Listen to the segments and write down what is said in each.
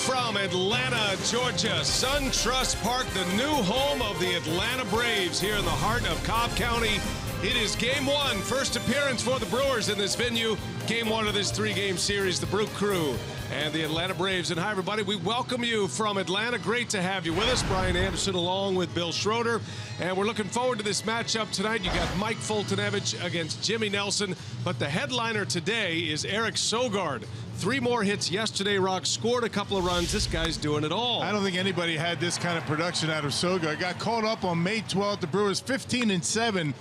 from Atlanta, Georgia, SunTrust Park, the new home of the Atlanta Braves here in the heart of Cobb County. It is game one, first appearance for the Brewers in this venue. Game one of this three-game series, the Brew Crew and the Atlanta Braves. And hi, everybody. We welcome you from Atlanta. Great to have you with us. Brian Anderson along with Bill Schroeder. And we're looking forward to this matchup tonight. You got Mike Foltynewicz against Jimmy Nelson. But the headliner today is Eric Sogard. 3 more hits yesterday. Rock scored a couple of runs. This guy's doing it all. I don't think anybody had this kind of production out of Sogard. Got called up on May 12th. The Brewers 15-7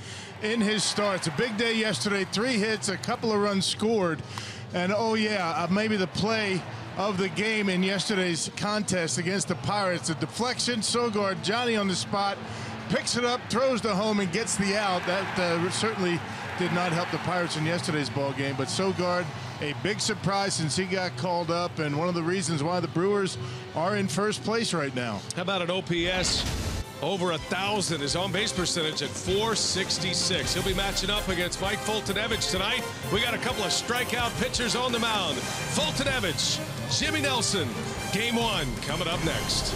in his starts. A big day yesterday. 3 hits, a couple of runs scored. And oh yeah, maybe the play of the game in yesterday's contest against the Pirates. A deflection, Sogard, Johnny on the spot, picks it up, throws to home, and gets the out. That certainly did not help the Pirates in yesterday's ball game. But Sogard, a big surprise since he got called up, and one of the reasons why the Brewers are in first place right now. How about an OPS over 1,000? His on-base percentage at .466. He'll be matching up against Mike Foltynewicz tonight. We got a couple of strikeout pitchers on the mound. Foltynewicz, Jimmy Nelson. Game one coming up next.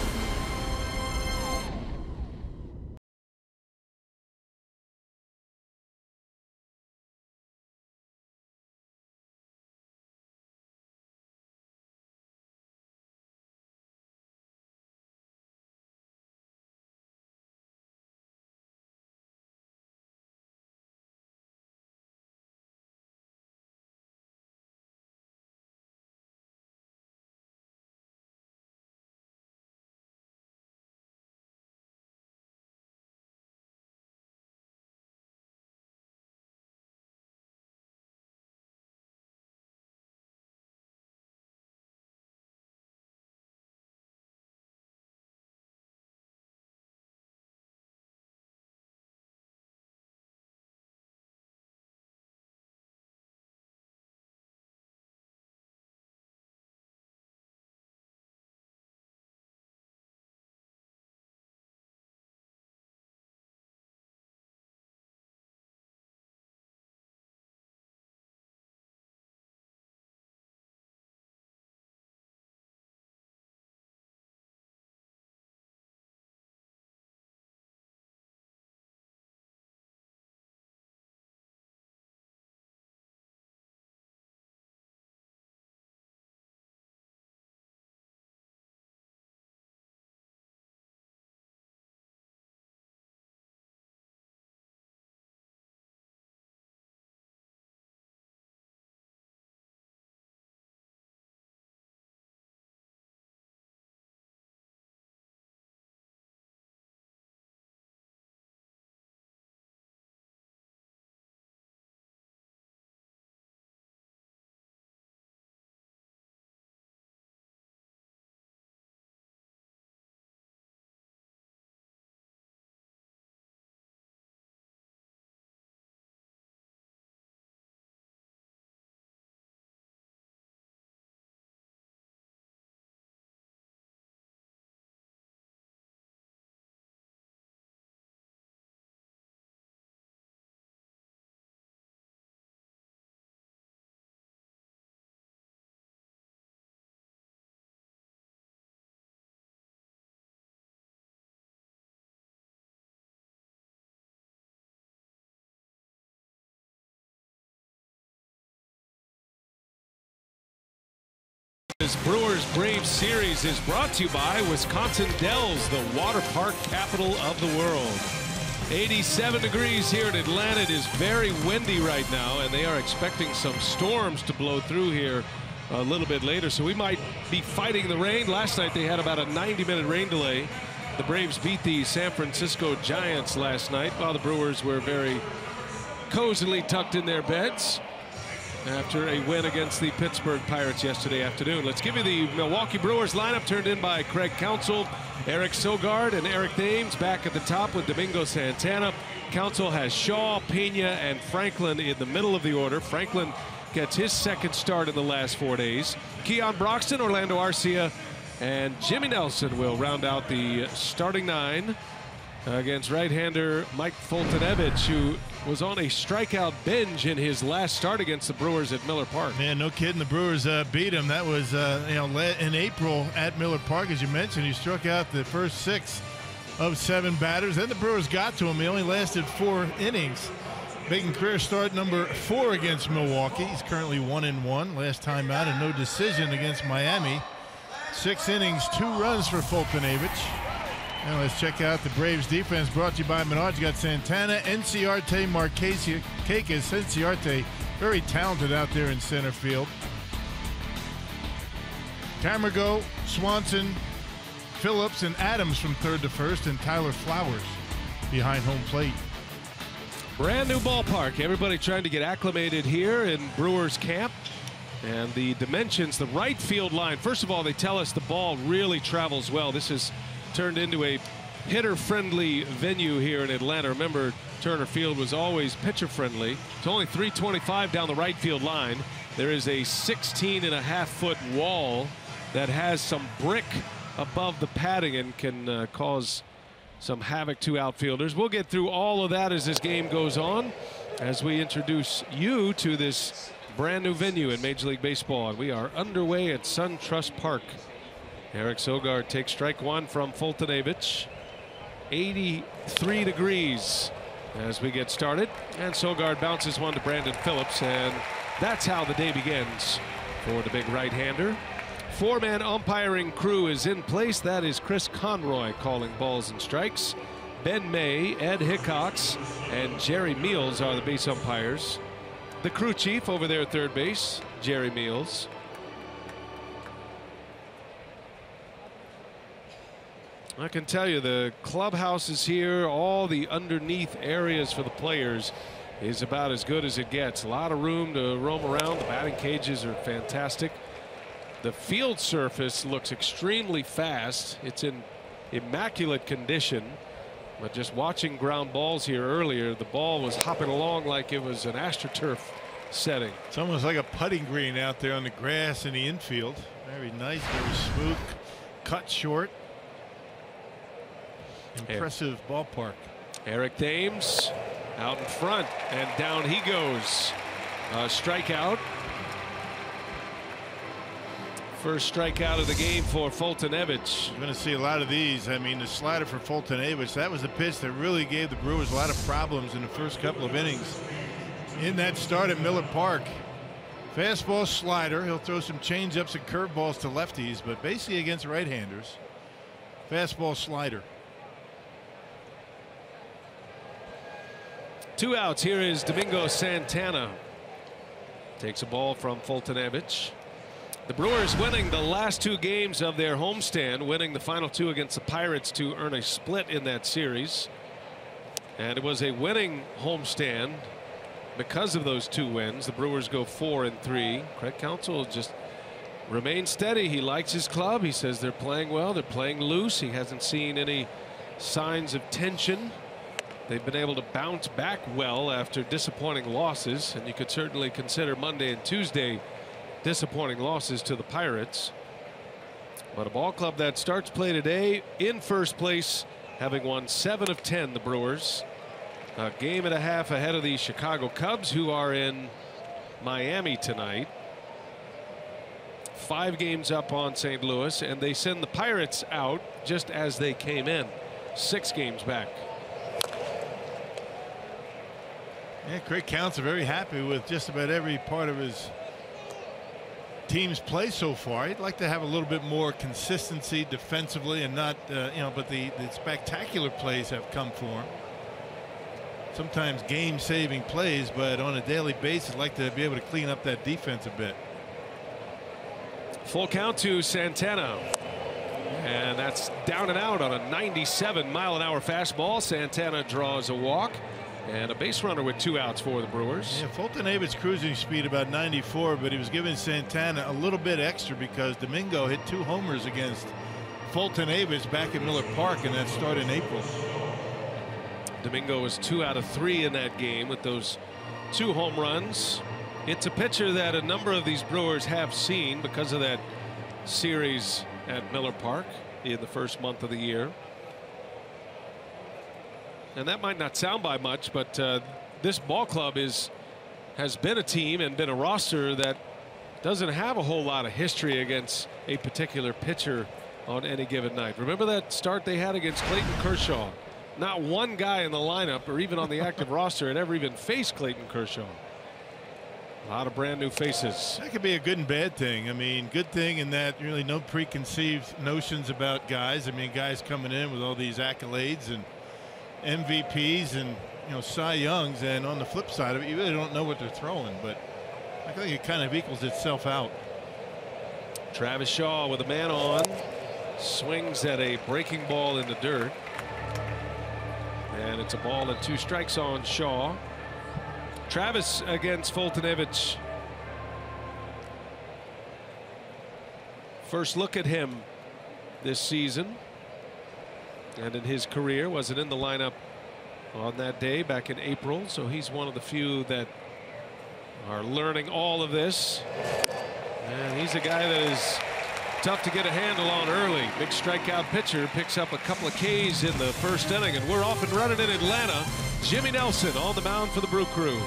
This Brewers-Braves series is brought to you by Wisconsin Dells, the water park capital of the world. 87 degrees here in Atlanta. It is very windy right now, and they are expecting some storms to blow through here a little bit later, so we might be fighting the rain. Last night they had about a 90-minute rain delay. The Braves beat the San Francisco Giants last night, while the Brewers were very cozily tucked in their beds after a win against the Pittsburgh Pirates yesterday afternoon. Let's give you the Milwaukee Brewers lineup, turned in by Craig Counsell, Eric Sogard, and Eric Thames back at the top with Domingo Santana. Counsell has Shaw, Pena, and Franklin in the middle of the order. Franklin gets his second start in the last 4 days. Keon Broxton, Orlando Arcia, and Jimmy Nelson will round out the starting 9 against right-hander Mike Foltynewicz, who was on a strikeout binge in his last start against the Brewers at Miller Park. Man, no kidding. The Brewers beat him. That was in April at Miller Park, as you mentioned. He struck out the first 6 of 7 batters. Then the Brewers got to him. He only lasted 4 innings, making career start number 4 against Milwaukee. He's currently 1-1. Last time out, and no decision against Miami. 6 innings, 2 runs for Foltynewicz. Now let's check out the Braves defense, brought to you by Menards. You got Santana, Enciarte, Marquez, Enciarte, very talented out there in center field. Camargo, Swanson, Phillips, and Adams from third to first, and Tyler Flowers behind home plate. Brand new ballpark. Everybody trying to get acclimated here in Brewers camp. And the dimensions, the right field line. First of all, they tell us the ball really travels well. This is turned into a hitter-friendly venue here in Atlanta. Remember, Turner Field was always pitcher-friendly. It's only 325 down the right field line. There is a 16.5-foot wall that has some brick above the padding and can cause some havoc to outfielders. We'll get through all of that as this game goes on, as we introduce you to this brand new venue in Major League Baseball. And we are underway at SunTrust Park. Eric Sogard takes strike 1 from Foltynewicz. 83 degrees as we get started, and Sogard bounces one to Brandon Phillips, and that's how the day begins for the big right-hander. 4-man umpiring crew is in place. That is Chris Conroy calling balls and strikes. Ben May, Ed Hickox, and Jerry Meals are the base umpires. The crew chief over there at third base, Jerry Meals. I can tell you the clubhouse is here. All the underneath areas for the players is about as good as it gets. A lot of room to roam around. The batting cages are fantastic. The field surface looks extremely fast. It's in immaculate condition. But just watching ground balls here earlier, the ball was hopping along like it was an AstroTurf setting. It's almost like a putting green out there on the grass in the infield. Very nice, very smooth, cut short. Impressive ballpark. Eric Thames out in front, and down he goes. Strikeout. First strikeout of the game for Foltynewicz. You're going to see a lot of these. I mean, the slider for Foltynewicz, that was the pitch that really gave the Brewers a lot of problems in the first couple of innings in that start at Miller Park. Fastball, slider. He'll throw some changeups and curveballs to lefties, but basically against right-handers. Fastball, slider. 2 outs. Here is Domingo Santana. Takes a ball from Foltynewicz. The Brewers winning the last 2 games of their homestand, winning the final 2 against the Pirates to earn a split in that series. And it was a winning homestand because of those 2 wins. The Brewers go 4-3. Craig Counsell just remains steady. He likes his club. He says they're playing well. They're playing loose. He hasn't seen any signs of tension. They've been able to bounce back well after disappointing losses, and you could certainly consider Monday and Tuesday disappointing losses to the Pirates. But a ball club that starts play today in first place, having won 7 of 10, the Brewers. A game and a half ahead of the Chicago Cubs, who are in Miami tonight. 5 games up on St. Louis, and they send the Pirates out just as they came in. 6 games back. Yeah, Craig Counsell very happy with just about every part of his team's play so far. He'd like to have a little bit more consistency defensively, and not but the spectacular plays have come for him. Sometimes game-saving plays, but on a daily basis, I'd like to be able to clean up that defense a bit. Full count to Santana, and that's down and out on a 97-mile-an-hour fastball. Santana draws a walk and a base runner with 2 outs for the Brewers. Yeah, Foltynewicz's cruising speed about 94, but he was giving Santana a little bit extra because Domingo hit 2 homers against Foltynewicz back at Miller Park in that start in April. Domingo was 2 out of 3 in that game with those 2 home runs. It's a pitcher that a number of these Brewers have seen because of that series at Miller Park in the first month of the year. And that might not sound by much, but this ball club has been a team and been a roster that doesn't have a whole lot of history against a particular pitcher on any given night. Remember that start they had against Clayton Kershaw? Not one guy in the lineup or even on the active roster had ever even faced Clayton Kershaw. A lot of brand new faces. That could be a good and bad thing. I mean, good thing in that really no preconceived notions about guys. I mean, guys coming in with all these accolades and MVPs and, you know, Cy Youngs, and on the flip side of it, you really don't know what they're throwing, but I think it kind of equals itself out. Travis Shaw with a man on, swings at a breaking ball in the dirt, and it's a ball and 2 strikes on Shaw. Travis against Foltynewicz. First look at him this season and in his career. Wasn't in the lineup on that day back in April, so he's one of the few that are learning all of this. And he's a guy that is tough to get a handle on early. Big strikeout pitcher, picks up a couple of Ks in the first inning, and we're off and running in Atlanta. Jimmy Nelson on the mound for the Brew Crew.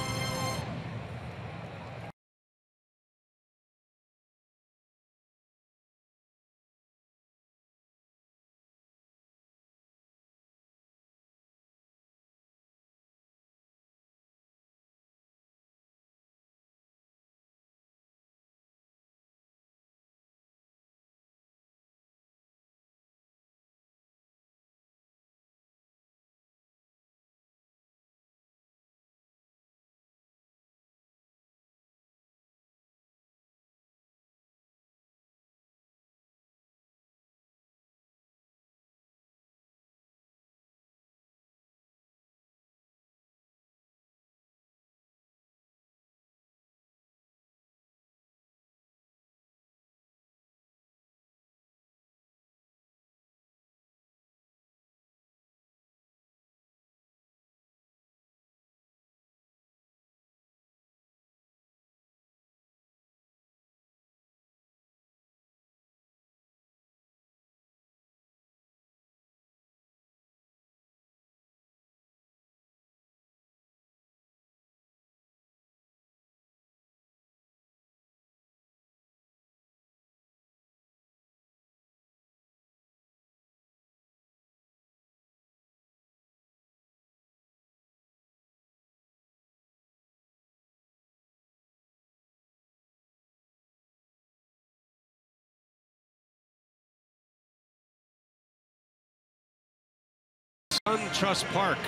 SunTrust Park.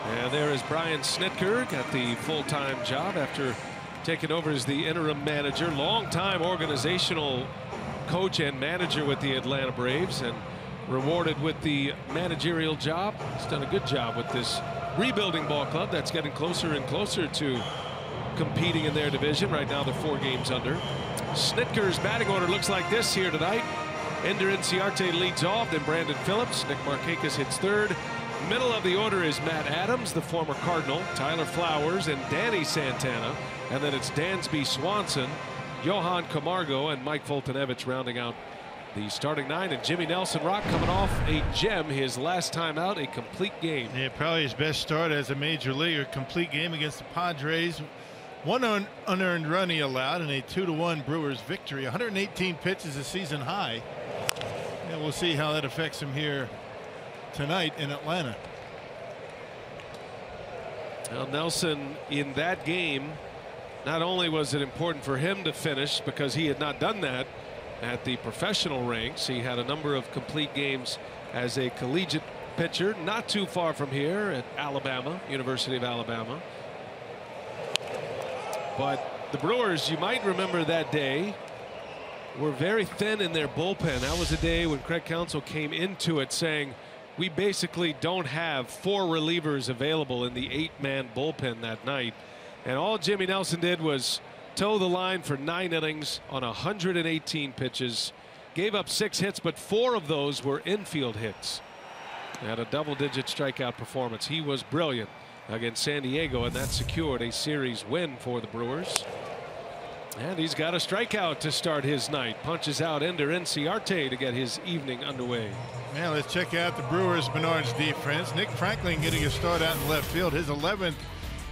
And there is Brian Snitker, got the full-time job after taking over as the interim manager. Long-time organizational coach and manager with the Atlanta Braves, and rewarded with the managerial job. He's done a good job with this rebuilding ball club that's getting closer and closer to competing in their division. Right now they're 4 games under. Snitker's batting order looks like this here tonight. Ender Inciarte leads off, then Brandon Phillips. Nick Markakis hits 3rd. Middle of the order is Matt Adams, the former Cardinal, Tyler Flowers, and Danny Santana. And then it's Dansby Swanson, Johan Camargo, and Mike Foltynewicz rounding out the starting 9. And Jimmy Nelson Rock coming off a gem his last time out, a complete game. Yeah, probably his best start as a major leaguer. Complete game against the Padres. 1 unearned run he allowed in a 2-1 Brewers victory. 118 pitches, a season high. And we'll see how that affects him here tonight in Atlanta. Well, Nelson in that game, not only was it important for him to finish because he had not done that at the professional ranks, he had a number of complete games as a collegiate pitcher not too far from here at Alabama, University of Alabama. But the Brewers, you might remember that day, were very thin in their bullpen. That was a day when Craig Counsell came into it saying, we basically don't have 4 relievers available in the 8-man bullpen that night. And all Jimmy Nelson did was toe the line for 9 innings on 118 pitches. Gave up 6 hits, but 4 of those were infield hits. Had a double-digit strikeout performance. He was brilliant against San Diego, and that secured a series win for the Brewers. And he's got a strikeout to start his night. Punches out Ender Inciarte to get his evening underway. Yeah, let's check out the Brewers Menards defense. Nick Franklin getting a start out in left field. His 11th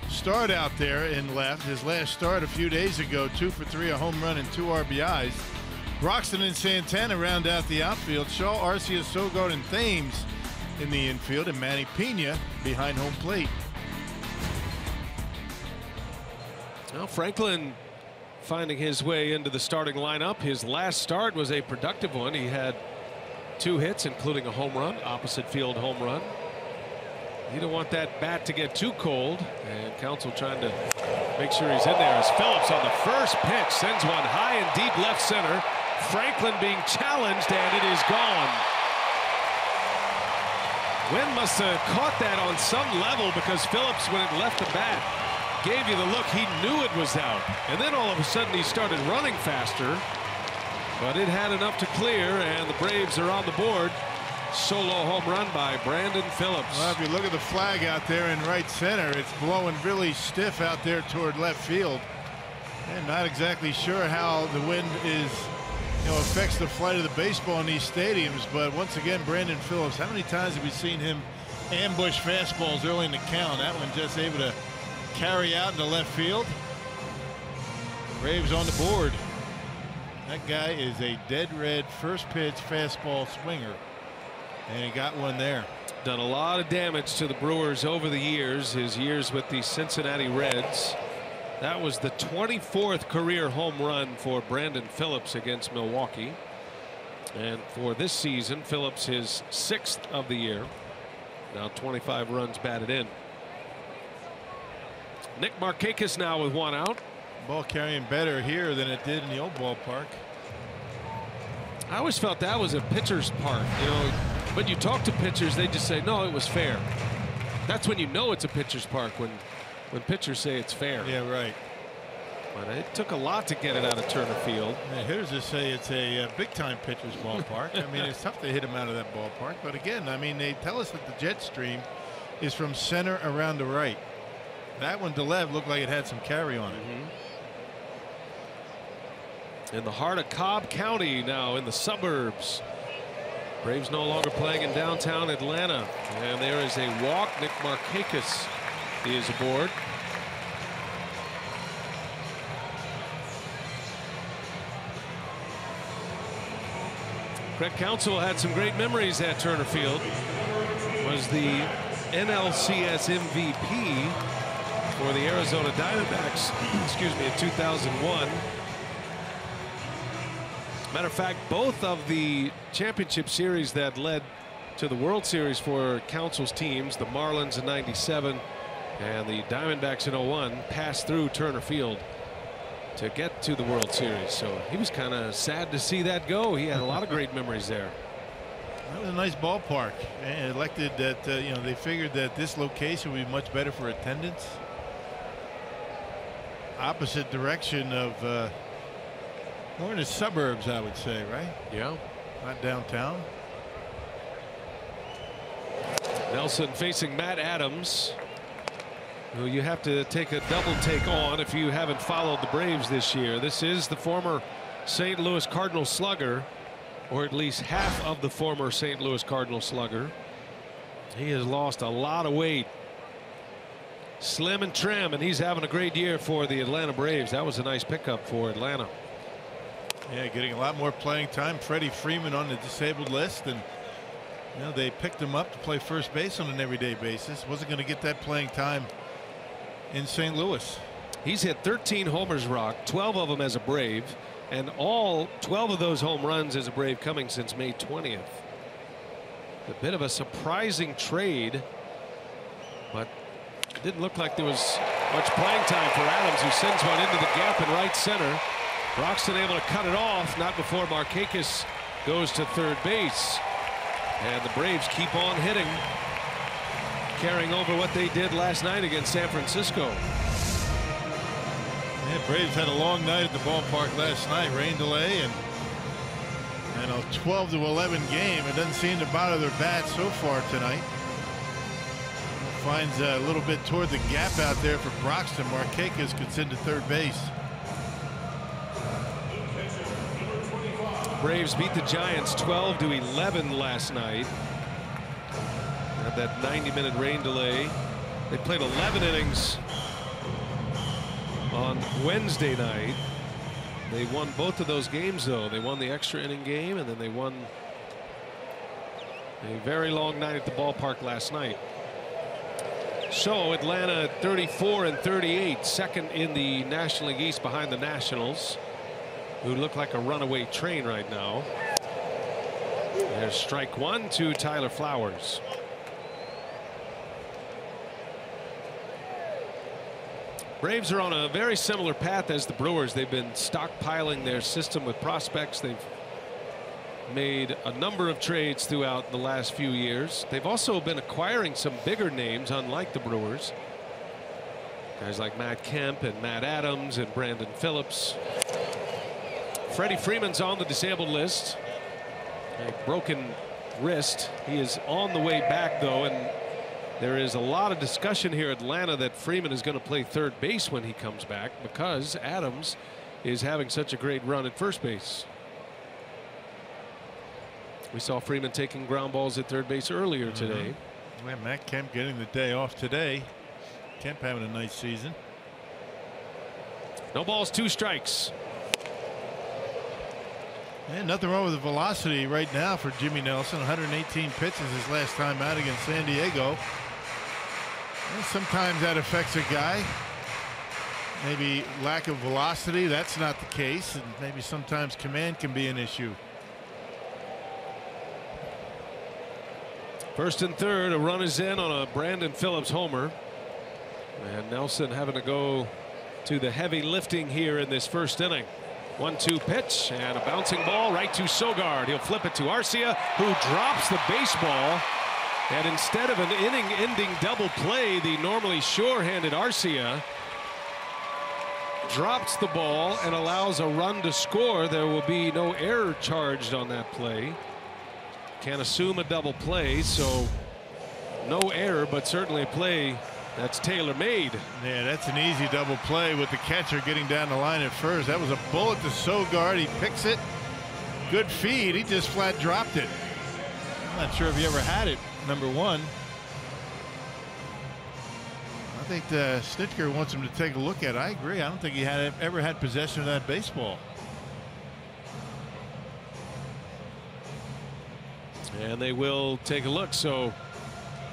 start out there in left. His last start a few days ago, 2 for 3, a home run and 2 RBIs. Broxton and Santana round out the outfield. Shaw, Arcia, Sogard, and Thames in the infield, and Manny Pena behind home plate. Well, Franklin finding his way into the starting lineup. His last start was a productive one. He had 2 hits, including a home run, opposite field home run. You don't want that bat to get too cold, and Counsell trying to make sure he's in there as Phillips on the first pitch sends one high and deep left center. Franklin being challenged, and it is gone. Wynn must have caught that on some level, because Phillips, when it left the bat, gave you the look. He knew it was out, and then all of a sudden he started running faster, but it had enough to clear, and the Braves are on the board. Solo home run by Brandon Phillips. Well, if you look at the flag out there in right center, it's blowing really stiff out there toward left field, and not exactly sure how the wind is, affects the flight of the baseball in these stadiums. But once again, Brandon Phillips, how many times have we seen him ambush fastballs early in the count? That one just able to carry out into left field. Braves on the board. That guy is a dead red first pitch fastball swinger, and he got one there. Done a lot of damage to the Brewers over the years, his years with the Cincinnati Reds. That was the 24th career home run for Brandon Phillips against Milwaukee, and for this season, Phillips his 6th of the year. Now 25 runs batted in. Nick Markakis now with 1 out. Ball carrying better here than it did in the old ballpark. I always felt that was a pitcher's park, but you talk to pitchers, they just say, no, it was fair. That's when you know it's a pitcher's park, when pitchers say it's fair. Yeah, right. But it took a lot to get it out of Turner Field. And hitters just say it's a big-time pitcher's ballpark. I mean, it's tough to hit him out of that ballpark. But again, I mean, they tell us that the jet stream is from center around the right. That one to left looked like it had some carry on it. In the heart of Cobb County now, in the suburbs. Braves no longer playing in downtown Atlanta, and there is a walk. Nick Markakis is aboard. Craig Counsell had some great memories at Turner Field. Was the NLCS MVP for the Arizona Diamondbacks, excuse me, in 2001. Matter of fact, both of the championship series that led to the World Series for Counsell's teams, the Marlins in '97 and the Diamondbacks in '01, passed through Turner Field to get to the World Series. So he was kind of sad to see that go. He had a lot of great memories there. That was a nice ballpark, and elected that they figured that this location would be much better for attendance. Opposite direction of more in the suburbs, I would say, right? Yeah. Not downtown. Nelson facing Matt Adams, who you have to take a double take on if you haven't followed the Braves this year. This is the former St. Louis Cardinal slugger, or at least half of the former St. Louis Cardinal slugger. He has lost a lot of weight. Slim and trim, and he's having a great year for the Atlanta Braves. That was a nice pickup for Atlanta. Yeah, getting a lot more playing time. Freddie Freeman on the disabled list, and they picked him up to play first base on an everyday basis. Wasn't going to get that playing time in St. Louis. He's hit 13 homers, Rock, 12 of them as a Brave, and all 12 of those home runs as a Brave coming since May 20th. A bit of a surprising trade, but it didn't look like there was much playing time for Adams, who sends one into the gap in right center. Broxton able to cut it off, not before Markakis goes to third base. And the Braves keep on hitting, carrying over what they did last night against San Francisco. Yeah, Braves had a long night at the ballpark last night. Rain delay and a 12-11 game. It doesn't seem to bother their bats so far tonight. Finds a little bit toward the gap out there for Broxton. Markakis could send to third base. Braves beat the Giants 12-11 last night. Had that 90-minute rain delay. They played 11 innings on Wednesday night. They won both of those games, though. They won the extra inning game, and then they won a very long night at the ballpark last night. So Atlanta 34-38, second in the National League East behind the Nationals, who look like a runaway train right now. There's strike one to Tyler Flowers. Braves are on a very similar path as the Brewers. They've been stockpiling their system with prospects. They've made a number of trades throughout the last few years. They've also been acquiring some bigger names, unlike the Brewers. Guys like Matt Kemp and Matt Adams and Brandon Phillips. Freddie Freeman's on the disabled list. A broken wrist. He is on the way back, though, and there is a lot of discussion here in Atlanta that Freeman is going to play third base when he comes back because Adams is having such a great run at first base. We saw Freeman taking ground balls at third base earlier today. Well, Matt Kemp getting the day off today. Kemp having a nice season. No balls, 2 strikes. And nothing wrong with the velocity right now for Jimmy Nelson. 118 pitches his last time out against San Diego. And sometimes that affects a guy. Maybe lack of velocity, that's not the case, and maybe sometimes command can be an issue. First and third, a run is in on a Brandon Phillips homer. And Nelson having to go to the heavy lifting here in this first inning. 1-2 pitch and a bouncing ball right to Sogard. He'll flip it to Arcia, who drops the baseball. And instead of an inning-ending double play, the normally sure-handed Arcia drops the ball and allows a run to score. There will be no error charged on that play. Can't assume a double play, so no error, but certainly a play that's tailor-made. Yeah, that's an easy double play with the catcher getting down the line at first. That was a bullet to Sogard. He picks it. Good feed. He just flat dropped it. I'm not sure if he ever had it, number one. I think the Snitker wants him to take a look at it. I agree. I don't think he had ever had possession of that baseball. And they will take a look. So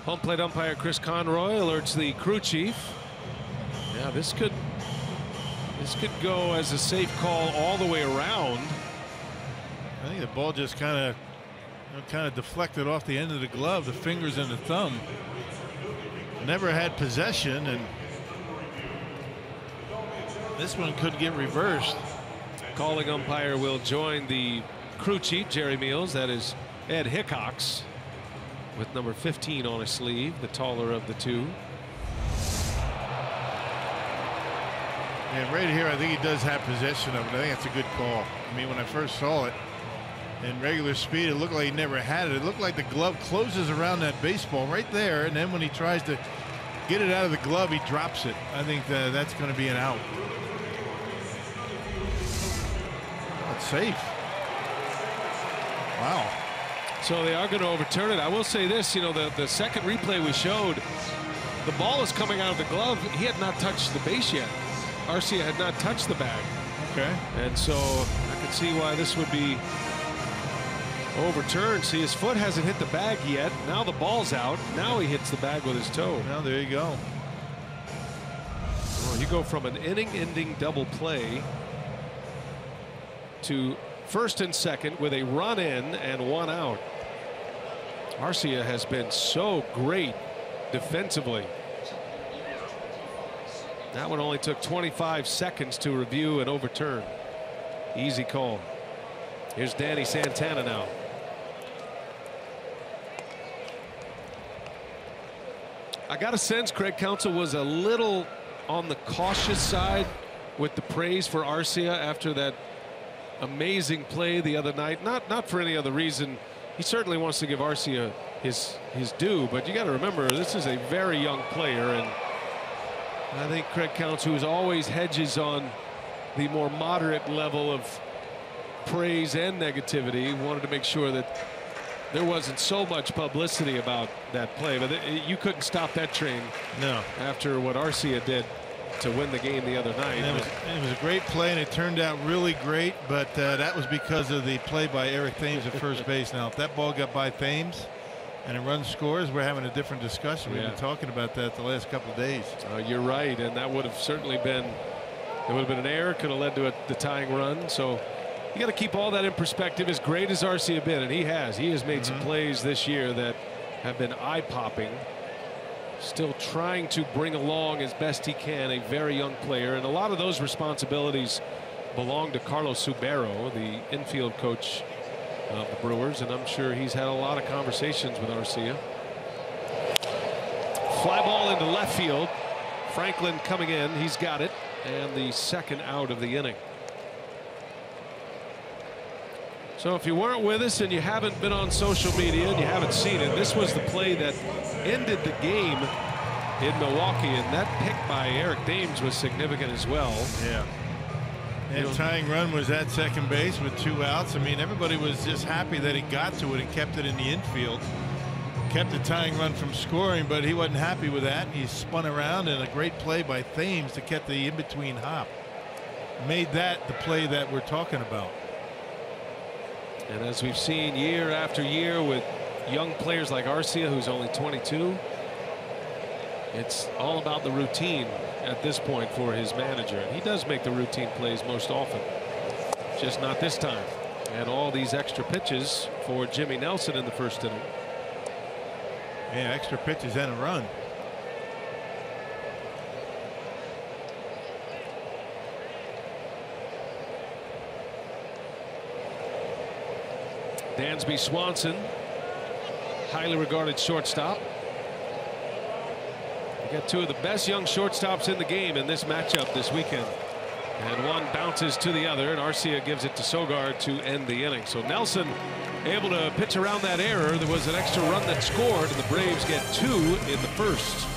home plate umpire Chris Conroy alerts the crew chief. Yeah, this could go as a safe call all the way around. I think the ball just kind of deflected off the end of the glove, the fingers and the thumb. Never had possession, and this one could get reversed. Calling umpire will join the crew chief, Jerry Meals. That is Ed Hickox, with number 15 on his sleeve, the taller of the two. And right here, I think he does have possession of it. I think that's a good call. I mean, when I first saw it in regular speed, it looked like he never had it. It looked like the glove closes around that baseball right there, and then when he tries to get it out of the glove, he drops it. I think that's going to be an out. Oh, it's safe. Wow. So they are going to overturn it. I will say this, you know, the second replay we showed, the ball is coming out of the glove. He had not touched the base yet. Arcia had not touched the bag. Okay. And so I can see why this would be overturned. See, his foot hasn't hit the bag yet. Now the ball's out. Now he hits the bag with his toe. Now there you go. Well, you go from an inning-ending double play to first and second with a run in and one out. Arcia has been so great defensively. That one only took 25 seconds to review and overturn. Easy call. Here's Danny Santana now. I got a sense Craig Counsell was a little on the cautious side with the praise for Arcia after that amazing play the other night. Not for any other reason. He certainly wants to give Arcia his due, but you got to remember this is a very young player, and I think Craig Counsell, who always hedges on the more moderate level of praise and negativity. Wanted to make sure that there wasn't so much publicity about that play, but you couldn't stop that train. No. After what Arcia did to win the game the other night. It was a great play, and it turned out really great, but that was because of the play by Eric Thames at first base. Now, if that ball got by Thames and a run scores, we're having a different discussion. We've been talking about that the last couple of days. You're right, and that would have certainly been, it would have been an error, could have led to the tying run. So you got to keep all that in perspective. As great as Arcia been, and he has made some plays this year that have been eye-popping. Still trying to bring along as best he can a very young player, and a lot of those responsibilities belong to Carlos Subero, the infield coach of the Brewers, and I'm sure he's had a lot of conversations with Arcia. Fly ball into left field. Franklin coming in, he's got it, and the second out of the inning. So if you weren't with us and you haven't been on social media and you haven't seen it, this was the play that ended the game in Milwaukee, and that pick by Eric Thames was significant as well. Yeah. And tying run was at second base with 2 outs. I mean, everybody was just happy that he got to it and kept it in the infield. Kept the tying run from scoring, but he wasn't happy with that. He spun around, and a great play by Thames to get the in-between hop. Made that the play that we're talking about. And as we've seen year after year with young players like Arcia, who's only 22, it's all about the routine at this point for his manager. And he does make the routine plays most often, just not this time. And all these extra pitches for Jimmy Nelson in the first inning. Yeah, extra pitches and a run. Dansby Swanson, highly regarded shortstop. We got 2 of the best young shortstops in the game in this matchup this weekend. And one bounces to the other, and Arcia gives it to Sogard to end the inning. So Nelson able to pitch around that error. There was an extra run that scored, and the Braves get 2 in the first.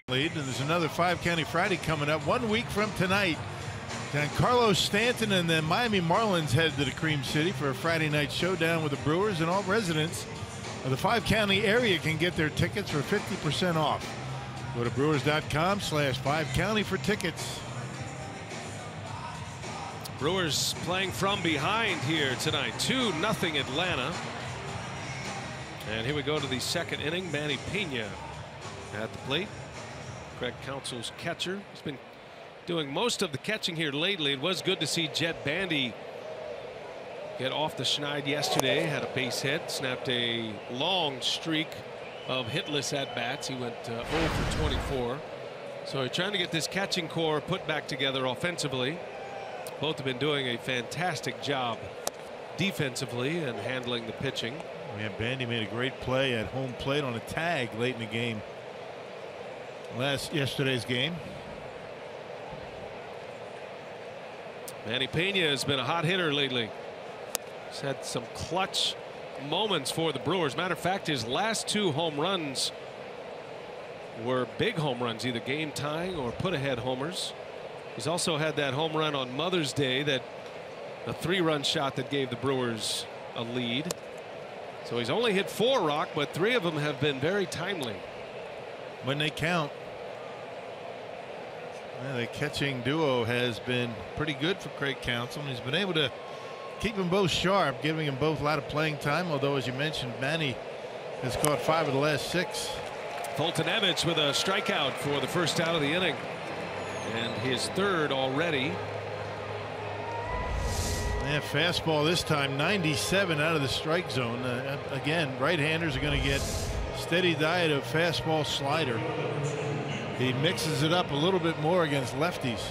Lead, and there's another 5 County Friday coming up 1 week from tonight. Giancarlo Stanton and the Miami Marlins head to the Cream City for a Friday night showdown with the Brewers, and all residents of the 5 County area can get their tickets for 50% off. Go to brewers.com/5 County for tickets. Brewers playing from behind here tonight. 2-0 Atlanta. And here we go to the second inning. Manny Pena at the plate. Craig Counsell's catcher. He's been doing most of the catching here lately. It was good to see Jet Bandy get off the schneid yesterday. Had a base hit, snapped a long streak of hitless at bats. He went 0 for 24. So you're trying to get this catching core put back together offensively. Both have been doing a fantastic job defensively and handling the pitching. Yeah, Bandy made a great play at home plate on a tag late in the game. Yesterday's game. Manny Pena has been a hot hitter lately. He's had some clutch moments for the Brewers. Matter of fact, his last 2 home runs were big home runs, either game tying or put ahead homers. He's also had that home run on Mother's Day, that a 3-run shot that gave the Brewers a lead. So he's only hit 4, Rock, but 3 of them have been very timely when they count. Yeah, the catching duo has been pretty good for Craig Counsell. He's been able to keep them both sharp, giving them both a lot of playing time. Although, as you mentioned, Manny has caught 5 of the last 6. Foltynewicz with a strikeout for the first out of the inning, and his 3rd already. Yeah, fastball this time, 97 out of the strike zone. Again, right-handers are going to get steady diet of fastball slider. He mixes it up a little bit more against lefties.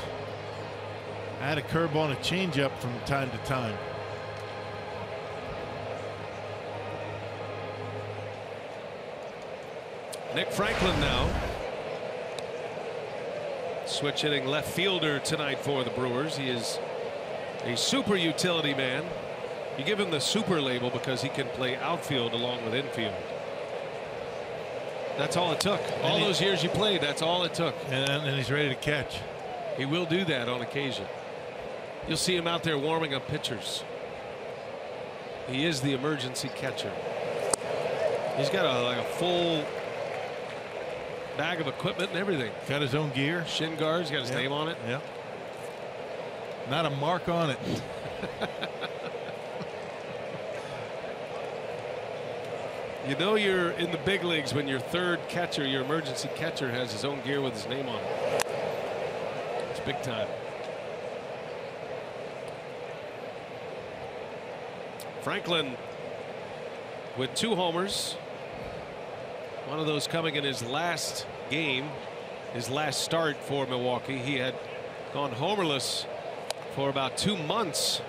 Add a curveball and a changeup from time to time. Nick Franklin now. Switch hitting left fielder tonight for the Brewers. He is a super utility man. You give him the super label because he can play outfield along with infield. That's all it took. All those years you played, that's all it took. And he's ready to catch. He will do that on occasion. You'll see him out there warming up pitchers. He is the emergency catcher. He's got like a full bag of equipment and everything. Got his own gear. Shin guards, got his name on it. Yeah. Not a mark on it. You know you're in the big leagues when your 3rd catcher, your emergency catcher, has his own gear with his name on it. It's big time. Franklin with 2 homers. One of those coming in his last game, his last start for Milwaukee. He had gone homerless for about 2 months,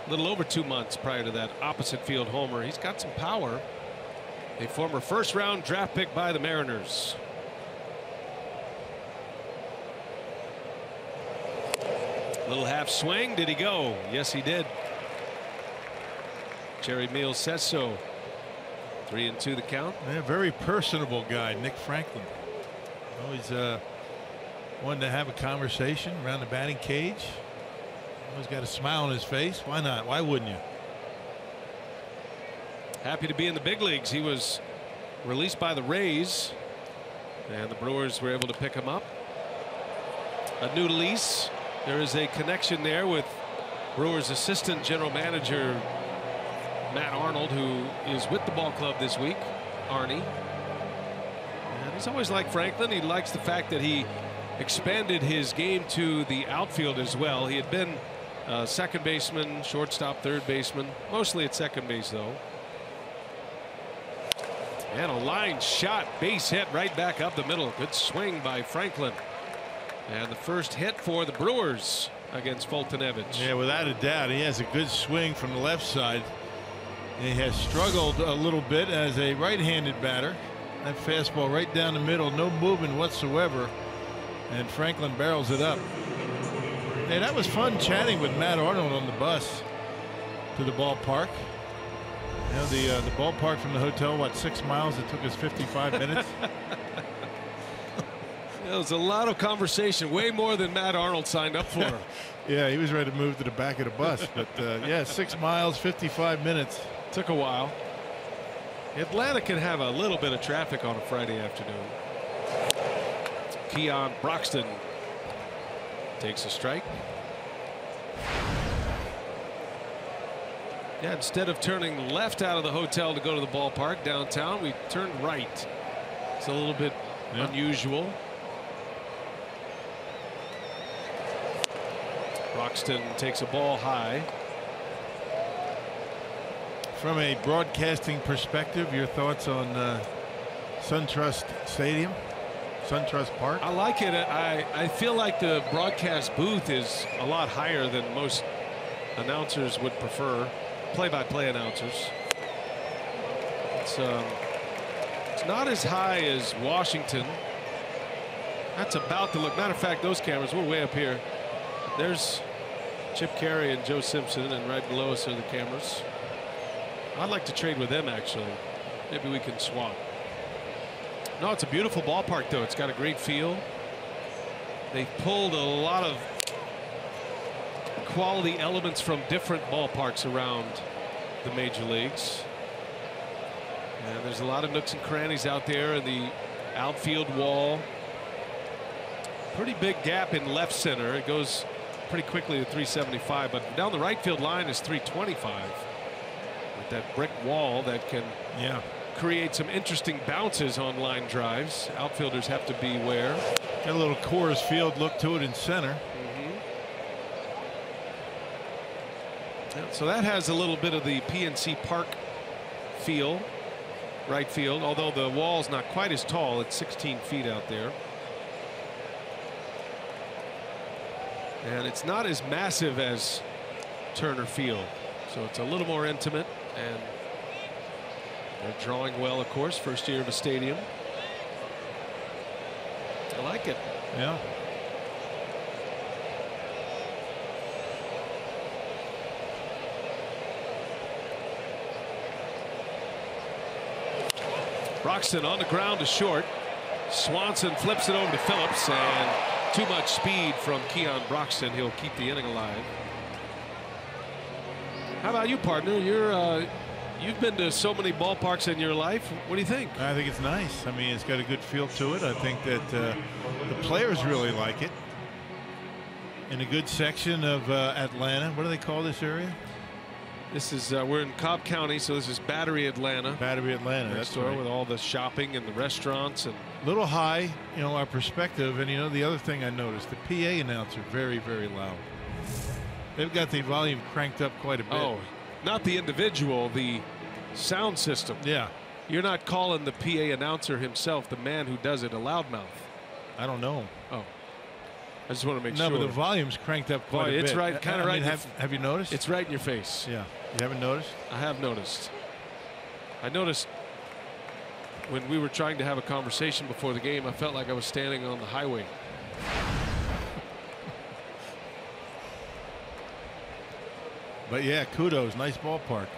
a little over 2 months prior to that opposite field homer. He's got some power. A former 1st-round draft pick by the Mariners. Little half swing. Did he go? Yes, he did. Jerry Meals says so. 3-2 the count. Yeah, very personable guy, Nick Franklin. Always wanted to have a conversation around the batting cage. Always got a smile on his face. Why not? Why wouldn't you? Happy to be in the big leagues. He was released by the Rays, and the Brewers were able to pick him up. A new lease. There is a connection there with Brewers assistant general manager Matt Arnold, who is with the ball club this week. Arnie. And he's always liked Franklin. He likes the fact that he expanded his game to the outfield as well. He had been second baseman, shortstop, third baseman, mostly at second base though. And a line shot, base hit right back up the middle. Good swing by Franklin. And the first hit for the Brewers against Foltynewicz. Yeah, without a doubt, he has a good swing from the left side. He has struggled a little bit as a right-handed batter. That fastball right down the middle, no movement whatsoever. And Franklin barrels it up. Hey, that was fun chatting with Matt Arnold on the bus to the ballpark. You know, the ballpark from the hotel, what, 6 miles? It took us 55 minutes. It was a lot of conversation, way more than Matt Arnold signed up for. Yeah, he was ready to move to the back of the bus. But yeah, 6 miles, 55 minutes. Took a while. Atlanta can have a little bit of traffic on a Friday afternoon. Keon Broxton takes a strike. Yeah, instead of turning left out of the hotel to go to the ballpark downtown, we turned right. It's a little bit unusual. Broxton takes a ball high. From a broadcasting perspective, your thoughts on SunTrust Stadium? SunTrust Park. I like it. I feel like the broadcast booth is a lot higher than most announcers would prefer. Play-by-play announcers. It's not as high as Washington. That's about to look. Matter of fact, those cameras, we're way up here. There's Chip Carey and Joe Simpson, and right below us are the cameras. I'd like to trade with them, actually. Maybe we can swap. No, it's a beautiful ballpark, though. It's got a great feel. They've pulled a lot of quality elements from different ballparks around the major leagues. And there's a lot of nooks and crannies out there in the outfield wall. Pretty big gap in left center. It goes pretty quickly to 375, but down the right field line is 325. With that brick wall that can create some interesting bounces on line drives. Outfielders have to beware. Got a little Coors Field look to it in center. So that has a little bit of the PNC Park feel, right field, although the wall's not quite as tall. It's 16 feet out there. And it's not as massive as Turner Field, so it's a little more intimate, and they're drawing well, of course. First year of a stadium. I like it. Yeah. Broxton on the ground to short. Swanson flips it over to Phillips, and too much speed from Keon Broxton. He'll keep the inning alive. How about you, partner? You've been to so many ballparks in your life. What do you think? I think it's nice. I mean, it's got a good feel to it. I think that the players really like it. In a good section of Atlanta. What do they call this area? This is we're in Cobb County, so this is Battery, Atlanta. Battery, Atlanta. That's right. With all the shopping and the restaurants and a little high, you know, our perspective. And you know, the other thing I noticed, the PA announcer very, very loud. They've got the volume cranked up quite a bit. Oh, not the individual, the sound system. Yeah. You're not calling the PA announcer himself, the man who does it, a loudmouth. I don't know. Oh. I just want to make sure. No, but the volume's cranked up quite a bit. It's right, kind of right. Have you noticed? It's right in your face. Yeah. You haven't noticed? I have noticed. I noticed when we were trying to have a conversation before the game, I felt like I was standing on the highway. But yeah, kudos. Nice ballpark.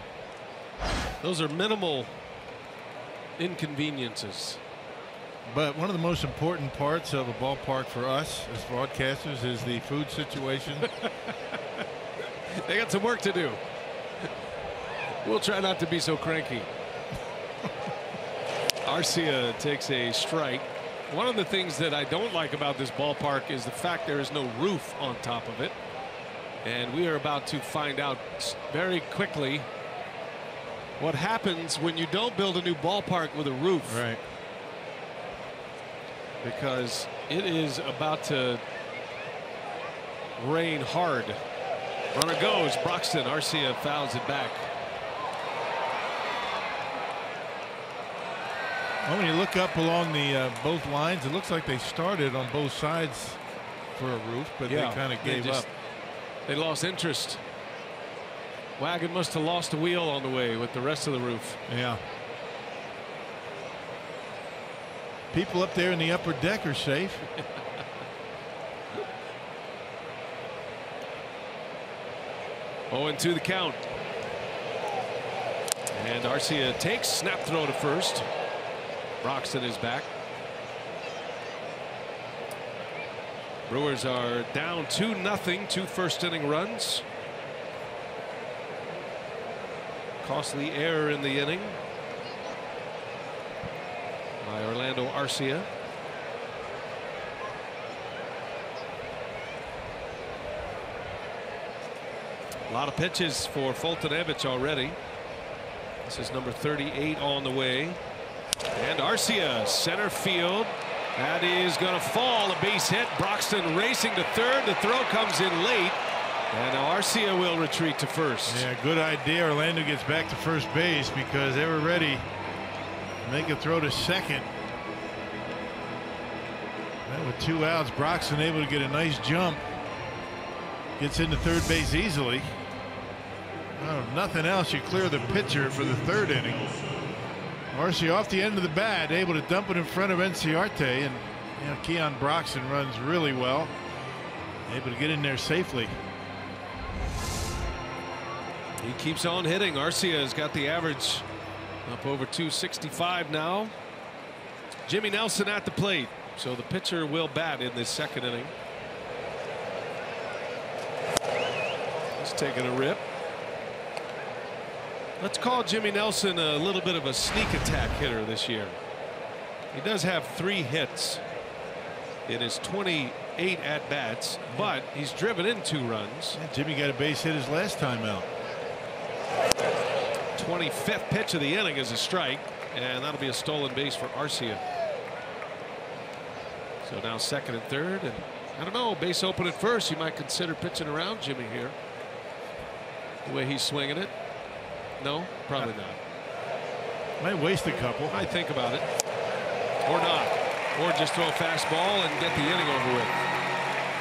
Those are minimal inconveniences. But one of the most important parts of a ballpark for us as broadcasters is the food situation. They got some work to do. We'll try not to be so cranky. Arcia takes a strike. One of the things that I don't like about this ballpark is the fact there is no roof on top of it. And we are about to find out very quickly what happens when you don't build a new ballpark with a roof. Right. Because it is about to rain hard. Runner goes. Broxton. Arcia fouls it back. Well, when you look up along the both lines, it looks like they started on both sides for a roof, but they kind of gave up. They lost interest. Wagon must have lost a wheel on the way with the rest of the roof. Yeah. People up there in the upper deck are safe. Oh, and 2 the count. And Arcia takes snap throw to first. Broxton is back. Brewers are down 2-0. 2 first inning runs. Costly error in the inning by Orlando Arcia. A lot of pitches for Fultonevich already. This is number 38 on the way. And Arcia, center field. That is going to fall. A base hit. Broxton racing to third. The throw comes in late. And now Arcia will retreat to first. Yeah, good idea. Orlando gets back to first base because they were ready to make a throw to second. With 2 outs, Broxton able to get a nice jump. Gets into third base easily. Nothing else, you clear the pitcher for the 3rd inning. Arcia off the end of the bat, able to dump it in front of Enciarte, and Keon Broxton runs really well. Able to get in there safely. He keeps on hitting. Arcia has got the average up over 265 now. Jimmy Nelson at the plate. So the pitcher will bat in this 2nd inning. He's taking a rip. Let's call Jimmy Nelson a little bit of a sneak attack hitter this year. He does have 3 hits in his 28 at bats, but he's driven in 2 runs. Yeah, Jimmy got a base hit his last time out. 25th pitch of the inning is a strike, and that'll be a stolen base for Arcia. So now 2nd and 3rd, and I don't know, base open at first. You might consider pitching around Jimmy here. The way he's swinging it. No, probably not. Might waste a couple. I think about it. Or not. Or just throw a fastball and get the inning over with.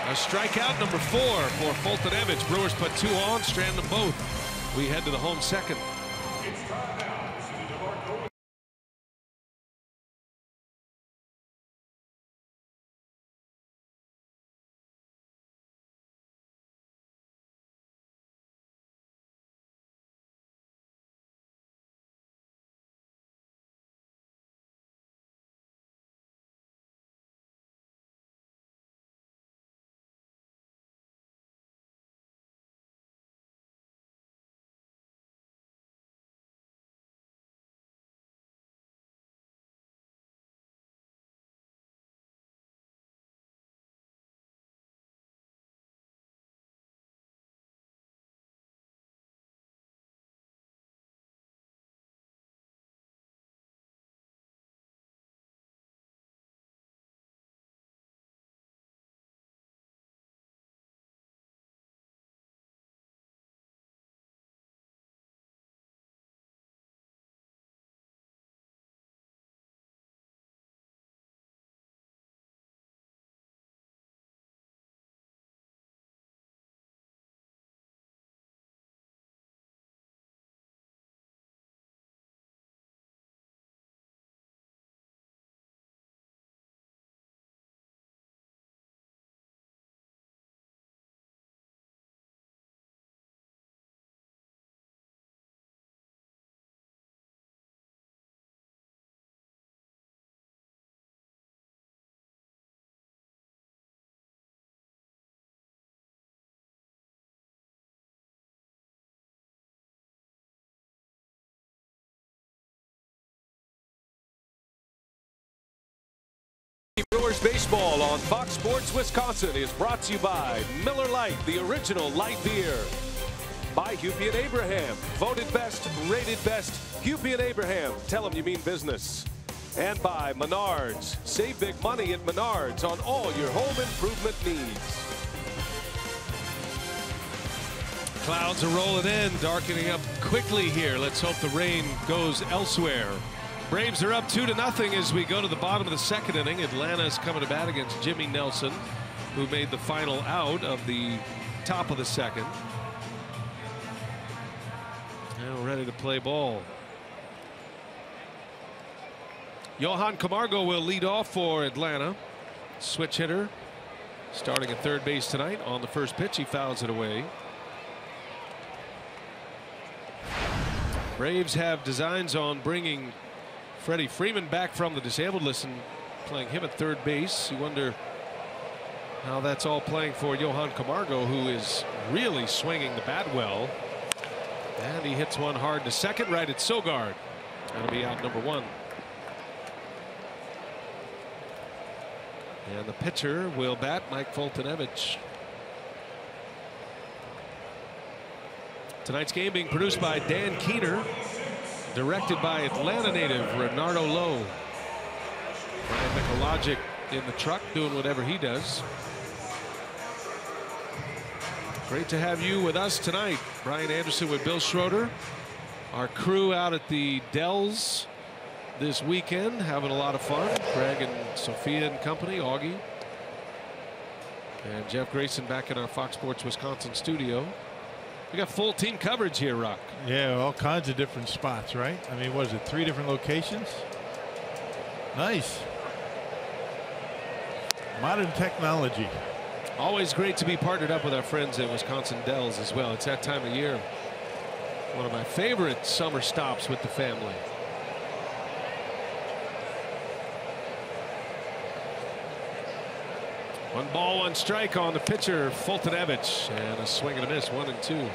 A strikeout number 4 for Fulton-Evans. Brewers put 2 on, strand them both. We head to the home 2nd. Brewers baseball on Fox Sports Wisconsin is brought to you by Miller Lite, the original light beer. By Hupy and Abraham, voted best, rated best. Hupy and Abraham, tell them you mean business. And by Menards, save big money at Menards on all your home improvement needs. Clouds are rolling in, darkening up quickly here. Let's hope the rain goes elsewhere. Braves are up 2-0 as we go to the bottom of the 2nd inning. Atlanta's coming to bat against Jimmy Nelson, who made the final out of the top of the 2nd. Now ready to play ball. Johan Camargo will lead off for Atlanta. Switch hitter starting at 3rd base tonight. On the first pitch, he fouls it away. Braves have designs on bringing Freddie Freeman back from the disabled list and playing him at 3rd base. You wonder how that's all playing for Johan Camargo, who is really swinging the bat well. And he hits one hard to 2nd, right at Sogard. That'll be out number 1. And the pitcher will bat, Mike Fulton-Evans. Tonight's game being produced by Dan Keener, directed by Atlanta native Renardo Lowe. Brian Mikologic in the truck doing whatever he does. Great to have you with us tonight. Brian Anderson with Bill Schroeder. Our crew out at the Dells this weekend having a lot of fun. Greg and Sophia and company, Augie. And Jeff Grayson back in our Fox Sports Wisconsin studio. We got full team coverage here, Rock. Yeah, all kinds of different spots, right? I mean, what is it, 3 different locations? Nice. Modern technology. Always great to be partnered up with our friends at Wisconsin Dells as well. It's that time of year. One of my favorite summer stops with the family. One ball, one strike on the pitcher, Fultonevich, and a swing and a miss, 1-2.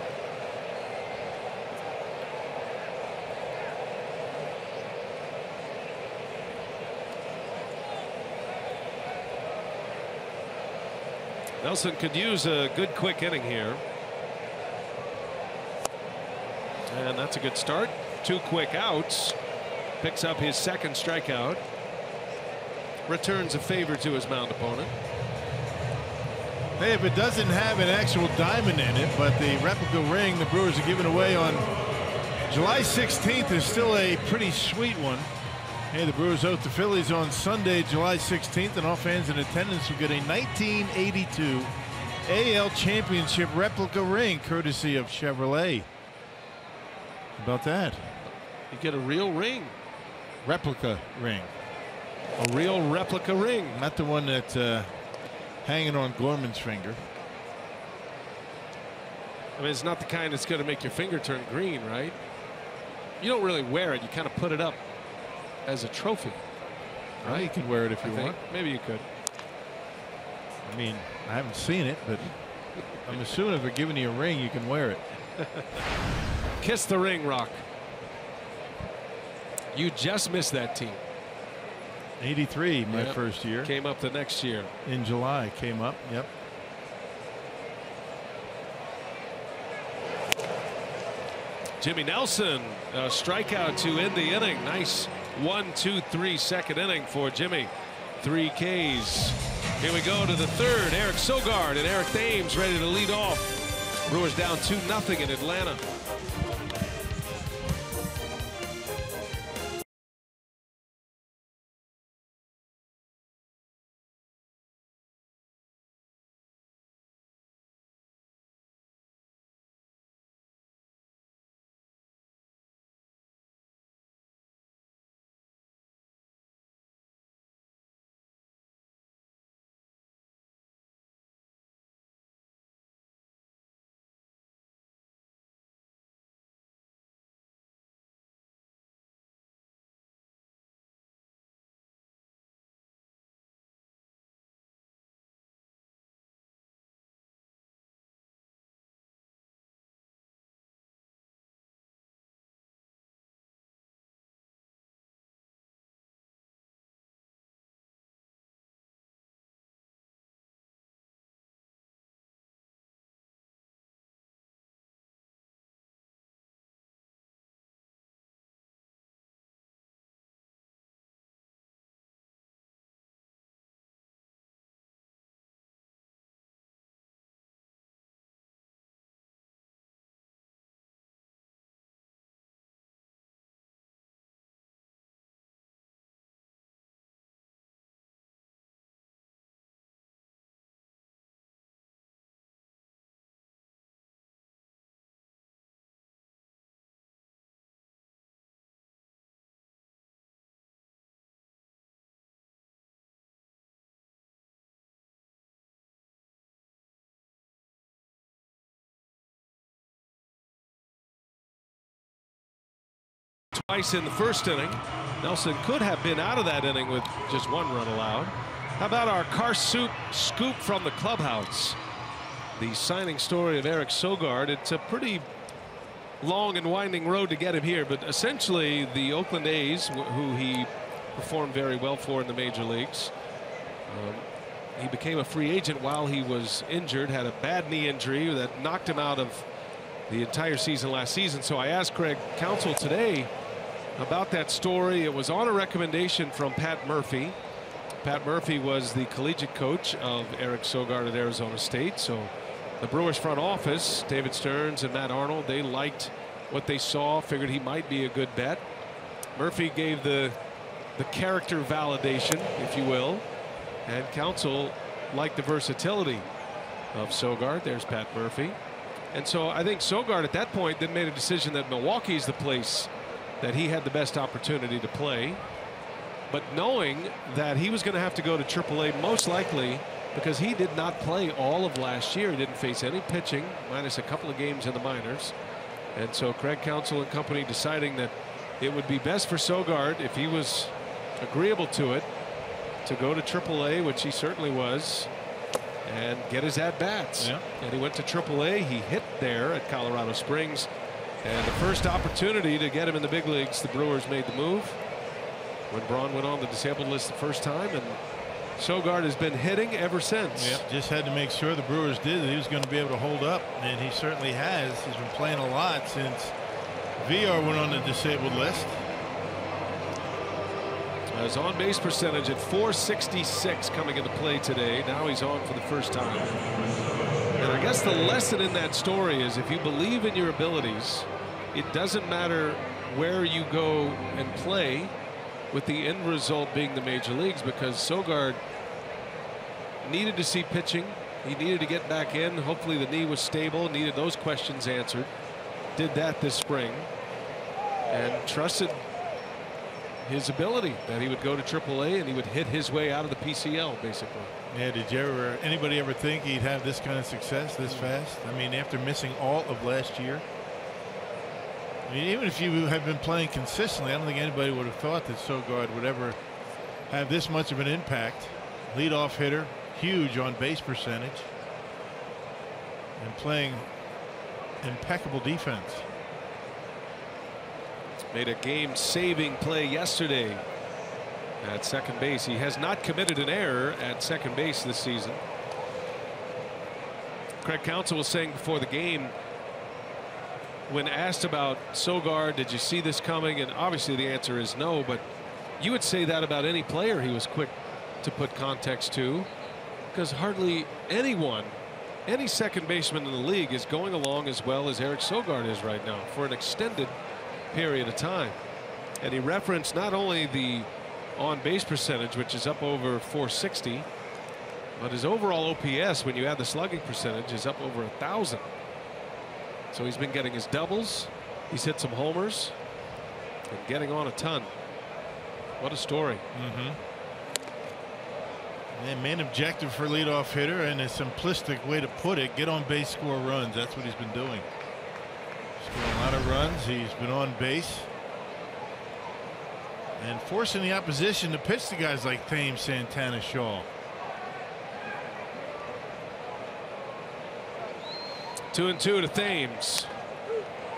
Nelson could use a good quick inning here. And that's a good start. 2 quick outs. Picks up his 2nd strikeout. Returns a favor to his mound opponent. Hey, if it doesn't have an actual diamond in it, but the replica ring the Brewers are giving away on July 16th is still a pretty sweet one. Hey, the Brewers host the Phillies on Sunday, July 16th, and all fans in attendance will get a 1982 AL Championship replica ring courtesy of Chevrolet. How about that? You get a real ring. Replica ring. A real replica ring. Not the one that's hanging on Gorman's finger. I mean, it's not the kind that's going to make your finger turn green, right? You don't really wear it. You kind of put it up as a trophy. Right? Well, you can wear it if you want. Maybe you could. I mean, I haven't seen it, but I'm assuming if they're giving you a ring, you can wear it. Kiss the ring, Rock. You just missed that team. 83, my first year. Came up the next year. In July, came up. Yep. Jimmy Nelson, a strikeout to end the inning. Nice 1-2-3 second inning for Jimmy. 3 Ks. Here we go to the 3rd. Eric Sogard and Eric Thames ready to lead off. Brewers down 2-0 in Atlanta. Twice in the first inning. Nelson could have been out of that inning with just 1 run allowed. How about our car scoop from the clubhouse? The signing story of Eric Sogard. It's a pretty long and winding road to get him here, but essentially the Oakland A's, who he performed very well for in the major leagues, he became a free agent while he was injured, had a bad knee injury that knocked him out of the entire season last season. So I asked Craig Counsell today about that story. It was on a recommendation from Pat Murphy. Pat Murphy was the collegiate coach of Eric Sogard at Arizona State. So the Brewers front office, David Stearns and Matt Arnold, they liked what they saw, figured he might be a good bet. Murphy gave the character validation, if you will, and Counsell liked the versatility. of Sogard. There's Pat Murphy. And so I think Sogard at that point then made a decision that Milwaukee is the place that he had the best opportunity to play. But knowing that he was going to have to go to AAA most likely because he did not play all of last year. He didn't face any pitching, minus a couple of games in the minors. And so Craig Counsell and company deciding that it would be best for Sogard, if he was agreeable to it, to go to AAA, which he certainly was, and get his at-bats. Yeah. And he went to AAA. He hit there at Colorado Springs. And the first opportunity to get him in the big leagues, the Brewers made the move when Braun went on the disabled list the first time. And Sogard has been hitting ever since. Yep, just had to make sure the Brewers did that he was going to be able to hold up, and he certainly has. He's been playing a lot since VR went on the disabled list. His on-base percentage at .466 coming into play today. Now he's on for the first time. And I guess the lesson in that story is if you believe in your abilities, it doesn't matter where you go and play, with the end result being the major leagues, because Sogard needed to see pitching. He needed to get back in. Hopefully the knee was stable, needed those questions answered. Did that this spring and trusted his ability that he would go to AAA and he would hit his way out of the PCL basically. Yeah, did anybody ever think he'd have this kind of success this fast? I mean, after missing all of last year. I mean, even if you have been playing consistently, I don't think anybody would have thought that Sogard would ever have this much of an impact. Leadoff hitter, huge on base percentage, and playing impeccable defense. Made a game-saving play yesterday at second base. He has not committed an error at second base this season. Craig Counsell was saying before the game, when asked about Sogard, did you see this coming? And obviously the answer is no, but you would say that about any player he was quick to put context to, because hardly anyone, any second baseman in the league, is going along as well as Eric Sogard is right now for an extended period of time. And he referenced not only the on-base percentage, which is up over .460, but his overall OPS, when you add the slugging percentage, is up over 1,000. So he's been getting his doubles. He's hit some homers and getting on a ton. What a story. And main objective for leadoff hitter, and a simplistic way to put it, get on base, score runs. That's what he's been doing. Scoring a lot of runs. He's been on base and forcing the opposition to pitch to guys like Thames, Santana, Shaw. 2-2 to Thames,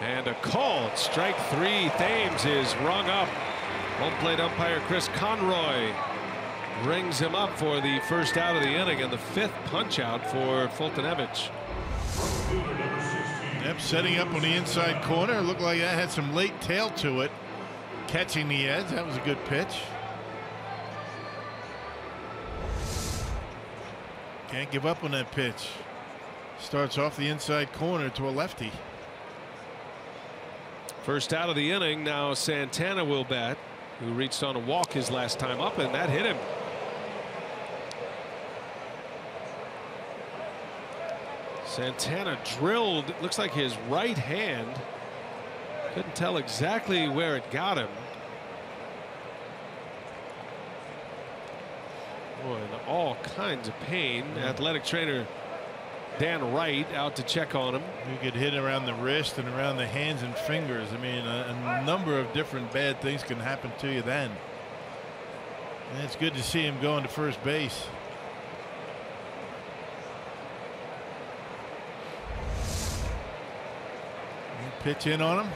and a call. Strike three. Thames is rung up. Home plate umpire Chris Conroy rings him up for the first out of the inning and the fifth punch out for Fultonevich. Yep, setting up on the inside corner. Looked like that had some late tail to it, catching the edge. That was a good pitch. Can't give up on that pitch. Starts off the inside corner to a lefty. First out of the inning. Now Santana will bat, who reached on a walk his last time up, and that hit him. Santana drilled, looks like his right hand. Couldn't tell exactly where it got him. Boy, in all kinds of pain. Athletic trainer Dan Wright out to check on him. You could hit around the wrist and around the hands and fingers. I mean, a number of different bad things can happen to you then. And it's good to see him going to first base. Pitch in on him.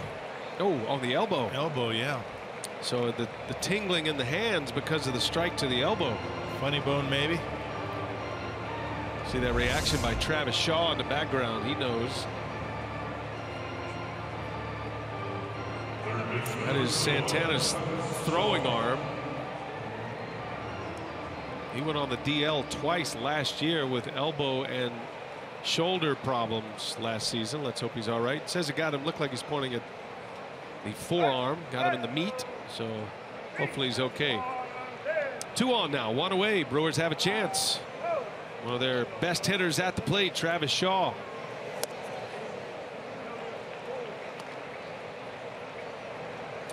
Oh, on the elbow. Elbow, yeah. So the tingling in the hands because of the strike to the elbow. Funny bone, maybe. See that reaction by Travis Shaw in the background. He knows. That is Santana's throwing arm. He went on the DL twice last year with elbow and shoulder problems last season. Let's hope he's all right. Says it got him, looked like he's pointing at the forearm, got him in the meat, so hopefully he's okay. 2 on now, 1 away. Brewers have a chance. One of their best hitters at the plate, Travis Shaw.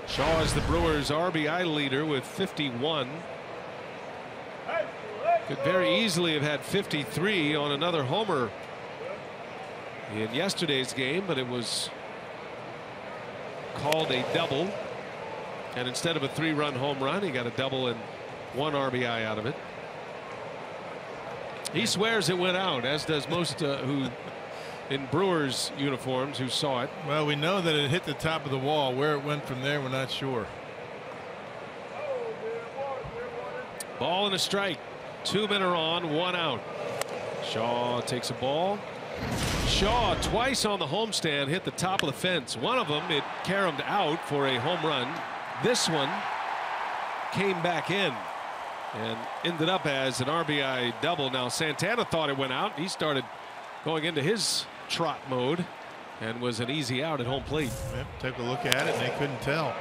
Shaw is the Brewers' RBI leader with 51. Could very easily have had 53 on another homer in yesterday's game, but it was called a double. And instead of a 3-run home run, he got a double and 1 RBI out of it. He swears it went out, as does most who in Brewers uniforms who saw it. Well, we know that it hit the top of the wall. Where it went from there, we're not sure. Ball and a strike. 2 men are on, 1 out. Shaw takes a ball. Shaw twice on the homestand hit the top of the fence. One of them it caromed out for a home run. This one came back in and ended up as an RBI double. Now Santana thought it went out. He started going into his trot mode and was an easy out at home plate. Yep, took a look at it and they couldn't tell.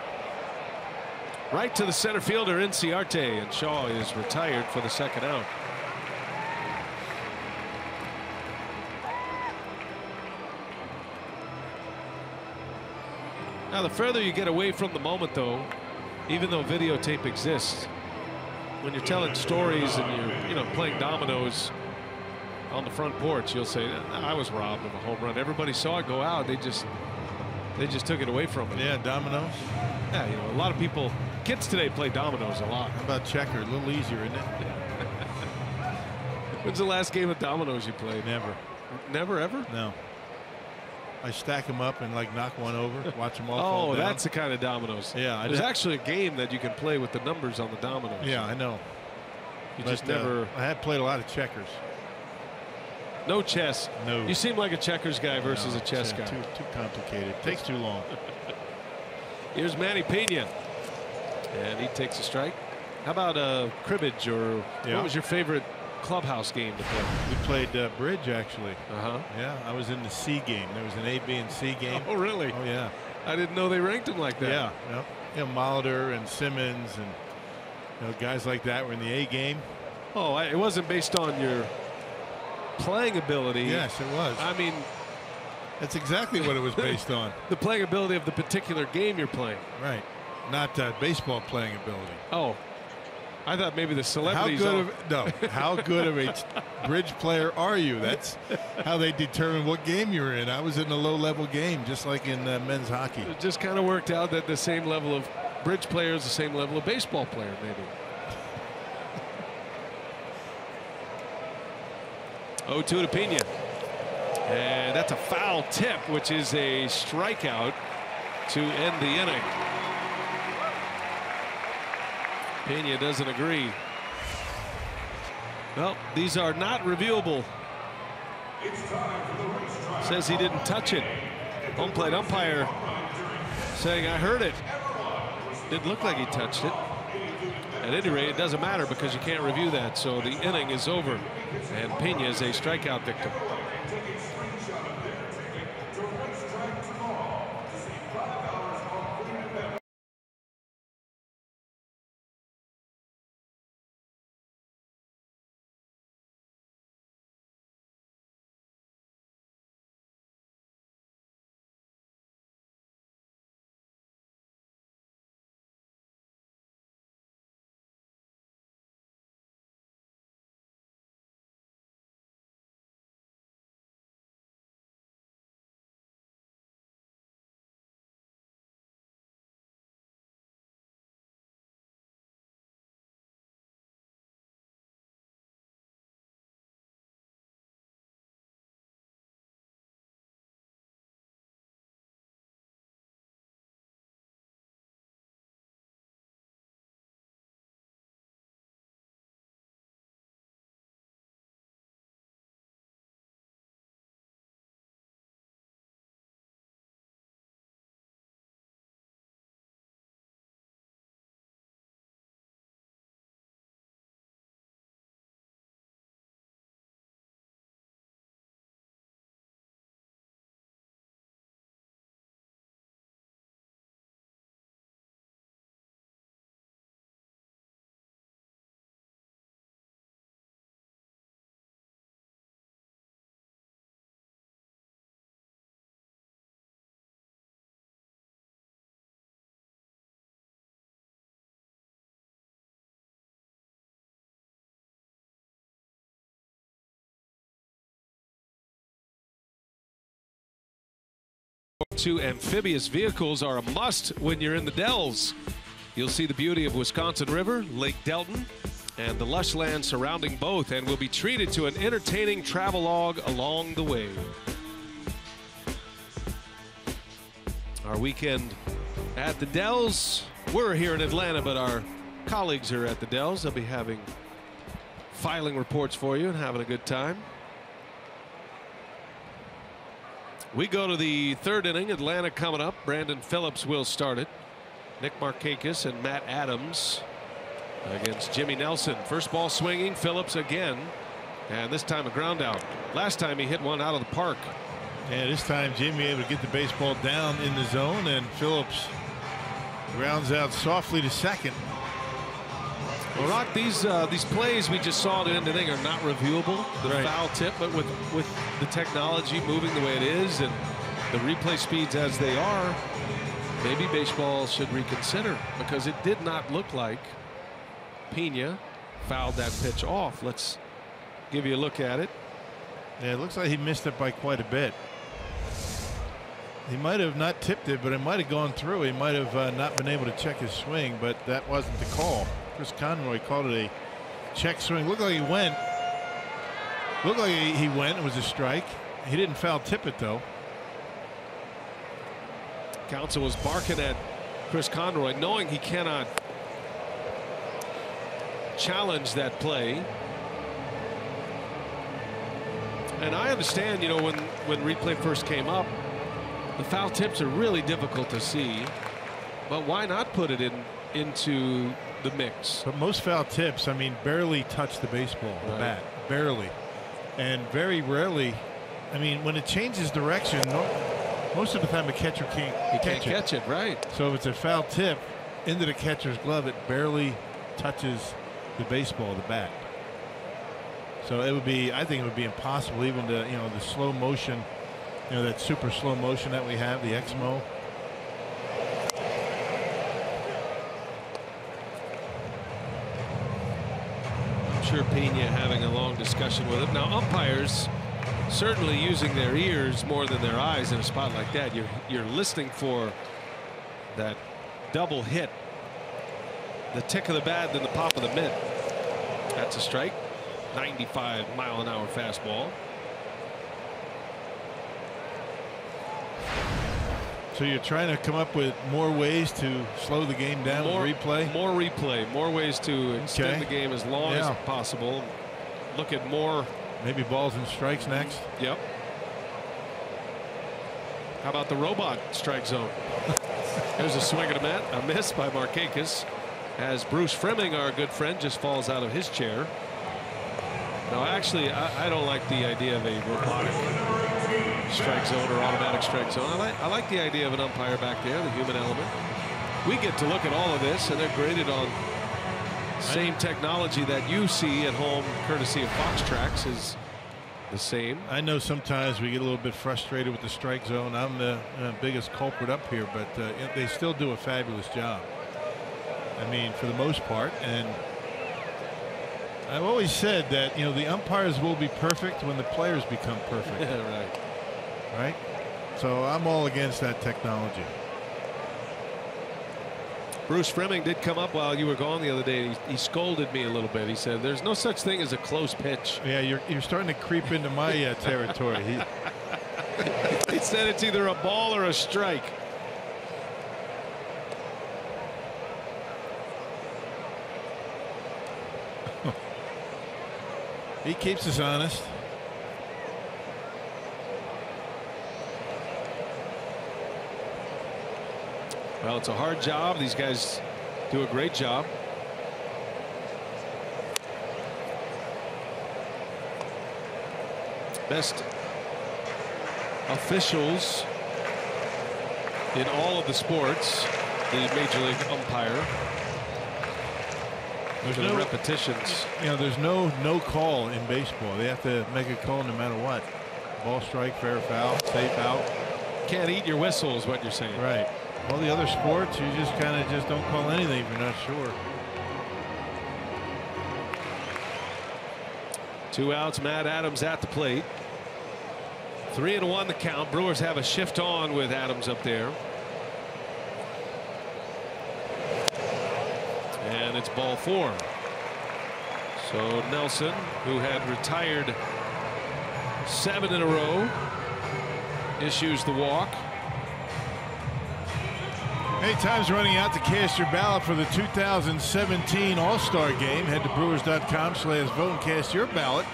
Right to the center fielder Inciarte, and Shaw is retired for the 2nd out. Now the further you get away from the moment, though, even though videotape exists, when you're telling stories and you're playing dominoes on the front porch, you'll say, I was robbed of a home run. Everybody saw it go out. They just took it away from me. Yeah, dominoes. Yeah, a lot of people, kids today play dominoes a lot. How about checker? A little easier, isn't it? When's the last game of dominoes you played? Never. Never, ever? No. I stack them up and like knock one over, watch them all fall down. down. That's the kind of dominoes. Yeah. There's actually a game that you can play with the numbers on the dominoes. Yeah, I know. You just never. I have played a lot of checkers. No chess. No. You seem like a checkers guy versus a chess guy. Too complicated. Takes too long. Here's Manny Pena, and he takes a strike. How about cribbage, or what was your favorite clubhouse game to play? We played bridge, actually. Yeah, I was in the C game. There was an A, B, and C game. Oh, really? Oh, yeah. I didn't know they ranked them like that. Yeah. Yep. Molitor and Simmons and guys like that were in the A game. Oh, it wasn't based on your playing ability. Yes, it was. I mean, that's exactly what it was based on. The playing ability of the particular game you're playing. Right. Not baseball playing ability. Oh, I thought maybe the celebrities. How good of a bridge player are you? That's how they determine what game you're in. I was in a low-level game, just like in men's hockey. It just kind of worked out that the same level of bridge player is the same level of baseball player, maybe. 0-2 to Pena. And that's a foul tip, which is a strikeout to end the inning. Pena doesn't agree. Well, these are not reviewable. Says he didn't touch it. Home plate umpire saying, I heard it. Didn't look like he touched it. At any rate, it doesn't matter because you can't review that. So the inning is over. And Pena is a strikeout victim. Two amphibious vehicles are a must when you're in the Dells. You'll see the beauty of Wisconsin River, Lake Delton, and the lush land surrounding both, and will be treated to an entertaining travelogue along the way. Our weekend at the Dells. We're here in Atlanta, but our colleagues are at the Dells. They'll be having filing reports for you and having a good time. We go to the third inning. Atlanta coming up. Brandon Phillips will start it. Nick Markakis and Matt Adams against Jimmy Nelson. First ball swinging. Phillips again, and this time a ground out. Last time he hit one out of the park. Yeah, this time Jimmy able to get the baseball down in the zone, and Phillips grounds out softly to second. Well, Rock, these plays we just saw to end the inning are not reviewable. The foul tip, but with the technology moving the way it is and the replay speeds as they are, maybe baseball should reconsider, because it did not look like Pena fouled that pitch off. Let's give you a look at it. Yeah, it looks like he missed it by quite a bit. He might have not tipped it, but it might have gone through. He might have not been able to check his swing, but that wasn't the call. Chris Conroy called it a check swing. Looked like he went. Looked like he went. It was a strike. He didn't foul tip it, though. Counsell was barking at Chris Conroy, knowing he cannot challenge that play. And I understand, you know, when replay first came up, the foul tips are really difficult to see, but why not put it into the mix? But most foul tips, I mean, barely touch the baseball, the bat, barely, and very rarely. I mean, when it changes direction, most of the time a catcher can't catch it, right? So if it's a foul tip into the catcher's glove, it barely touches the baseball, the bat. So it would be, I think it would be impossible, even to, you know, the slow motion, you know, that super slow motion that we have, the XMO. I'm sure Pena having a long discussion with him. Now, umpires certainly using their ears more than their eyes in a spot like that. You're listening for that double hit, the tick of the bat, then the pop of the mitt. That's a strike. 95-mile-an-hour fastball. So you're trying to come up with more ways to slow the game down with replay? More replay. More ways to extend the game as long as possible. Look at more. Maybe balls and strikes next. Yep. How about the robot strike zone? There's a swing and a miss by Markakis, as Bruce Fremming, our good friend, just falls out of his chair. No, actually, I don't like the idea of a robotic strike zone or automatic strike zone. I like the idea of an umpire back there, the human element. We get to look at all of this, and they're graded on same technology that you see at home, courtesy of Fox Tracks, is the same. I know sometimes we get a little bit frustrated with the strike zone. I'm the biggest culprit up here, but they still do a fabulous job. I mean, for the most part, and I've always said that, you know, the umpires will be perfect when the players become perfect. Yeah, right. So I'm all against that technology. Bruce Fremming did come up while you were gone the other day. He scolded me a little bit. He said, "There's no such thing as a close pitch." Yeah, you're starting to creep into my territory. He said it's either a ball or a strike. He keeps us honest. Well, it's a hard job. These guys do a great job. Best officials in all of the sports, the Major League umpire. There's no repetitions. You know, there's no call in baseball. They have to make a call no matter what. Ball, strike, fair, foul, safe, out. Can't eat your whistle is what you're saying. Right. All the other sports, you just kind of don't call anything if you're not sure. 2 outs. Matt Adams at the plate. 3-1 the count. Brewers have a shift on with Adams up there. And it's ball 4. So Nelson, who had retired 7 in a row, issues the walk. Hey, time's running out to cast your ballot for the 2017 All-Star Game. Head to brewers.com/vote and cast your ballot.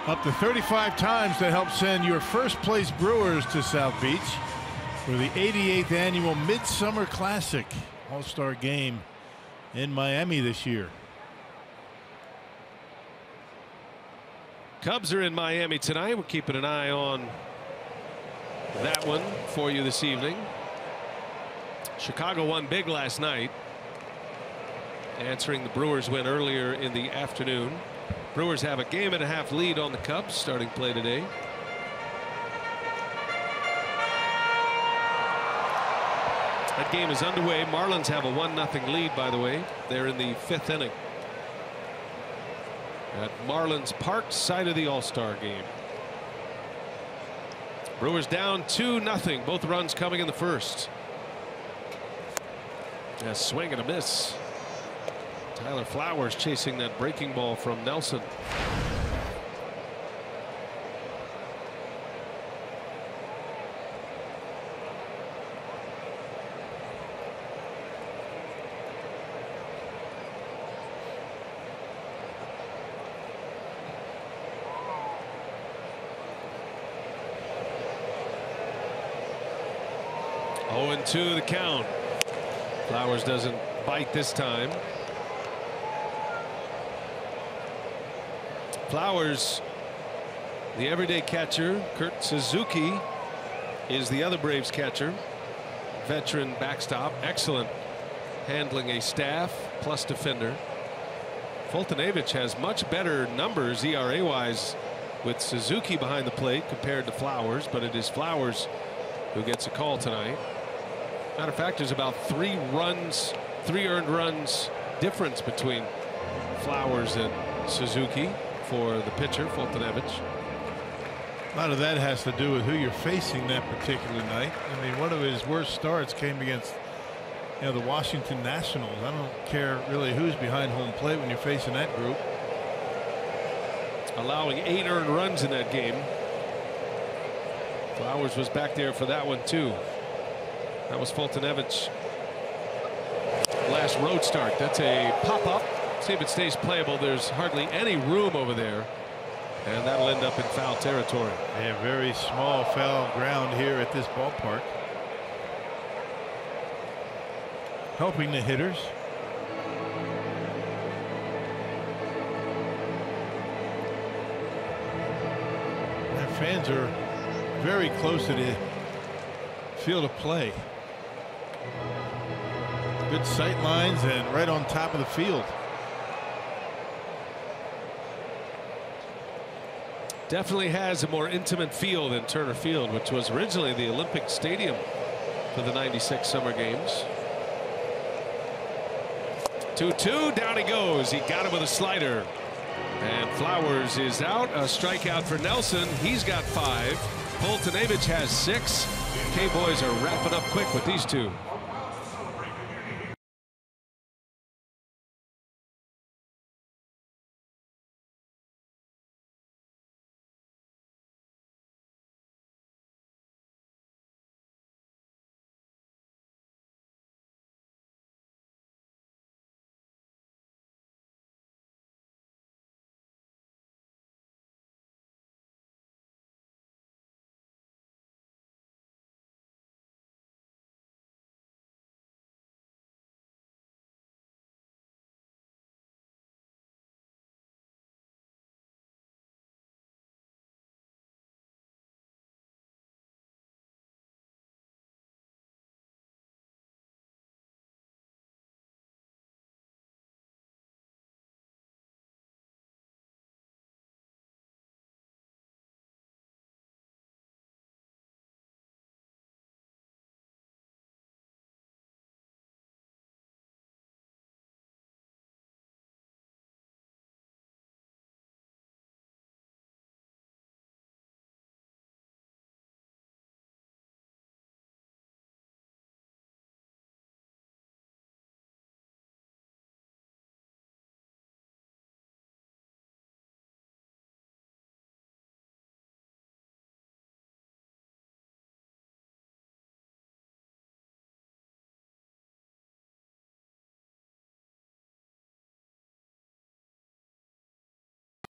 Up to 35 times to help send your first-place Brewers to South Beach for the 88th annual Midsummer Classic All-Star Game in Miami this year. Cubs are in Miami tonight. We're keeping an eye on that one for you this evening. Chicago won big last night, answering the Brewers win earlier in the afternoon. Brewers have a 1.5 lead on the Cubs starting play today. That game is underway. Marlins have a 1-0 lead, by the way. They're in the 5th inning at Marlins Park, site of the All-Star game. Brewers down 2-0. Both runs coming in the first. A swing and a miss. Tyler Flowers chasing that breaking ball from Nelson. Oh, 0-2 the count. Flowers doesn't bite this time. Flowers, the everyday catcher. Kurt Suzuki is the other Braves catcher. Veteran backstop. Excellent handling a staff plus defender. Foltynewicz has much better numbers ERA wise with Suzuki behind the plate compared to Flowers, but it is Flowers who gets a call tonight. Matter of fact, there's about 3 earned runs difference between Flowers and Suzuki for the pitcher, Foltynewicz. A lot of that has to do with who you're facing that particular night. I mean, one of his worst starts came against, the Washington Nationals. I don't care really who's behind home plate when you're facing that group. Allowing 8 earned runs in that game. Flowers was back there for that one too. That was Foltynewicz last road start. That's a pop-up. See if it stays playable. There's hardly any room over there, and that'll end up in foul territory. Yeah, very small foul ground here at this ballpark. Helping the hitters. And fans are very close to the field of play. Good sight lines and right on top of the field. Definitely has a more intimate feel than Turner Field, which was originally the Olympic Stadium for the '96 Summer Games. 2-2, down he goes. He got him with a slider. And Flowers is out. A strikeout for Nelson. He's got 5. Foltynewicz has 6. K-Boys are wrapping up quick with these two.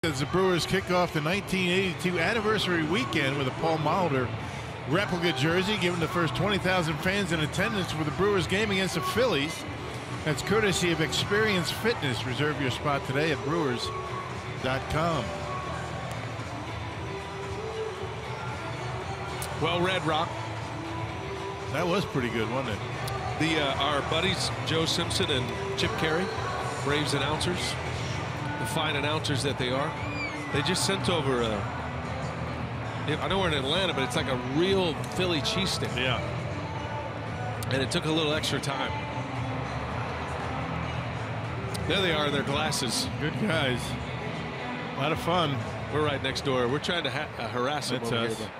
As the Brewers kick off the 1982 anniversary weekend with a Paul Molitor replica jersey, giving the first 20,000 fans in attendance for the Brewers game against the Phillies. That's courtesy of Experience Fitness. Reserve your spot today at brewers.com. Well read, Rock. That was pretty good, wasn't it? Our buddies Joe Simpson and Chip Carey, Braves announcers, the fine announcers that they are, they just sent over I know we're in Atlanta, but it's like a real Philly cheesesteak. Yeah. And it took a little extra time. There they are in their glasses. Good guys. A lot of fun. We're right next door. We're trying to harass them over here.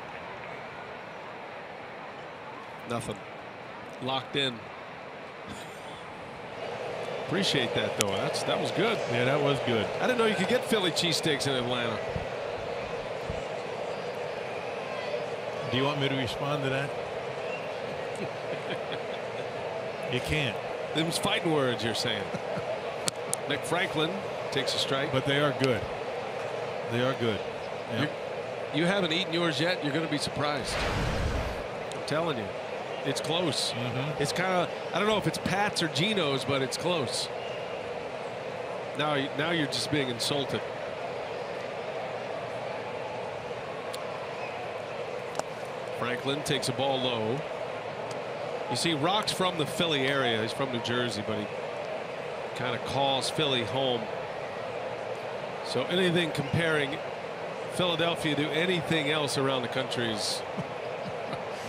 Nothing. Locked in. Appreciate that, though. That was good. Yeah, that was good. I didn't know you could get Philly cheesesteaks in Atlanta. Do you want me to respond to that? You can't. It was fighting words, you're saying. Nick Franklin takes a strike. But they are good. They are good. Yep. You haven't eaten yours yet. You're going to be surprised. I'm telling you. It's close. It's kind of, I don't know if it's Pat's or Geno's, but it's close. Now you're just being insulted. Franklin takes a ball low. You see, Rock's from the Philly area. He's from New Jersey, but he kind of calls Philly home. So anything comparing Philadelphia to anything else around the country is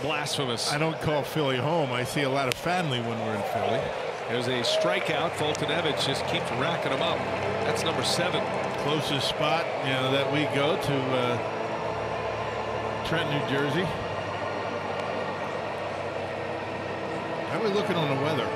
blasphemous. I don't call Philly home. I see a lot of family when we're in Philly. There's a strikeout. Fultonevich just keeps racking them up. That's number 7. Closest spot, that we go to Trent, New Jersey. How are we looking on the weather?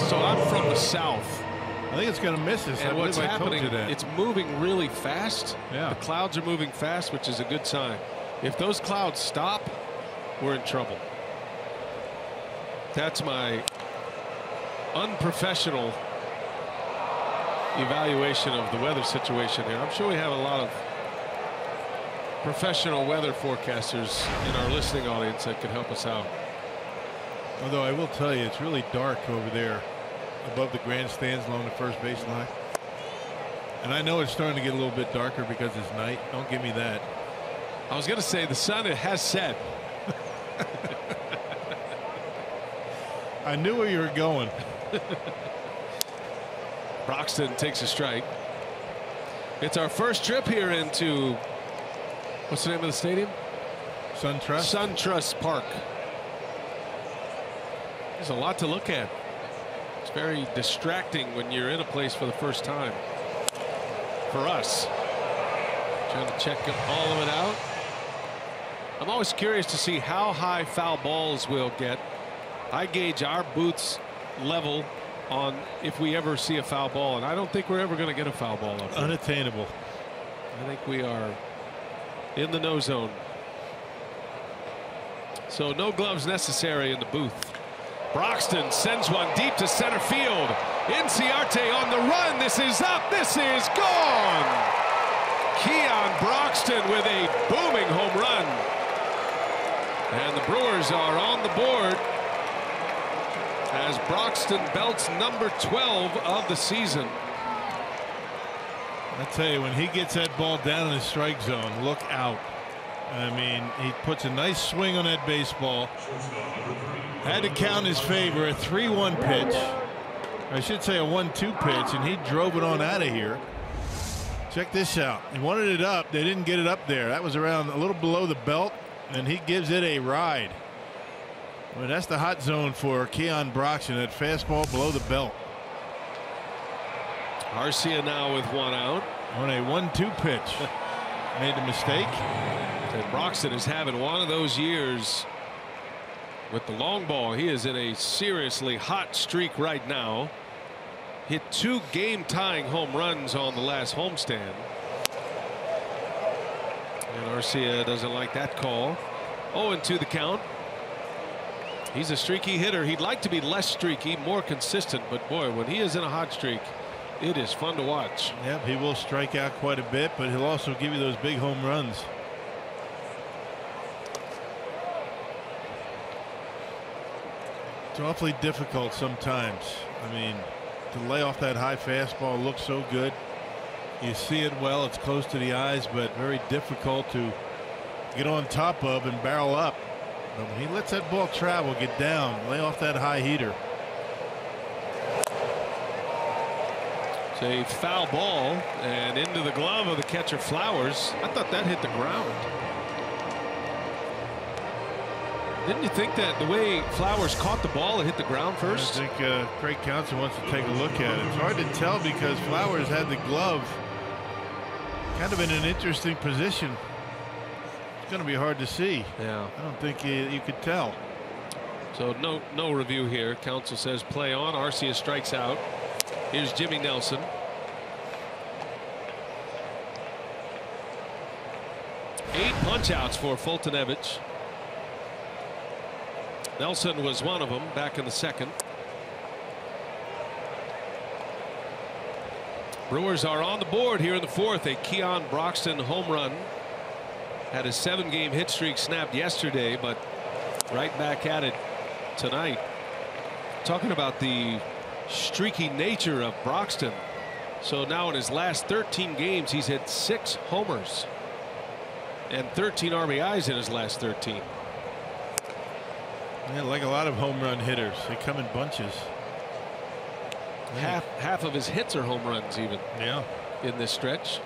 So I'm from the south. I think it's going to miss us. And what's happening, it's moving really fast. Yeah. The clouds are moving fast, which is a good sign. If those clouds stop, we're in trouble. That's my unprofessional evaluation of the weather situation here. I'm sure we have a lot of professional weather forecasters in our listening audience that can help us out. Although I will tell you, it's really dark over there above the grandstands along the first base line. And I know it's starting to get a little bit darker because it's night. Don't give me that. I was going to say the sun has set. I knew where you were going. Broxton takes a strike. It's our first trip here into, what's the name of the stadium? SunTrust? SunTrust Park. There's a lot to look at. It's very distracting when you're in a place for the first time. For us. Trying to check all of it out. I'm always curious to see how high foul balls will get. I gauge our booth's level on if we ever see a foul ball, and I don't think we're ever going to get a foul ball up there. Unattainable. I think we are in the no zone. So no gloves necessary in the booth. Broxton sends one deep to center field. Inciarte on the run. This is up. This is gone. Keon Broxton with a booming home run. And the Brewers are on the board as Broxton belts number 12 of the season. I tell you, when he gets that ball down in the strike zone, look out. I mean, he puts a nice swing on that baseball. Had to count his favor, a 3-1 pitch. I should say a 1-2 pitch, and he drove it on out of here. Check this out. He wanted it up. They didn't get it up there. That was around a little below the belt, and he gives it a ride. Well, that's the hot zone for Keon Broxton. That fastball below the belt. Garcia now with one out. On a 1-2 pitch. Made the mistake. And Broxton is having one of those years with the long ball. He is in a seriously hot streak right now. Hit 2 game-tying home runs on the last homestand. And Garcia doesn't like that call. 0-2 the count. He's a streaky hitter. He'd like to be less streaky, more consistent, but boy, when he is in a hot streak, it is fun to watch. Yep, he will strike out quite a bit, but he'll also give you those big home runs. It's awfully difficult sometimes. I mean, to lay off that high fastball looks so good. You see it well, it's close to the eyes, but very difficult to get on top of and barrel up. But when he lets that ball travel, get down, lay off that high heater. It's a foul ball and into the glove of the catcher Flowers. I thought that hit the ground. Didn't you think that the way Flowers caught the ball, it hit the ground first? I think Craig Counsell wants to take a look at it. It's hard to tell because Flowers had the glove kind of in an interesting position. It's going to be hard to see. Yeah. I don't think you could tell. So no review here. Counsell says play on. Arcia strikes out. Here's Jimmy Nelson. Eight punch outs for Fultonevich. Nelson was one of them back in the second. Brewers are on the board here in the fourth. A Keon Broxton home run. Had a 7-game hit streak snapped yesterday, but right back at it tonight. Talking about the streaky nature of Broxton. So now in his last 13 games, he's hit 6 homers and 13 RBIs in his last 13. Yeah, like a lot of home run hitters, they come in bunches. Half of his hits are home runs even. Yeah. In this stretch.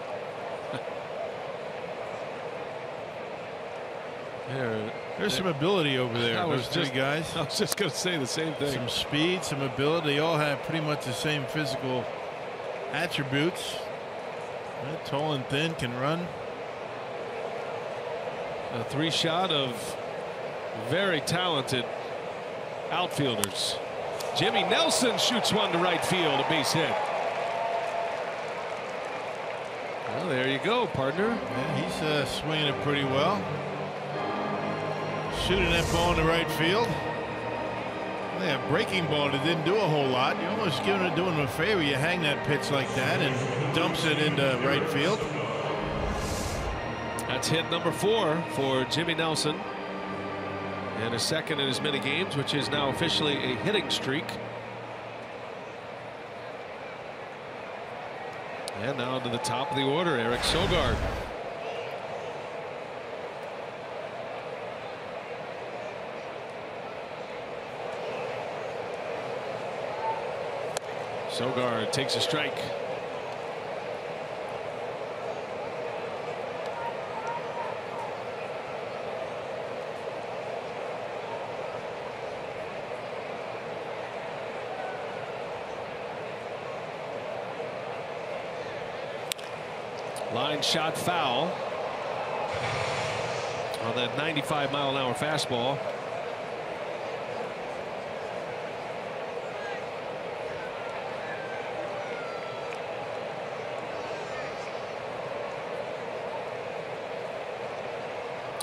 There's some ability over there. Those three guys. I was just going to say the same thing. Some speed, some ability. They all have pretty much the same physical attributes. Tall and thin, can run. A 3-shot of very talented outfielders. Jimmy Nelson shoots one to right field, a base hit. Well, there you go, partner. Yeah, he's swinging it pretty well. Shooting that ball into right field. Yeah, breaking ball that didn't do a whole lot. You're almost doing him a favor. You hang that pitch like that and dumps it into right field. That's hit number 4 for Jimmy Nelson. And a second in as many games, which is now officially a hitting streak. And now to the top of the order, Eric Sogard. Sogard takes a strike. Line shot foul on that 95-mile-an-hour fastball.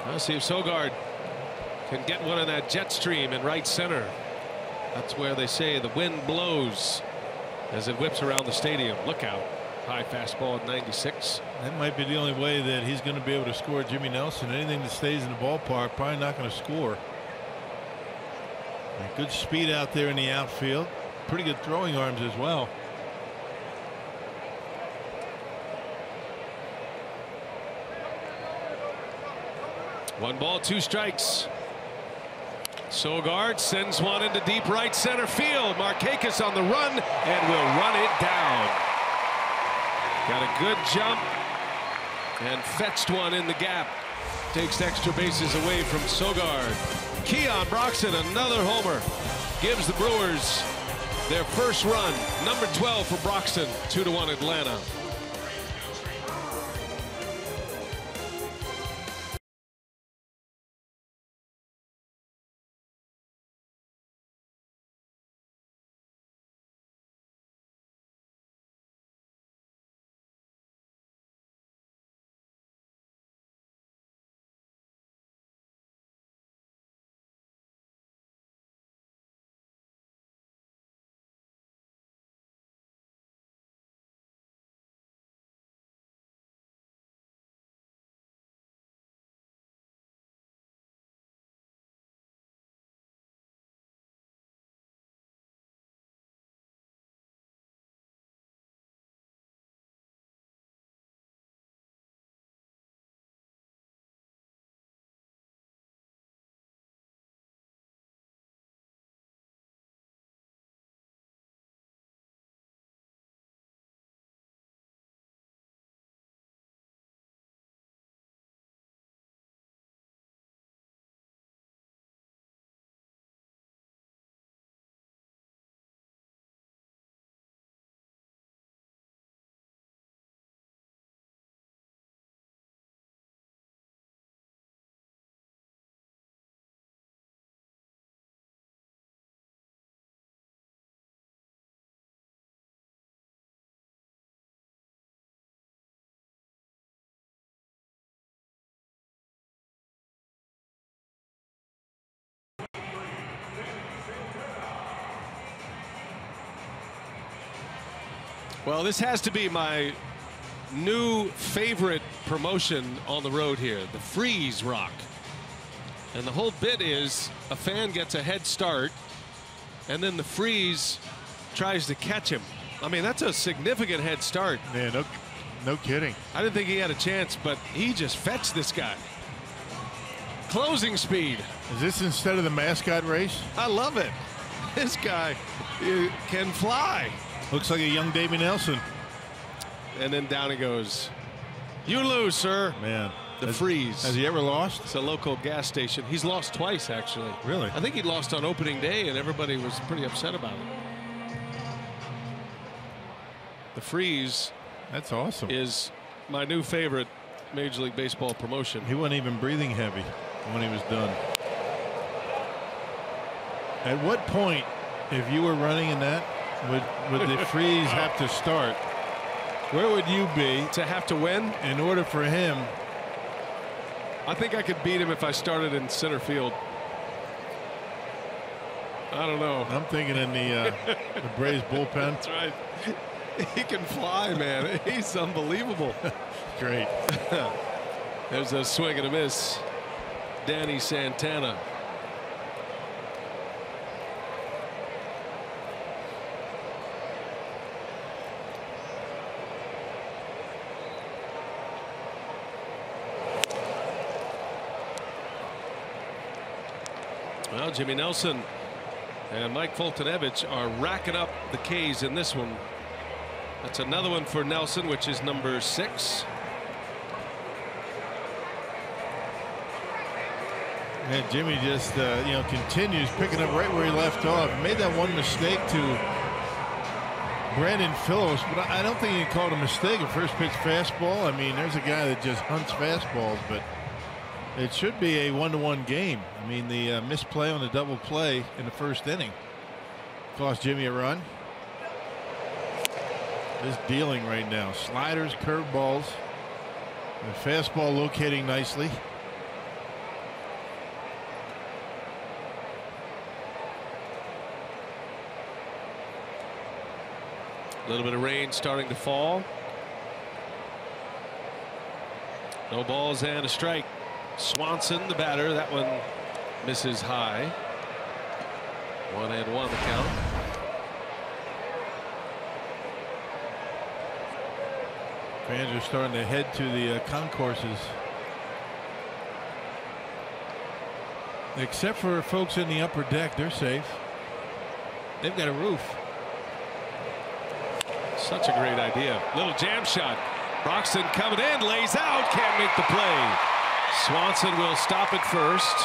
Let's see if Sogard can get one in that jet stream in right center. That's where they say the wind blows as it whips around the stadium. Look out. High fastball at 96. That might be the only way that he's going to be able to score Jimmy Nelson. Anything that stays in the ballpark, probably not going to score. Good speed out there in the outfield. Pretty good throwing arms as well. One ball, 2 strikes. Sogard sends one into deep right center field. Markakis on the run and will run it down. Got a good jump and fetched one in the gap. Takes extra bases away from Sogard. Keon Broxton, another homer, gives the Brewers their first run. Number 12 for Broxton. 2-1 Atlanta. Well, this has to be my new favorite promotion on the road here, the freeze rock. And the whole bit is a fan gets a head start and then the freeze tries to catch him. I mean, that's a significant head start. Yeah, no kidding. I didn't think he had a chance, but he just fetched this guy. Closing speed. Is this instead of the mascot race? I love it. This guy can fly. Looks like a young Davey Nelson. And then down he goes. You lose, sir. Man. The freeze. Has he ever lost? It's a local gas station. He's lost twice, actually. Really? I think he lost on opening day, and everybody was pretty upset about it. The freeze. That's awesome. Is my new favorite Major League Baseball promotion. He wasn't even breathing heavy when he was done. At what point, if you were running in that, would the freeze have to start? Where would you be to have to win in order for him? I think I could beat him if I started in center field. I don't know. I'm thinking in the Braves bullpen. That's right. He can fly, man. He's unbelievable. Great. There's a swing and a miss. Danny Santana. Well, Jimmy Nelson and Mike Foltynewicz are racking up the K's in this one. That's another one for Nelson, which is number 6. And Jimmy just continues picking up right where he left off. Made that one mistake to Brandon Phillips, but I don't think he called a mistake. A first pitch fastball. I mean, there's a guy that just hunts fastballs, but it should be a 1-1 game. I mean, the misplay on the double play in the first inning cost Jimmy a run. Just dealing right now. Sliders, curveballs, the fastball locating nicely. A little bit of rain starting to fall. No balls and a strike. Swanson, the batter. That one misses high. 1-1 the count. Fans are starting to head to the concourses. Except for folks in the upper deck, they're safe. They've got a roof. Such a great idea. Little jam shot. Broxton coming in, lays out, can't make the play. Swanson will stop it first.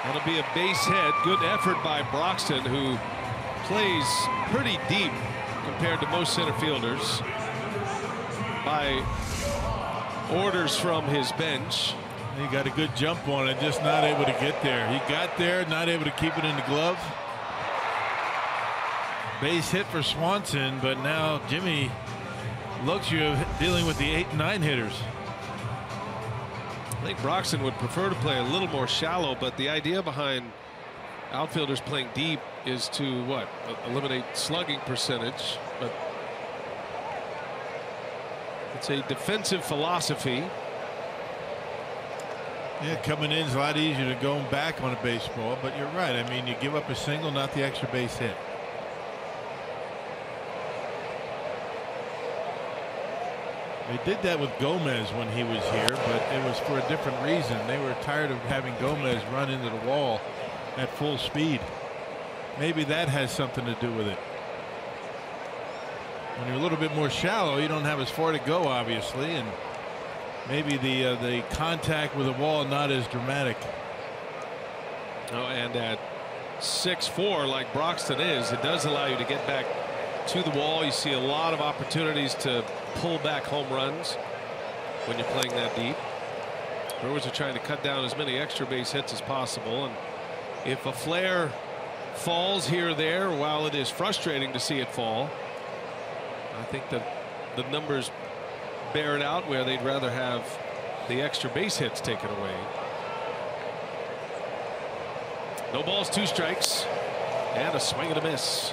That'll be a base hit. Good effort by Broxton, who plays pretty deep compared to most center fielders by orders from his bench. He got a good jump on it, just not able to get there. He got there, not able to keep it in the glove. Base hit for Swanson, but now Jimmy looks you dealing with the 8 and 9 hitters. I think Broxton would prefer to play a little more shallow, but the idea behind outfielders playing deep is to what? Eliminate slugging percentage, but it's a defensive philosophy. Yeah, coming in is a lot easier than going back on a baseball, but you're right. I mean, you give up a single, not the extra base hit. They did that with Gomez when he was here, but it was for a different reason. They were tired of having Gomez run into the wall at full speed. Maybe that has something to do with it. When you're a little bit more shallow, you don't have as far to go, obviously, and maybe the contact with the wall not as dramatic. Oh, and at 6'4", like Broxton is, it does allow you to get back to the wall. You see a lot of opportunities to pull back home runs when you're playing that deep. Brewers are trying to cut down as many extra base hits as possible, and if a flare falls here or there, while it is frustrating to see it fall, I think that the numbers bear it out where they'd rather have the extra base hits taken away. No balls, 2 strikes, and a swing and a miss.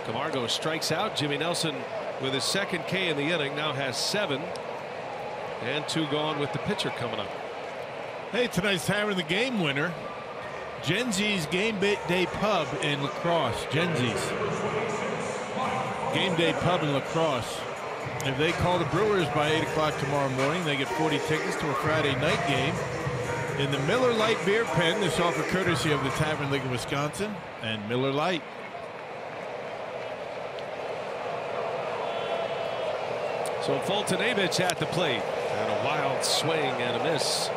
Camargo strikes out. Jimmy Nelson with his second K in the inning now has 7 and 2 gone with the pitcher coming up. Hey, tonight's having the game winner. Genzi's Game Day Pub in La Crosse. Genzi's Game Day Pub in La Crosse. If they call the Brewers by 8 o'clock tomorrow morning, they get 40 tickets to a Friday night game in the Miller Lite Beer Pen. This offer courtesy of the Tavern League of Wisconsin and Miller Lite. So Fultonevich at the plate, and a wild swing and a miss.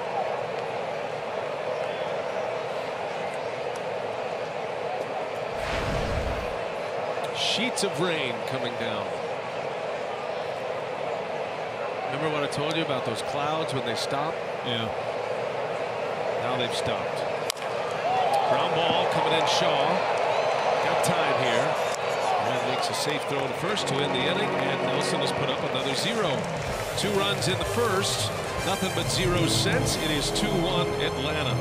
Sheets of rain coming down. Remember what I told you about those clouds when they stop? Yeah. Now they've stopped. Ground ball coming in. Shaw got time here. And makes a safe throw to first to end the inning, and Nelson has put up another 0. 2 runs in the first, nothing but 0 cents. It is 2-1 Atlanta.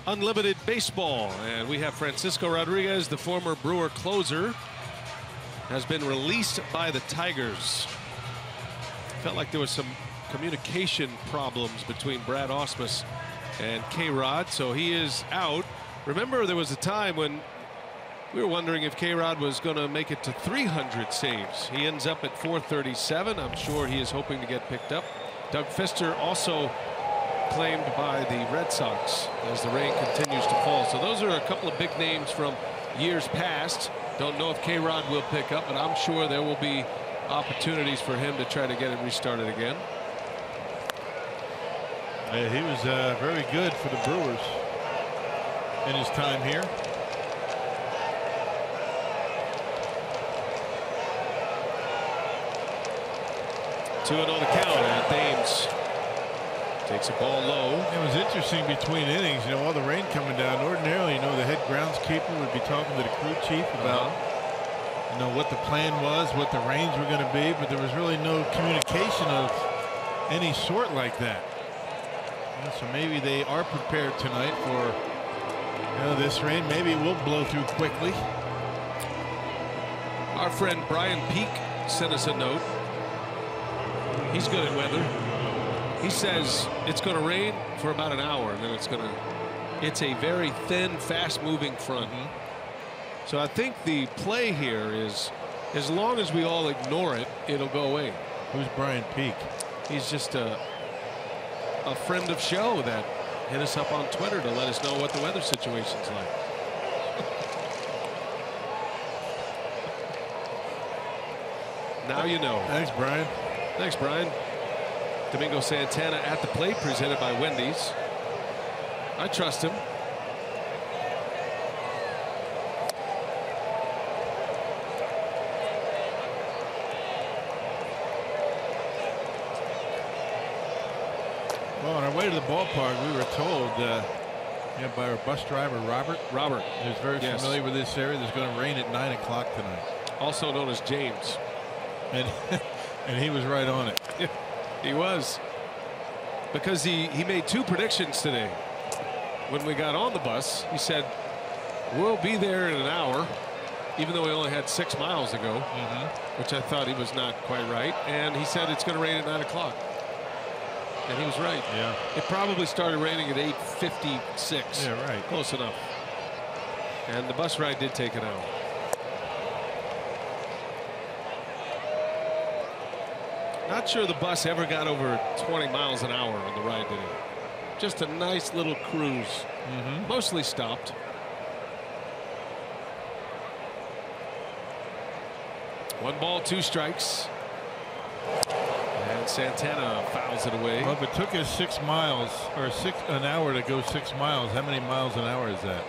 Unlimited baseball, and we have Francisco Rodriguez, the former Brewer closer, has been released by the Tigers. Felt like there was some communication problems between Brad Ausmus and K-Rod, so he is out. Remember, there was a time when we were wondering if K-Rod was going to make it to 300 saves. He ends up at 437. I'm sure he is hoping to get picked up. Doug Fister also claimed by the Red Sox as the rain continues to fall. So those are a couple of big names from years past. Don't know if K-Rod will pick up, but I'm sure there will be opportunities for him to try to get it restarted again. Yeah, he was very good for the Brewers in his time here. 2-0 the count, and Thames takes a ball low. It was interesting between innings, you know, all the rain coming down. Ordinarily, you know, the head groundskeeper would be talking to the crew chief about, you know, what the plan was, what the range were going to be, but there was really no communication of any sort like that. You know, so maybe they are prepared tonight for, you know, this rain. Maybe it will blow through quickly. Our friend Brian Peak sent us a note. He's good at weather. He says it's going to rain for about an hour, and then it's a very thin, fast-moving front. So I think the play here is, as long as we all ignore it, it'll go away. Who's Brian Peak? He's just a friend of show that hit us up on Twitter to let us know what the weather situation's like. Now you know. Thanks, Brian. Thanks, Brian. Domingo Santana at the plate, presented by Wendy's. I trust him. Well, on our way to the ballpark, we were told by our bus driver, Robert, who's very familiar with this area, there's going to rain at 9 o'clock tonight. Also known as James. And and he was right on it. Yeah, he was. Because he made 2 predictions today. When we got on the bus, he said, we'll be there in an hour, even though we only had 6 miles to go, which I thought he was not quite right. And he said it's going to rain at 9 o'clock. And he was right. Yeah. It probably started raining at 8:56. Yeah, right. Close enough. And the bus ride did take an hour. Not sure the bus ever got over 20 miles an hour on the ride today. Just a nice little cruise. Mostly stopped. One ball, 2 strikes. And Santana fouls it away. Well, if it took us 6 miles or an hour to go 6 miles, how many miles an hour is that?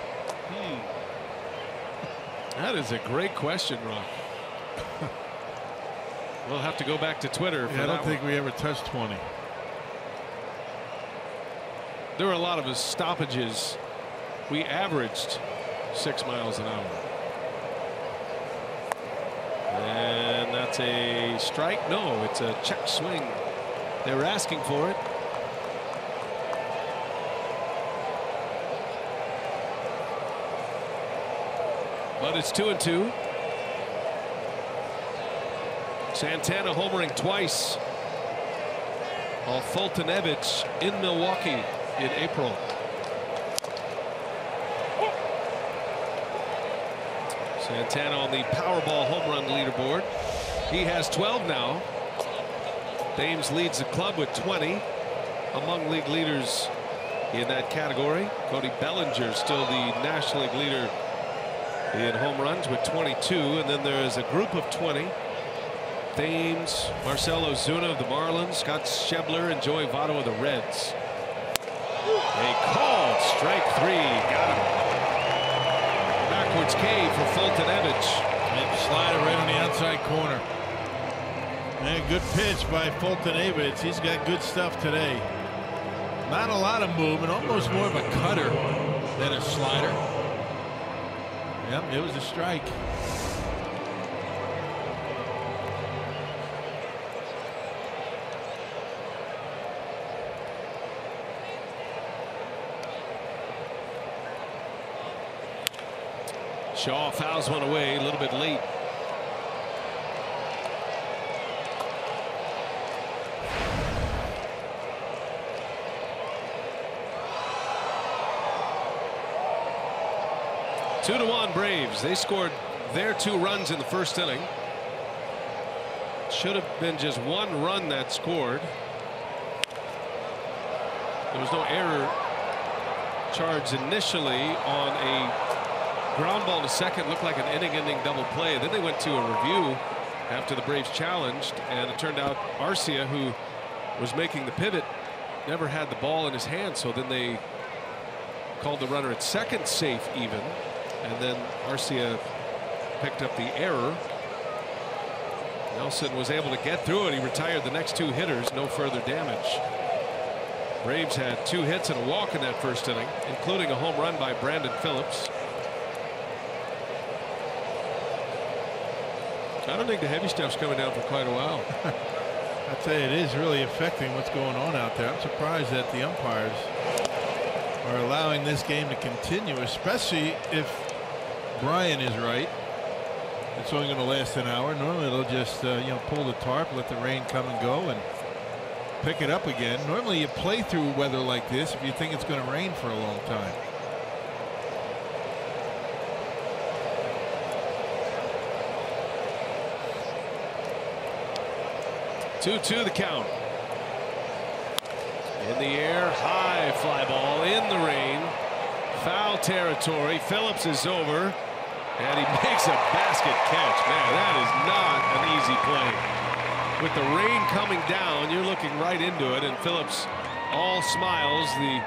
That is a great question, Rock. We'll have to go back to Twitter. I don't think we ever touched 20. There were a lot of stoppages. We averaged 6 miles an hour. And that's a strike. No, it's a check swing. They were asking for it. But it's 2-2. Santana homering twice. While Fultonevich in Milwaukee in April. Santana on the Powerball home run leaderboard. He has 12 now. Thames leads the club with 20. Among league leaders in that category, Cody Bellinger still the National League leader in home runs with 22. And then there is a group of 20. Thames, Marcell Ozuna of the Marlins, Scott Schebler, and Joey Votto of the Reds. A called strike 3. Got him. Backwards K for Fultonevich. And slider right on the outside corner. And a good pitch by Fultonevich. He's got good stuff today. Not a lot of movement, almost more of a cutter than a slider. Yep, it was a strike. Shaw fouls one away a little bit late. Two to 1 Braves. They scored their 2 runs in the first inning. Should have been just 1 run that scored. There was no error charged initially on a ground ball to second. Looked like an inning-ending double play. Then they went to a review after the Braves challenged, and it turned out Arcia, who was making the pivot, never had the ball in his hand. So then they called the runner at second safe even, and then Arcia picked up the error. Nelson was able to get through it. He retired the next 2 hitters. No further damage. Braves had 2 hits and a walk in that first inning, including a home run by Brandon Phillips. I don't think the heavy stuff's coming down for quite a while. I'd say it is really affecting what's going on out there. I'm surprised that the umpires are allowing this game to continue, especially if Brian is right. It's only going to last an hour. Normally they'll just pull the tarp, let the rain come and go, and pick it up again. Normally you play through weather like this if you think it's going to rain for a long time. 2-2 the count. In the air, high fly ball in the rain. Foul territory. Phillips is over, and he makes a basket catch. Man, that is not an easy play. With the rain coming down, you're looking right into it, and Phillips all smiles, the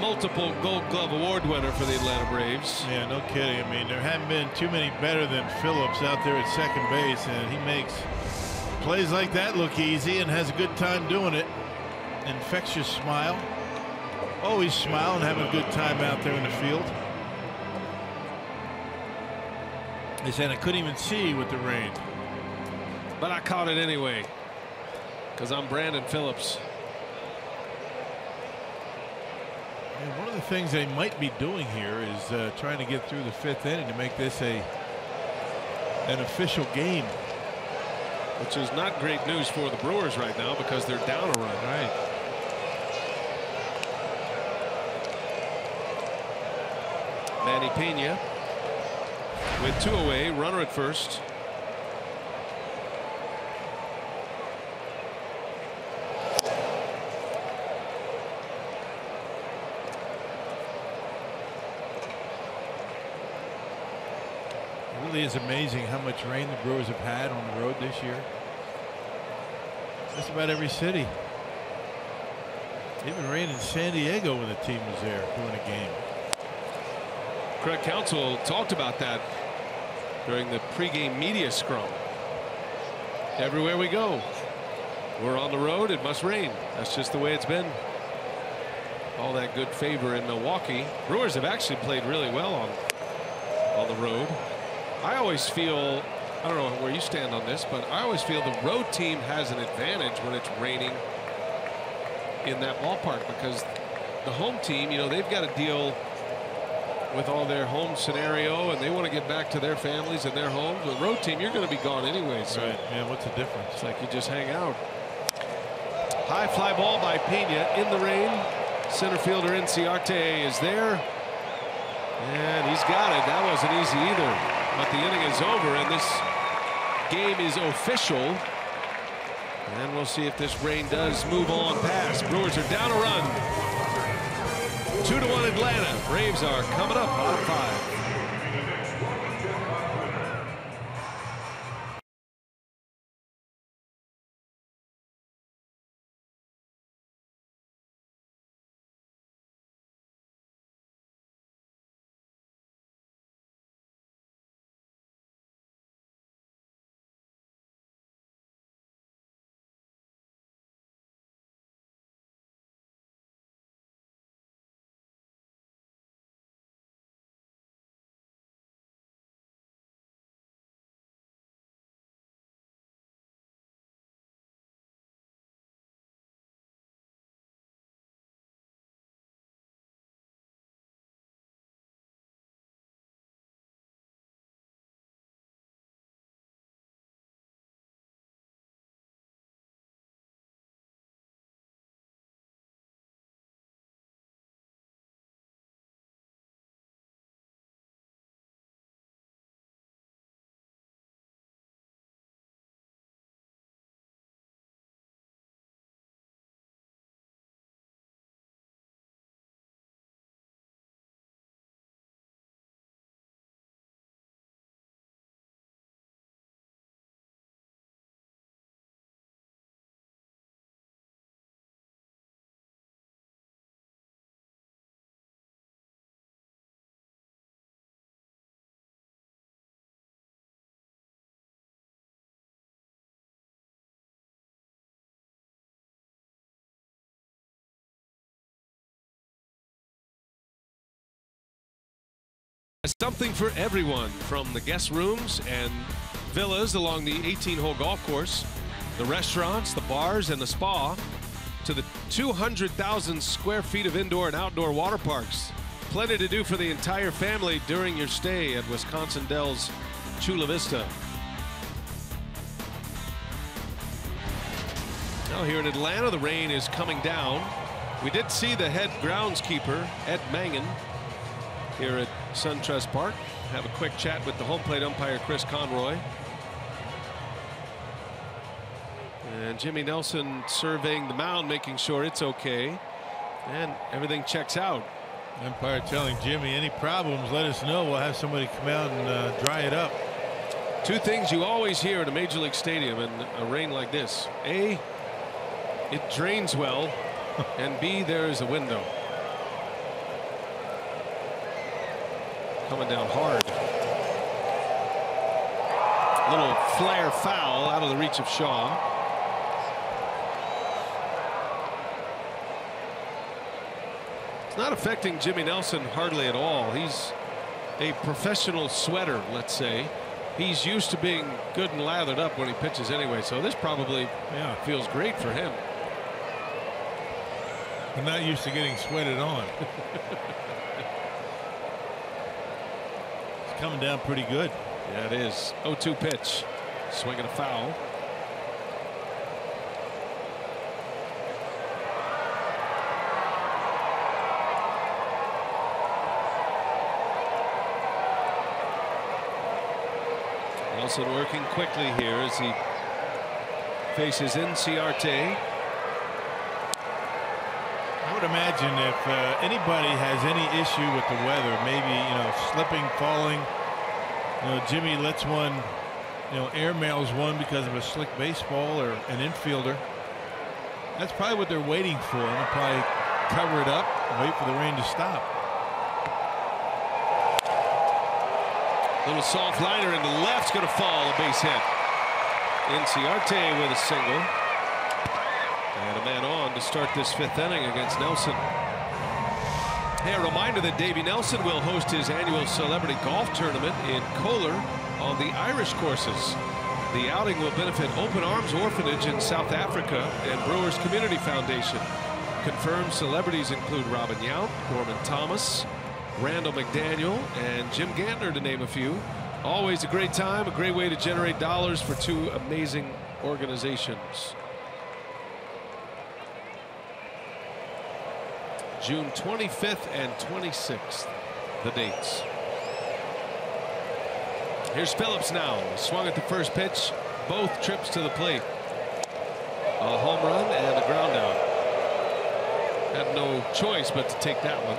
multiple Gold Glove Award winner for the Atlanta Braves. Yeah, no kidding. I mean, there haven't been too many better than Phillips out there at second base, and he makes plays like that look easy and has a good time doing it. infectious smile. Always smile and have a good time out there in the field. They said I couldn't even see with the rain. But I caught it anyway, because I'm Brandon Phillips. And one of the things they might be doing here is trying to get through the 5th inning to make this an official game. Which is not great news for the Brewers right now because they're down a run. Right. Manny Pena with 2 away, runner at first. It really is amazing how much rain the Brewers have had on the road this year. Just about every city. Even rain in San Diego when the team was there doing a game. Craig Counsell talked about that during the pregame media scrum. Everywhere we go, we're on the road, it must rain. That's just the way it's been. All that good favor in Milwaukee. Brewers have actually played really well on the road. I always feel, I don't know where you stand on this, but I always feel the road team has an advantage when it's raining in that ballpark, because the home team, you know, they've got to deal with all their home scenario and they want to get back to their families and their homes. The road team, you're going to be gone anyway. So right. Yeah, what's the difference? It's like you just hang out. High fly ball by Pena in the rain. Center fielder Inciarte is there. And he's got it. That wasn't easy either. But the inning is over and this game is official. And we'll see if this rain does move on past. Brewers are down a run. 2-1 Atlanta. Braves are coming up on 5. Something for everyone, from the guest rooms and villas along the 18-hole golf course, the restaurants, the bars, and the spa, to the 200,000 square feet of indoor and outdoor water parks. Plenty to do for the entire family during your stay at Wisconsin Dells Chula Vista. Now here in Atlanta, the rain is coming down. We did see the head groundskeeper, Ed Mangan, here at SunTrust Park. Have a quick chat with the home plate umpire, Chris Conroy. And Jimmy Nelson surveying the mound, making sure it's okay. And everything checks out. Umpire telling Jimmy, any problems, let us know. We'll have somebody come out and dry it up. Two things you always hear at a major league stadium in a rain like this. A, it drains well, and B, there is a window. Coming down hard. Little flare foul out of the reach of Shaw. not affecting Jimmy Nelson hardly at all. He's a professional sweater, let's say. He's used to being good and lathered up when he pitches anyway, so this probably feels great for him. I'm not used to getting sweated on. It's coming down pretty good. Yeah, it is. 0-2 pitch. Swinging a foul. Nelson working quickly here as he faces Cincinnati. I would imagine if anybody has any issue with the weather, maybe slipping, falling, Jimmy lets one, airmails one because of a slick baseball or an infielder. That's probably what they're waiting for. They'll probably cover it up and wait for the rain to stop. Little soft liner into left, going to fall, a base hit. Cincinnati with a single. And a man on to start this 5th inning against Nelson. Hey, a reminder that Davey Nelson will host his annual celebrity golf tournament in Kohler on the Irish courses. The outing will benefit Open Arms Orphanage in South Africa and Brewers Community Foundation. Confirmed celebrities include Robin Yount, Gorman Thomas, Randall McDaniel, and Jim Gantner, to name a few. Always a great time, a great way to generate dollars for 2 amazing organizations. June 25th and 26th, the dates. Here's Phillips now. Swung at the first pitch, both trips to the plate. A home run and a ground out. Had no choice but to take that one.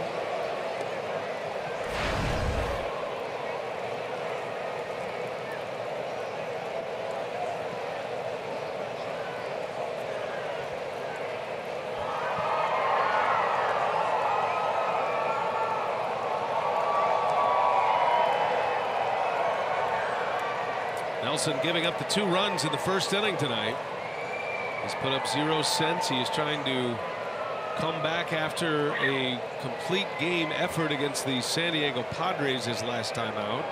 Nelson giving up the 2 runs in the 1st inning tonight. He's put up 0 cents. He is trying to come back after a complete game effort against the San Diego Padres his last time out.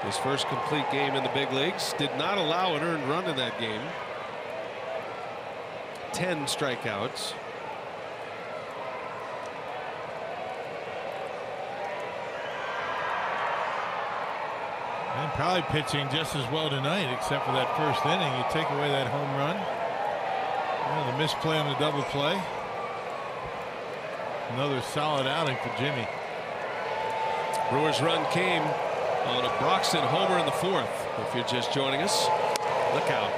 His first complete game in the big leagues. Did not allow an earned run in that game. 10 strikeouts. And probably pitching just as well tonight, except for that 1st inning. You take away that home run, the misplay on the double play. Another solid outing for Jimmy. Brewers run came on a Broxton homer in the 4th. If you're just joining us, look out.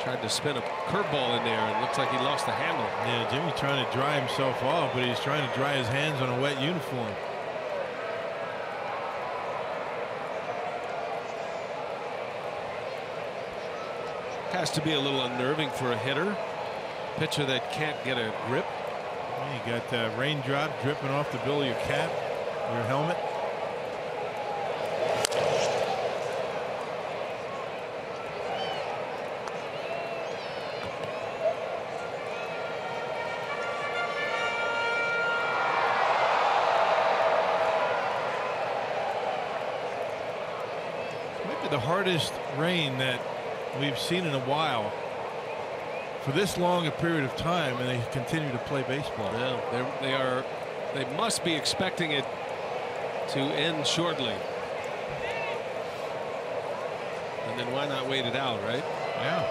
Tried to spin a curveball in there and looks like he lost the handle. Yeah, Jimmy trying to dry himself off, but he's trying to dry his hands on a wet uniform. Has to be a little unnerving for a hitter. Pitcher that can't get a grip. You got raindrop dripping off the bill of your cap, your helmet. Maybe the hardest rain that we've seen in a while for this long a period of time, and they continue to play baseball. Yeah, they must be expecting it to end shortly. And then why not wait it out, right? Yeah.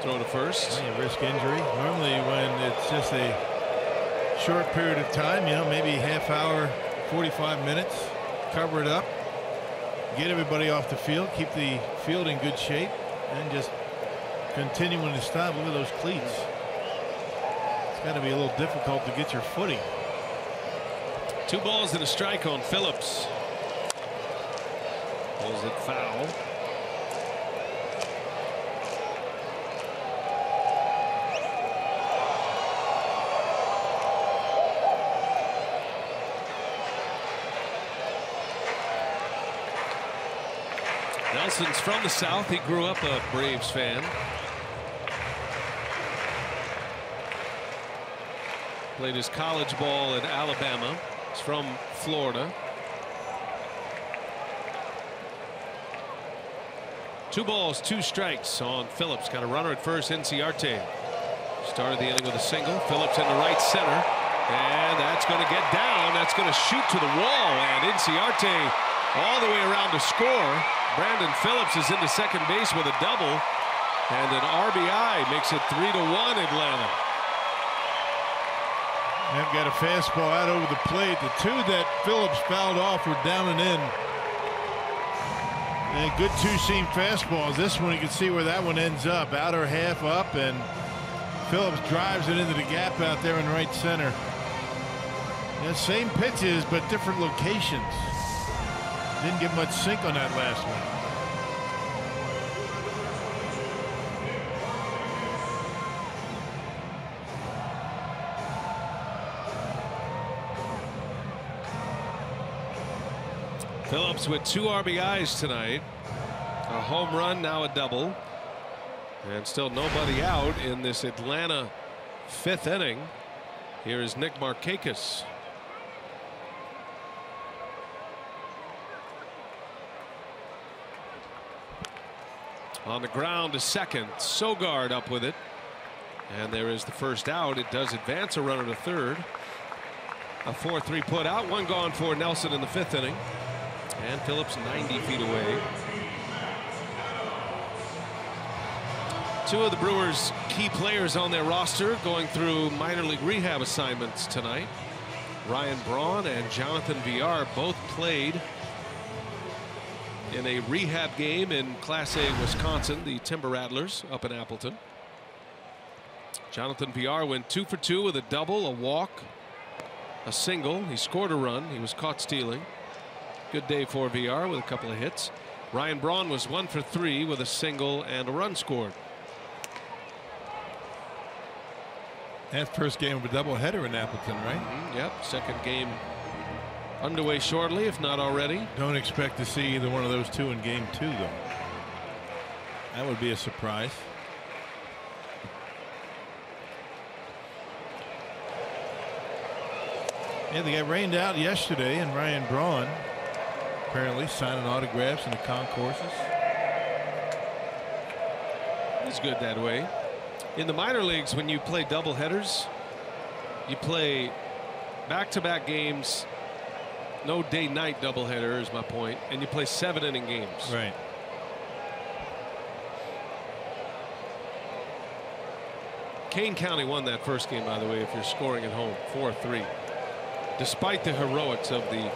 Throw to first. Well, you risk injury. Normally when it's just a short period of time, maybe half hour, 45 minutes, cover it up, get everybody off the field, keep the field in good shape, and just continuing to stop. Look at those cleats. It's got to be a little difficult to get your footing. 2 balls and a strike on Phillips. Pulls it foul. Nelson's from the South. He grew up a Braves fan. Played his college ball at Alabama. He's from Florida. 2 balls, 2 strikes on Phillips. Got a runner at first. Inciarte started the inning with a single. Phillips in the right center, and that's going to get down. That's going to shoot to the wall, and Inciarte all the way around to score. Brandon Phillips is into second base with a double, and an RBI makes it 3-1 Atlanta. They've got a fastball out over the plate. The 2 that Phillips fouled off were down and in. And good 2-seam fastballs. This one, you can see where that one ends up. Outer half up, and Phillips drives it into the gap out there in right center. Yeah, same pitches, but different locations. Didn't get much sink on that last one. Phillips with 2 RBIs tonight. A home run, now a double. And still nobody out in this Atlanta 5th inning. Here is Nick Markakis. On the ground to second. Sogard up with it. And there is the first out. It does advance a runner to third. A 4-3 put out. 1 gone for Nelson in the 5th inning. And Phillips 90 feet away. 2 of the Brewers' key players on their roster going through minor league rehab assignments tonight. Ryan Braun and Jonathan Villar both played in a rehab game in Class A Wisconsin, the Timber Rattlers up in Appleton. Jonathan Villar went 2 for 2 with a double, a walk, a single. He scored a run. He was caught stealing. Good day for Villar with a couple of hits. Ryan Braun was 1 for 3 with a single and a run scored. That first game of a doubleheader in Appleton, right? Yep. Second game underway shortly, if not already. Don't expect to see either one of those 2 in game 2, though. That would be a surprise. Yeah, they got rained out yesterday, and Ryan Braun apparently signing autographs in the concourses. It's good that way. In the minor leagues, when you play double headers, you play back-to-back games. No day-night doubleheader is my point, and you play 7-inning games. Right. Kane County won that first game, by the way, if you're scoring at home, 4-3. Despite the heroics of the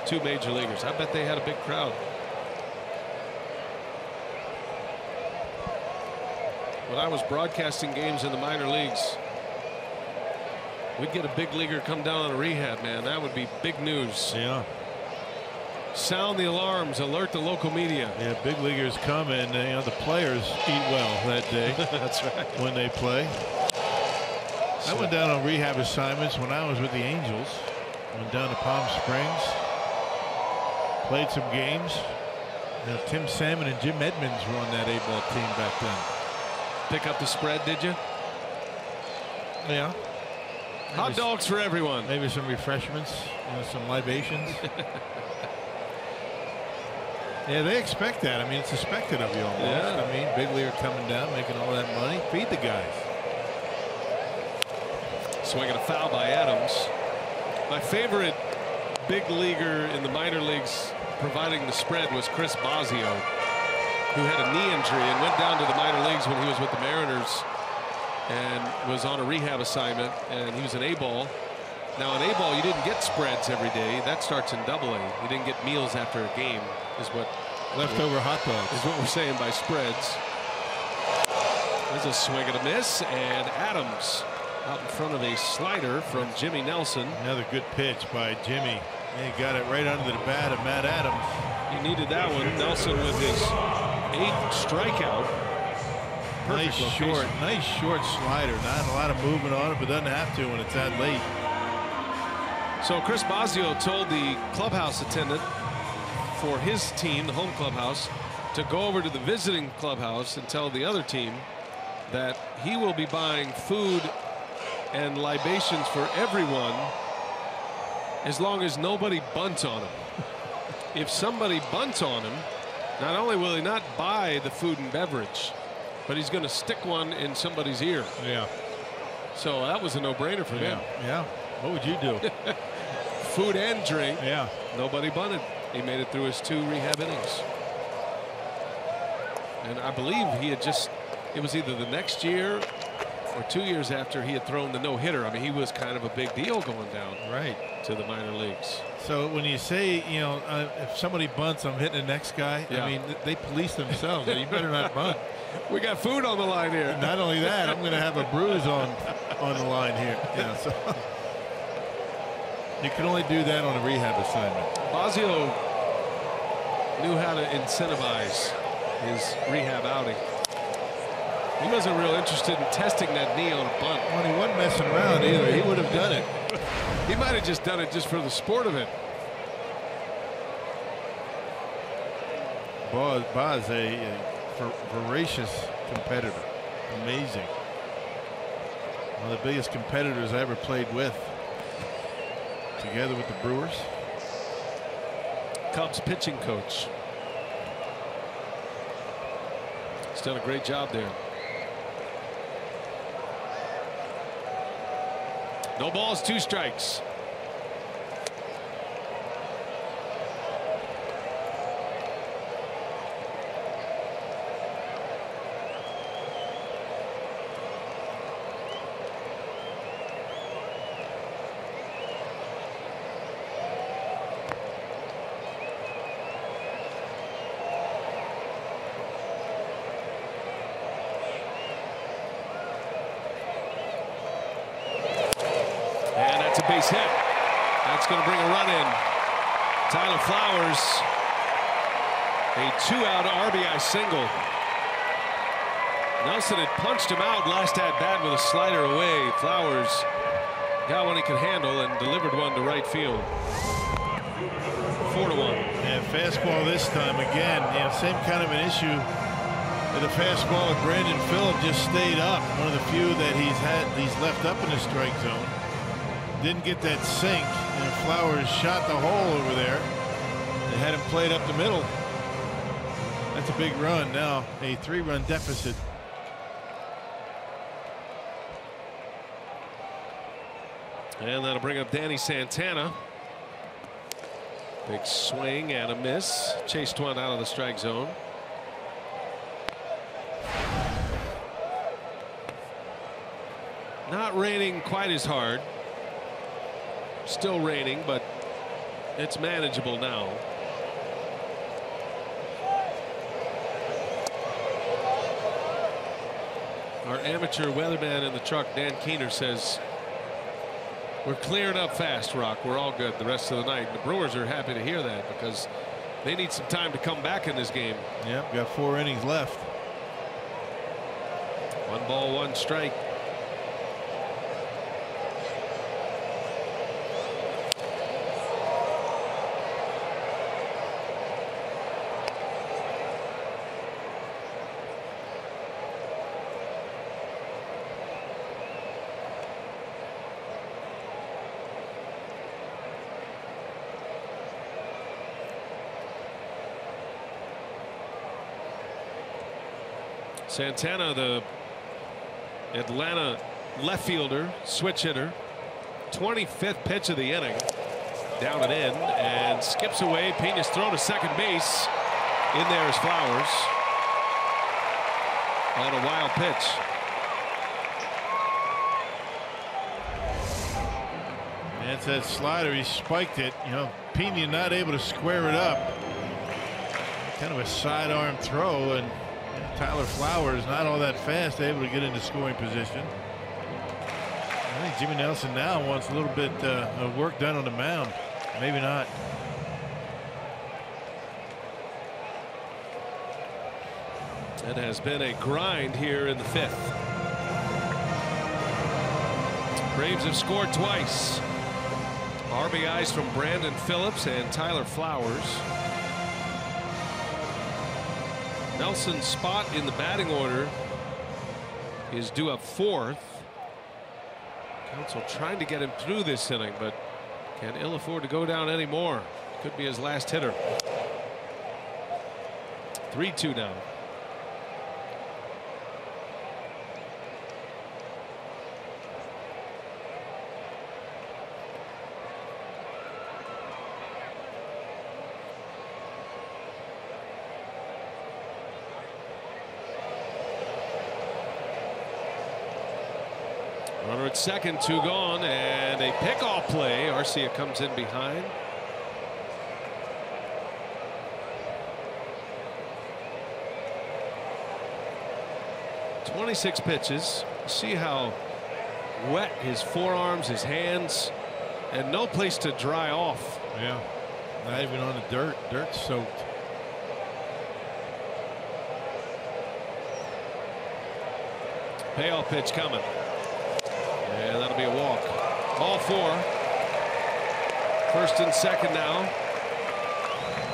2 major leaguers. I bet they had a big crowd. When I was broadcasting games in the minor leagues, we'd get a big leaguer come down on a rehab, man. That would be big news. Yeah. Sound the alarms, alert the local media. Yeah, big leaguers come, and you know, the players eat well that day. That's right. When they play. I went down on rehab assignments when I was with the Angels. Went down to Palm Springs. Played some games. You know, Tim Salmon and Jim Edmonds were on that A-ball team back then. Pick up the spread, did you? Yeah. Hot dogs for everyone. Maybe some refreshments, you know, some libations. Yeah, they expect that. I mean, it's expected of you almost. Yeah. I mean, big leaguer coming down, making all that money. Feed the guys. Swinging a foul by Adams. My favorite big leaguer in the minor leagues providing the spread was Chris Bosio, who had a knee injury and went down to the minor leagues when he was with the Mariners and was on a rehab assignment, and he was an A-ball. Now in A-ball you didn't get spreads every day. That starts in AA. You didn't get meals after a game is what leftover hot dogs is what we're saying by spreads. There's a swing and a miss, and Adams out in front of a slider from Jimmy Nelson. Another good pitch by Jimmy. He got it right under the bat of Matt Adams. He needed that one. Nelson with his 8th strikeout. Nice short slider. Not a lot of movement on it, but doesn't have to when it's that late. So Chris Bosio told the clubhouse attendant for his team, the home clubhouse, to go over to the visiting clubhouse and tell the other team that he will be buying food and libations for everyone as long as nobody bunts on him. If somebody bunts on him, not only will he not buy the food and beverage, but he's going to stick one in somebody's ear. Yeah. So that was a no-brainer for him. Yeah. What would you do? Food and drink. Yeah. Nobody bunted. He made it through his 2 rehab innings. And I believe he had it was either the next year or 2 years after he had thrown the no-hitter. I mean, he was kind of a big deal going down to the minor leagues. So when you say, you know, if somebody bunts, I'm hitting the next guy. Yeah. I mean, they police themselves. You better not bunt. We got food on the line here. Not only that, I'm going to have a bruise on the line here. Yeah, so you can only do that on a rehab assignment. Bosio knew how to incentivize his rehab outing. He wasn't real interested in testing that knee on a bunt. Well, he wasn't messing around either. He would have done it. He might have just done it just for the sport of it. Boz, a voracious competitor. Amazing. One of the biggest competitors I ever played with. Together with the Brewers. Cubs pitching coach. He's done a great job there. No balls, 2 strikes. Base hit. That's going to bring a run in. Tyler Flowers, a 2-out RBI single. Nelson had punched him out last at bat with a slider away. Flowers got one he could handle and delivered one to right field. 4-1. And fastball this time again. You know, same kind of an issue. The fastball with Brandon Phillip just stayed up. One of the few that he's left up in the strike zone. Didn't get that sink, and Flowers shot the hole over there. They had him played up the middle. That's a big run. Now a 3-run deficit. And that'll bring up Danny Santana. Big swing and a miss. Chased one out of the strike zone. Not raining quite as hard. Still raining, but it's manageable now. Our amateur weatherman in the truck, Dan Keener, says we're clearing up fast, Rock. We're all good the rest of the night. The Brewers are happy to hear that because they need some time to come back in this game. Yep, got 4 innings left. 1 ball, 1 strike. Santana, the Atlanta left fielder, switch hitter, 25th pitch of the inning, down and in, and skips away. Pena's throw to second base. In there is Flowers on a wild pitch. That's that slider. He spiked it. You know, Pena not able to square it up. Kind of a sidearm throw, and Tyler Flowers not all that fast, able to get into scoring position. I think Jimmy Nelson now wants a little bit of work done on the mound. Maybe not. It has been a grind here in the 5th. Braves have scored twice. RBIs from Brandon Phillips and Tyler Flowers. Nelson's spot in the batting order is due up 4th. Counsell trying to get him through this inning, but can ill afford to go down anymore. Could be his last hitter. 3-2 now. Runner at second, 2 gone, and a pickoff play. Arcia comes in behind. .26 pitches. See how wet his forearms, his hands, and no place to dry off. Yeah, not even on the dirt. Dirt soaked. Payoff pitch coming. And that'll be a walk. Ball 4. First and second now.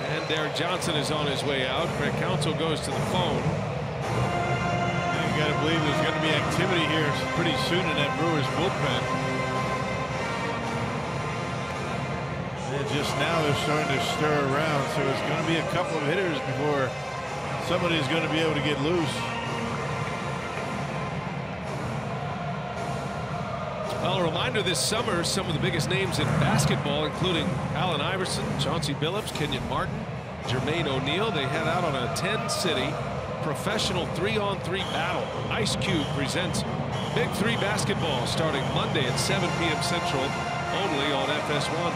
And Derek Johnson is on his way out. Craig Counsell goes to the phone. And you got to believe there's going to be activity here pretty soon in that Brewers bullpen. And just now they're starting to stir around, so it's going to be a couple of hitters before somebody's going to be able to get loose. Well, a reminder this summer, some of the biggest names in basketball, including Allen Iverson, Chauncey Billups, Kenyon Martin, Jermaine O'Neal, they head out on a 10-city professional 3-on-3 battle. Ice Cube presents Big 3 basketball starting Monday at 7 p.m. Central, only on FS1.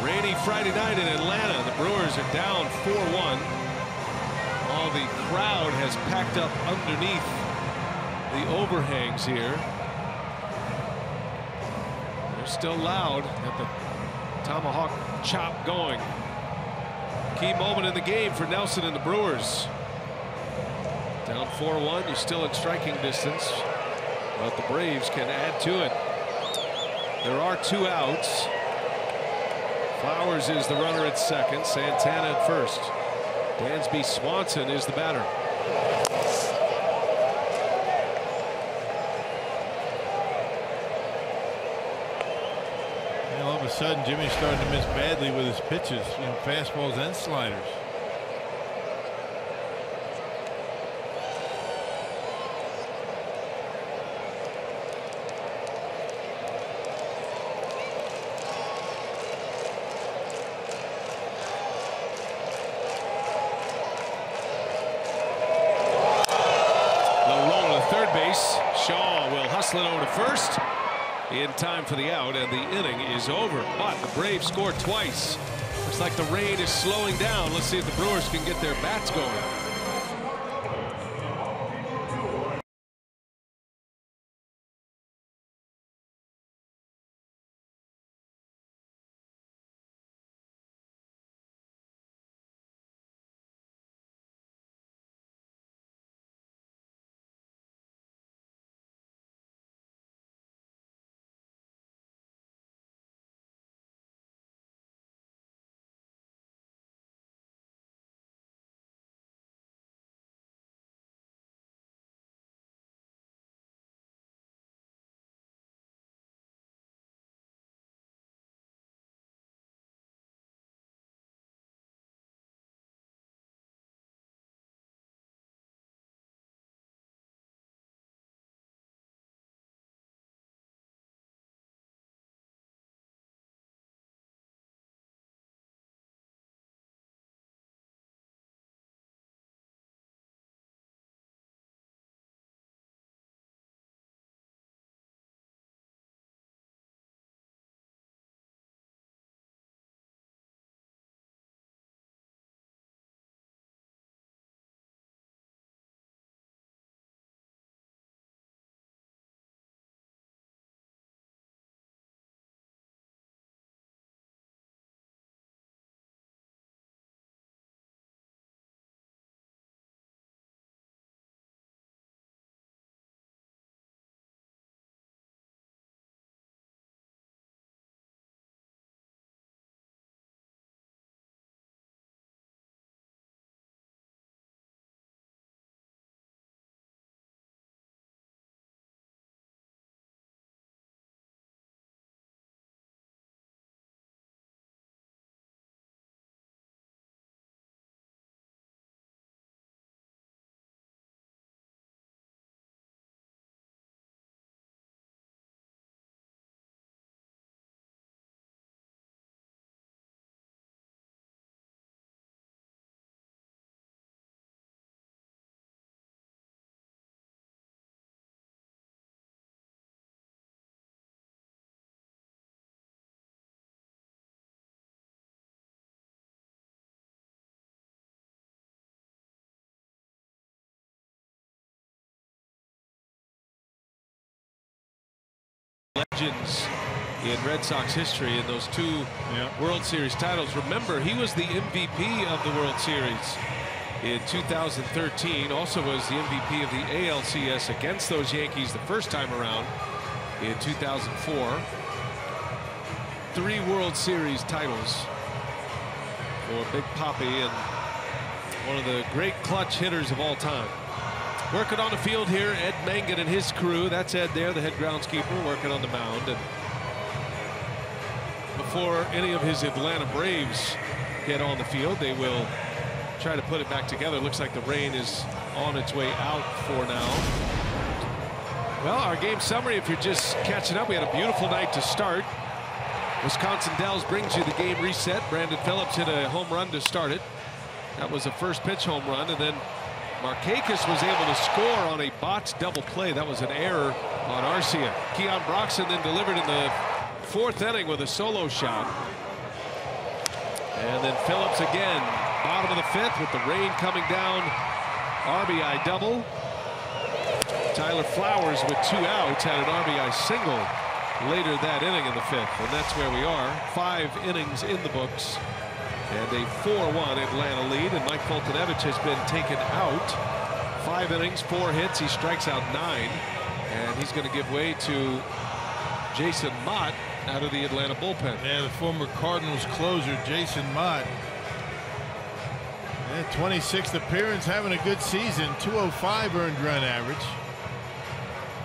Rainy Friday night in Atlanta. The Brewers are down 4-1. All the crowd has packed up underneath the overhangs here. They're still loud. Got the tomahawk chop going. Key moment in the game for Nelson and the Brewers. Down 4-1. You're still in striking distance, but the Braves can add to it. There are 2 outs. Flowers is the runner at second. Santana at first. Dansby Swanson is the batter. And all of a sudden, Jimmy's starting to miss badly with his pitches, fastballs and sliders. Shaw will hustle it over to first in time for the out, and the inning is over. But the Braves scored twice. Looks like the rain is slowing down. Let's see if the Brewers can get their bats going. legends in Red Sox history in those 2 World Series titles. Remember, he was the MVP of the World Series in 2013. Also was the MVP of the ALCS against those Yankees the first time around in 2004. 3 World Series titles for Big Papi, and one of the great clutch hitters of all time. Working on the field here, Ed Mangan and his crew. That's Ed there, the head groundskeeper, working on the mound. And before any of his Atlanta Braves get on the field, they will try to put it back together. Looks like the rain is on its way out for now. Well, our game summary, if you're just catching up, we had a beautiful night to start. Wisconsin Dells brings you the game reset. Brandon Phillips hit a home run to start it. That was a first pitch home run, and then Markakis was able to score on a botched double play. That was an error on Arcia. Keon Broxton then delivered in the 4th inning with a solo shot. And then Phillips again, bottom of the 5th with the rain coming down. RBI double. Tyler Flowers with 2 outs had an RBI single later that inning in the 5th, and that's where we are. 5 innings in the books and a 4-1 Atlanta lead, and Mike Foltynewicz has been taken out. 5 innings, 4 hits. He strikes out 9, and he's going to give way to Jason Mott out of the Atlanta bullpen. Yeah, the former Cardinals closer, Jason Mott. 26th appearance, having a good season. 205 earned run average.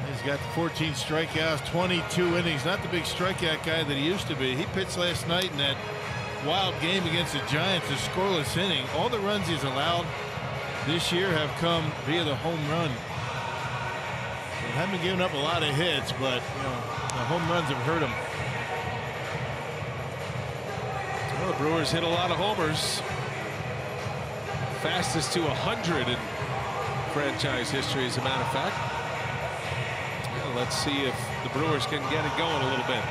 He's got 14 strikeouts, 22 innings. Not the big strikeout guy that he used to be. He pitched last night in that wild game against the Giants, a scoreless inning. All the runs he's allowed this year have come via the home run. They haven't given up a lot of hits, but the home runs have hurt him. Well, the Brewers hit a lot of homers. Fastest to 100 in franchise history, as a matter of fact. Well, let's see if the Brewers can get it going a little bit.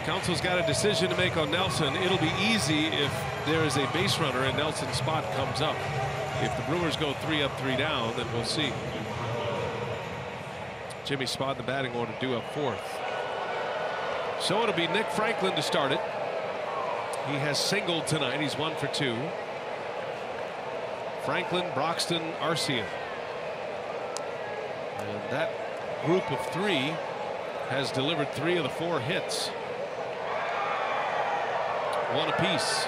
Council's got a decision to make on Nelson. It'll be easy if there is a base runner and Nelson's spot comes up. If the Brewers go 3 up, 3 down, then we'll see. Jimmy Spot in the batting order due up 4th. So it'll be Nick Franklin to start it. He has singled tonight. He's 1 for 2. Franklin, Broxton, Arcia. And that group of 3 has delivered 3 of the 4 hits. 1 apiece.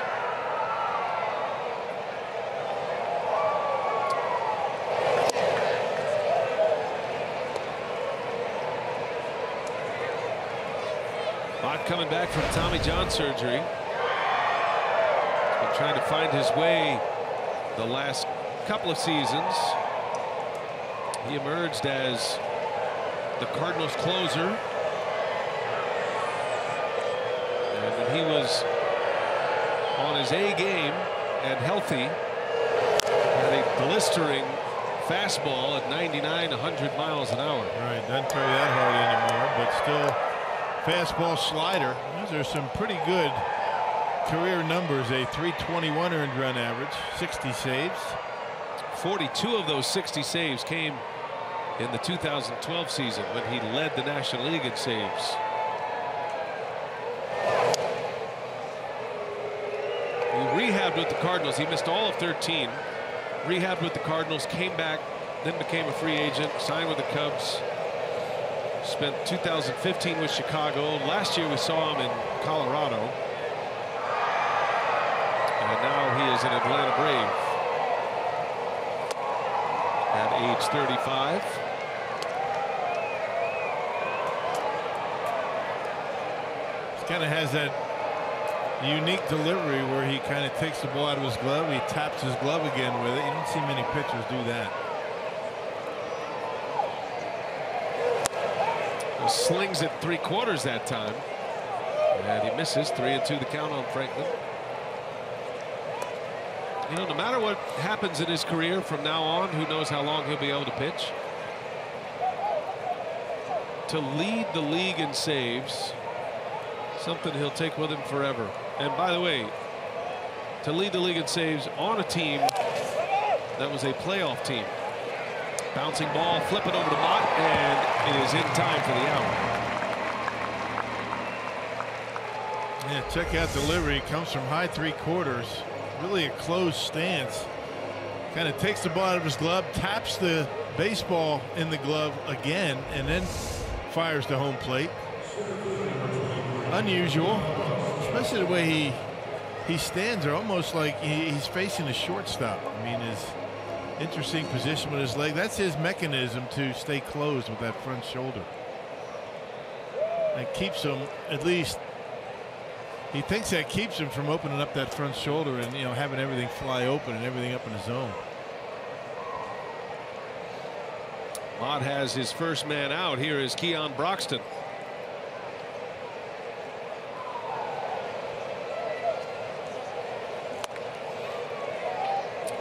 Bott coming back from Tommy John surgery. He's been trying to find his way the last couple of seasons. He emerged as the Cardinals closer, and when he was on his A game and healthy, had a blistering fastball at 99, 100 miles an hour. Right, doesn't throw that hard anymore, but still fastball slider. Those are some pretty good career numbers. A 321 earned run average, 60 saves. 42 of those 60 saves came in the 2012 season when he led the National League in saves. He rehabbed with the Cardinals. He missed all of 13. Rehabbed with the Cardinals, came back, then became a free agent, signed with the Cubs. Spent 2015 with Chicago. Last year we saw him in Colorado. And now he is an Atlanta Brave at age 35. He kind of has that unique delivery where he kind of takes the ball out of his glove. He taps his glove again with it. You don't see many pitchers do that. He slings it 3/4 that time. And he misses. 3-2 the count on Franklin. You know, no matter what happens in his career from now on, who knows how long he'll be able to pitch. To lead the league in saves, something he'll take with him forever. And by the way, to lead the league in saves on a team that was a playoff team. Bouncing ball, flip it over to Mott, and it is in time for the out. Yeah, check out delivery. Comes from high 3/4. Really a closed stance. Kind of takes the ball out of his glove, taps the baseball in the glove again, and then fires to home plate. Unusual, especially the way he stands there, almost like he's facing a shortstop. I mean, his interesting position with his leg. That's his mechanism to stay closed with that front shoulder. That keeps him, at least he thinks that keeps him from opening up that front shoulder and, you know, having everything fly open and everything up in the zone. Mott has his first man out. Here is Keon Broxton.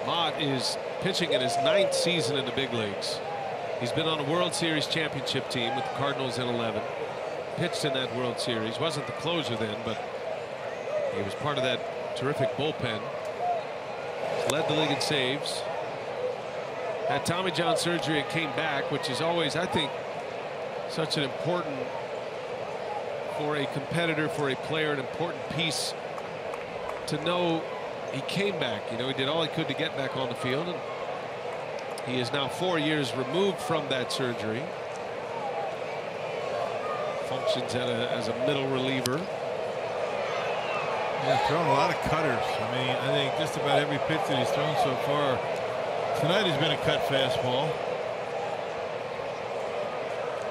Mott is pitching in his 9th season in the big leagues. He's been on a World Series championship team with the Cardinals in 11. Pitched in that World Series. Wasn't the closer then, but he was part of that terrific bullpen. Led the league in saves. Had Tommy John surgery and came back, which is always, I think, such an important, for a competitor, for a player, an important piece to know he came back. You know, he did all he could to get back on the field, and he is now 4 years removed from that surgery. Functions as a middle reliever. Yeah, throwing a lot of cutters. I mean, I think just about every pitch that he's thrown so far tonight has been a cut fastball.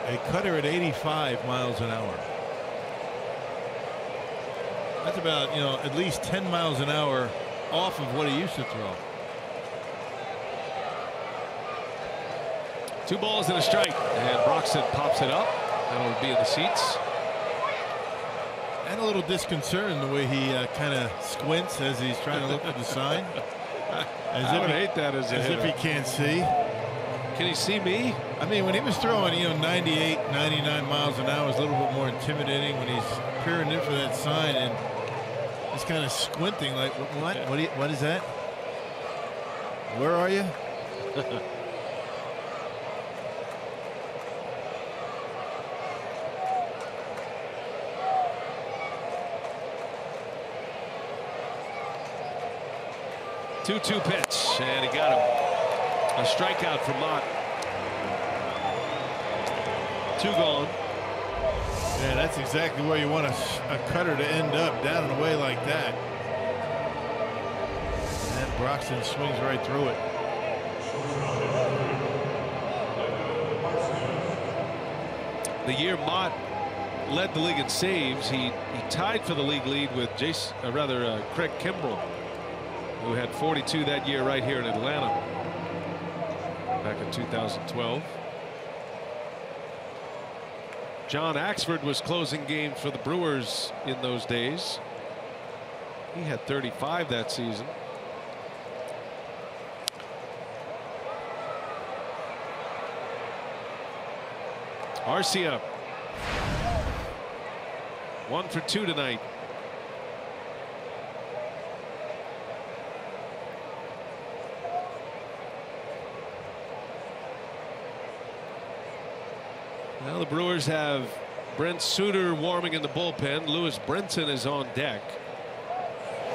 A cutter at 85 miles an hour. That's about, you know, at least 10 miles an hour off of what he used to throw. 2 balls and a strike, and Broxton pops it up. That'll be in the seats. And a little disconcerting the way he kind of squints as he's trying to look for the sign. I would hate that as if he can't see. Can he see me? I mean, when he was throwing, you know, 98, 99 miles an hour, it's a little bit more intimidating. When he's peering in for that sign and he's kind of squinting, like, what? Yeah. What is that? Where are you? 2-2 pitch, and he got him. A strikeout from Mott. 2 gone. Yeah, that's exactly where you want a cutter to end up, down and away like that. And Broxton swings right through it. The year Mott led the league in saves, he tied for the league lead with Craig Kimbrell, who had 42 that year right here in Atlanta back in 2012. John Axford was closing games for the Brewers in those days. He had 35 that season. Arcia 1 for 2 tonight. Well, the Brewers have Brent Suter warming in the bullpen. Lewis Brinson is on deck.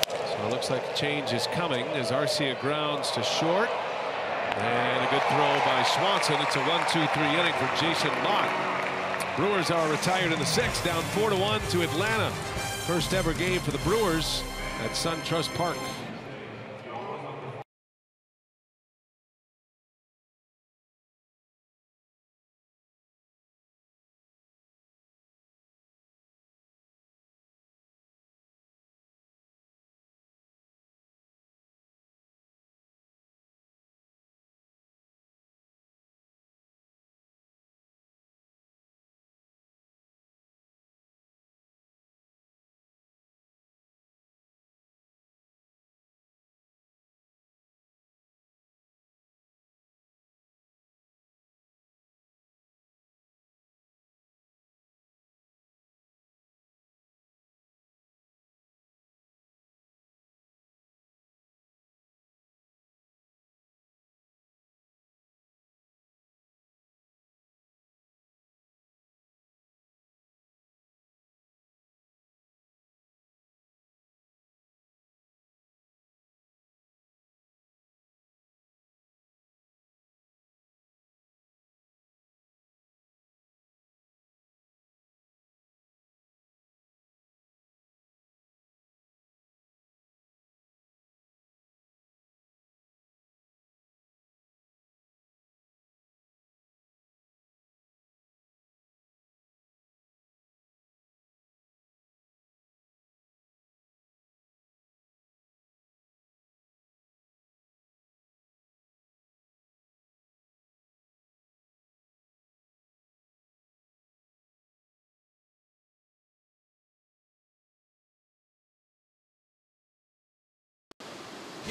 So it looks like a change is coming as Arcia grounds to short. And a good throw by Swanson. It's a 1-2-3 inning for Jason Mott. Brewers are retired in the 6th, down 4-1 to Atlanta. First ever game for the Brewers at SunTrust Park.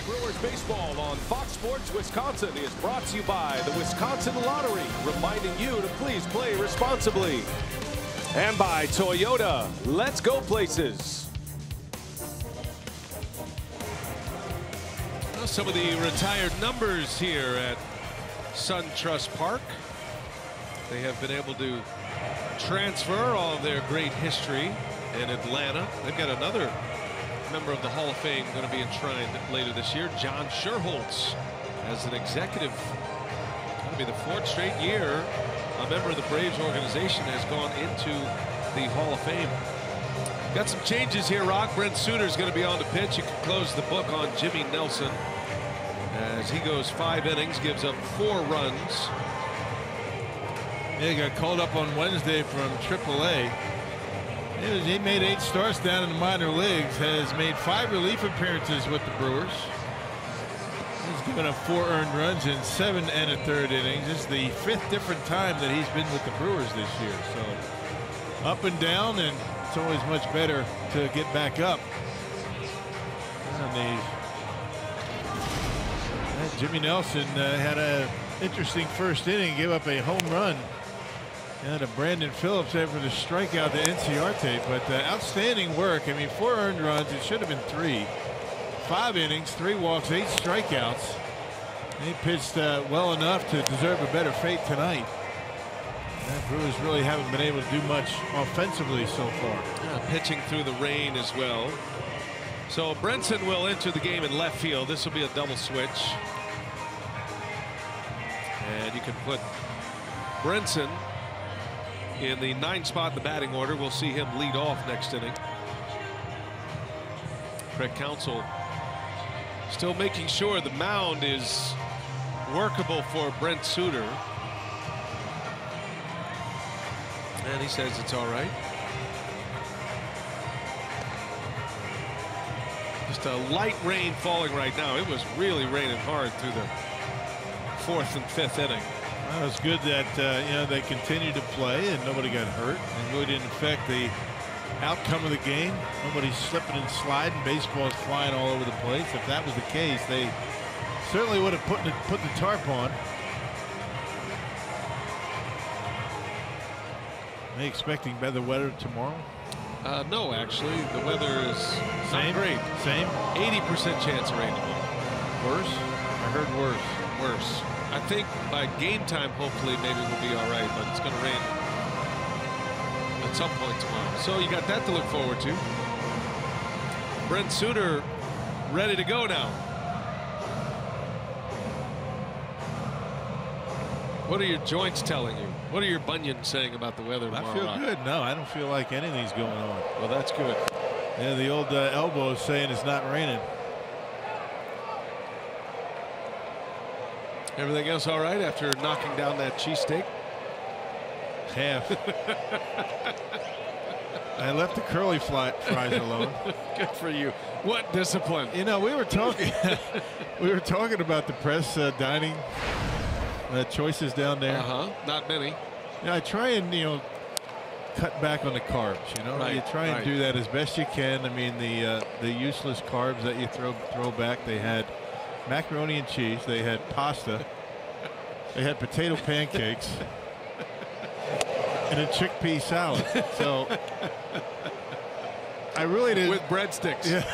Brewers baseball on Fox Sports Wisconsin is brought to you by the Wisconsin Lottery, reminding you to please play responsibly. And by Toyota. Let's go places. Well, some of the retired numbers here at SunTrust Park. They have been able to transfer all of their great history in Atlanta. They've got another member of the Hall of Fame going to be enshrined later this year, John Sherholtz, as an executive. It's going to be the 4th straight year a member of the Braves organization has gone into the Hall of Fame. Got some changes here, Rock. Brent Suter is going to be on the pitch. You can close the book on Jimmy Nelson as he goes 5 innings, gives up 4 runs. Yeah, he got called up on Wednesday from AAA. He made 8 starts down in the minor leagues, has made 5 relief appearances with the Brewers. He's given up 4 earned runs in 7 1/3 innings. This is the 5th different time that he's been with the Brewers this year. So up and down, and it's always much better to get back up. And Jimmy Nelson had an interesting first inning, gave up a home run. And a Brandon Phillips after the strikeout to Inciarte, but outstanding work. I mean, 4 earned runs. It should have been 3. 5 innings, 3 walks, 8 strikeouts. He pitched well enough to deserve a better fate tonight. The Brewers really haven't been able to do much offensively so far. Pitching through the rain as well. So Brenson will enter the game in left field. This will be a double switch. And you can put Brenson in the 9th spot in the batting order. We'll see him lead off next inning. Craig Counsell still making sure the mound is workable for Brent Suter. And he says it's all right. Just a light rain falling right now. It was really raining hard through the 4th and 5th inning. Well, it's good that you know, they continued to play and nobody got hurt and really didn't affect the outcome of the game. Nobody's slipping and sliding. Baseball's flying all over the place. If that was the case, they certainly would have put the tarp on. Are they expecting better weather tomorrow? No, actually, the weather is not great. Same. 80% chance of rain tomorrow. Worse? I heard worse. Worse. I think by game time, hopefully, maybe we'll be all right, but it's going to rain at some point tomorrow. So you got that to look forward to. Brent Suter ready to go now. What are your joints telling you? What are your bunions saying about the weather tomorrow? I feel good. No, I don't feel like anything's going on. Well, that's good. Yeah, the old elbow is saying it's not raining. Everything else all right after knocking down that cheesesteak? Half. I left the curly fries alone. Good for you. What discipline. You know, we were talking about the press dining choices down there. Not many. You know, I try and, you know, cut back on the carbs. You know, Right, you try and right. do that as best you can. I mean, the useless carbs that you throw back. They had macaroni and cheese. They had pasta. They had potato pancakes. And a chickpea salad. So I really didn't. With breadsticks. Yeah.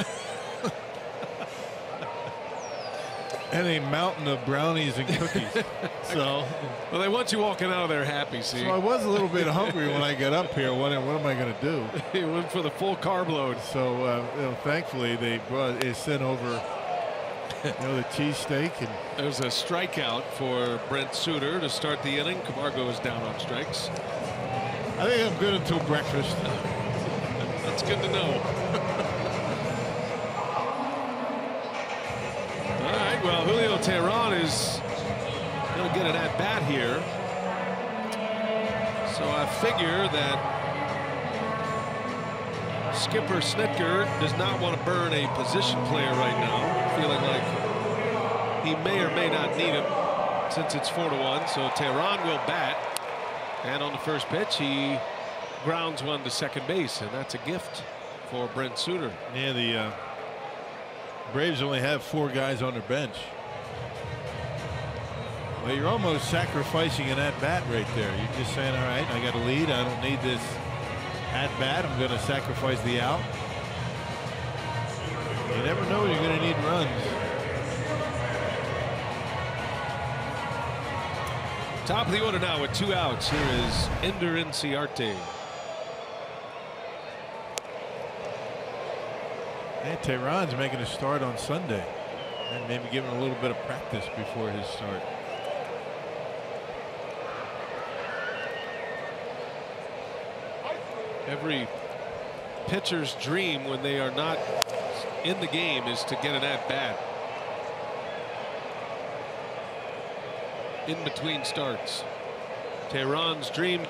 And a mountain of brownies and cookies. So. Well, they want you walking out of there happy, see. So I was a little bit hungry when I got up here. What am I going to do? He went for the full carb load. So you know, thankfully they sent over, you know, the cheesesteak. And there's a strikeout for Brent Suter to start the inning. Camargo is down on strikes. I think I'm good until breakfast. That's good to know. All right, well, Julio Teheran is going to get an at-bat here. So I figure that Skipper Snitker does not want to burn a position player right now, feeling like he may or may not need him since it's 4-1. So Teheran will bat. And on the first pitch, he grounds one to second base, and that's a gift for Brent Suter. Yeah, Braves only have 4 guys on their bench. Well, you're almost sacrificing an at-bat right there. You're just saying, all right, I got a lead. I don't need this at-bat. I'm going to sacrifice the out. You never know you're going to need runs. Top of the order now with 2 outs. Here is Ender Inciarte. And Tehran's making a start on Sunday. And maybe giving a little bit of practice before his start. Every pitcher's dream when they are not in the game is to get an at-bat in between starts. Tehran's dream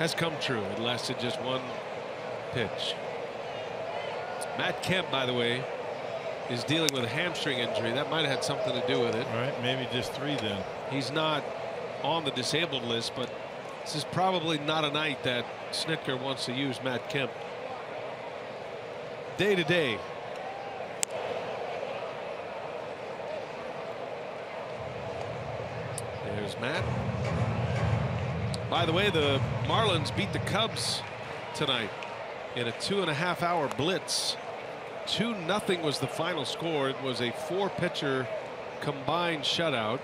has come true. It lasted just 1 pitch. Matt Kemp, by the way, is dealing with a hamstring injury. That might have had something to do with it. All right, maybe just 3 then. He's not on the disabled list, but this is probably not a night that Snitker wants to use Matt Kemp. Day to day. There's Matt. By the way, the Marlins beat the Cubs tonight in a 2.5-hour blitz. 2-0 was the final score. It was a 4-pitcher combined shutout.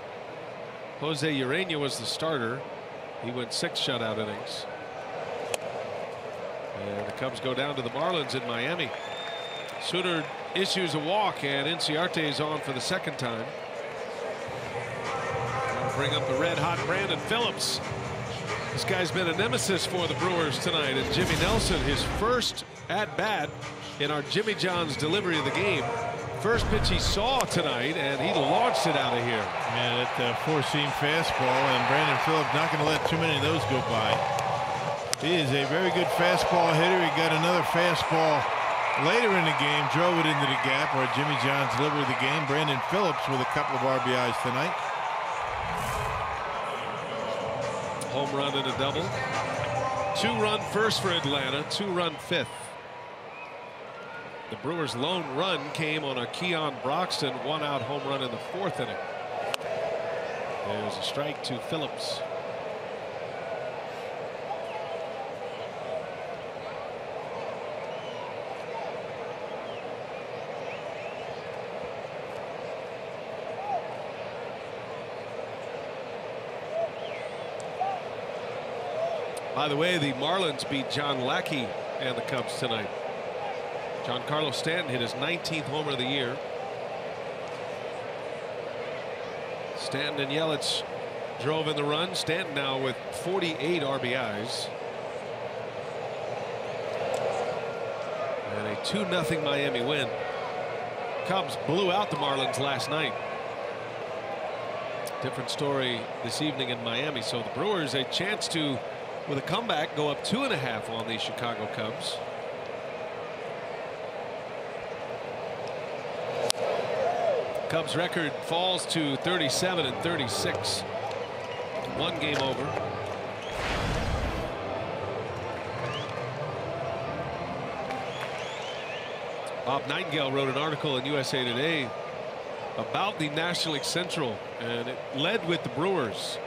Jose Urena was the starter. He went 6 shutout innings. And the Cubs go down to the Marlins in Miami. Suter issues a walk, and Inciarte is on for the 2nd time. I'll bring up the red-hot Brandon Phillips. This guy's been a nemesis for the Brewers tonight, and Jimmy Nelson, his first at-bat in our Jimmy John's delivery of the game. First pitch he saw tonight, and he launched it out of here. Man, that 4-seam fastball, and Brandon Phillips not going to let too many of those go by. He is a very good fastball hitter. He got another fastball later in the game, drove it into the gap, or Jimmy John's delivery of the game. Brandon Phillips with a couple of RBIs tonight. Home run and a double. 2-run first for Atlanta, 2-run 5th. The Brewers' lone run came on a Keon Broxton 1-out home run in the 4th inning. There's a strike to Phillips. By the way, the Marlins beat John Lackey and the Cubs tonight. Giancarlo Stanton hit his 19th homer of the year. Stanton and Yelich drove in the run. Stanton now with 48 RBIs. And a 2-0 Miami win. Cubs blew out the Marlins last night. Different story this evening in Miami. So the Brewers a chance to, with a comeback, go up 2.5 on the Chicago Cubs. Cubs record falls to 37-36. 1 game over. Bob Nightingale wrote an article in USA Today about the National League Central, and it led with the Brewers,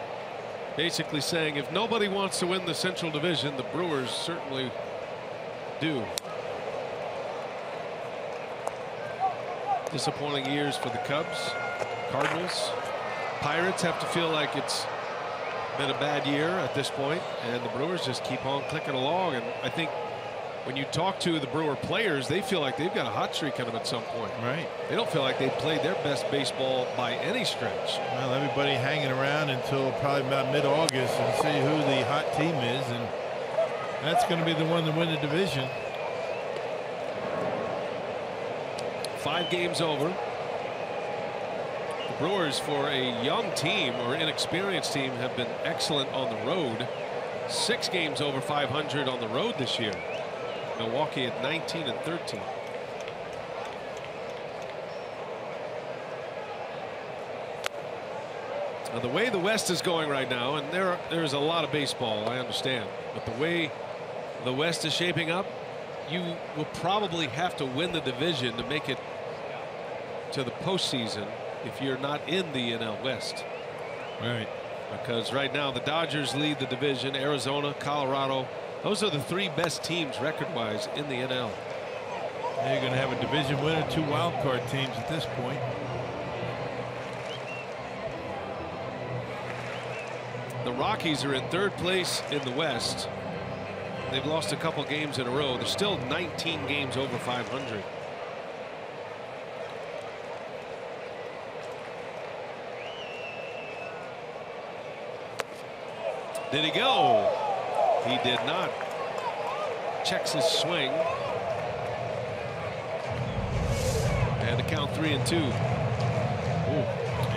basically saying if nobody wants to win the Central Division, the Brewers certainly do. Disappointing years for the Cubs. Cardinals, Pirates have to feel like it's been a bad year at this point, and the Brewers just keep on clicking along. And I think when you talk to the Brewer players, they feel like they've got a hot streak in them at some point. Right. They don't feel like they've played their best baseball by any stretch. Well, everybody hanging around until probably about mid-August and see who the hot team is, and that's going to be the one to win the division. 5 games over. The Brewers, for a young team or inexperienced team, have been excellent on the road. 6 games over 500 on the road this year. Milwaukee at 19-13. Now, the way the West is going right now, and there's a lot of baseball, I understand, but the way the West is shaping up, you will probably have to win the division to make it to the postseason if you're not in the NL West. Right. Because right now the Dodgers lead the division. Arizona, Colorado, those are the 3 best teams record-wise in the NL. Now you're going to have a division winner, 2 wild card teams at this point. The Rockies are in 3rd place in the West. They've lost a couple games in a row. They're still 19 games over 500. Did he go? He did not. Checks his swing. And the count 3-2. Ooh.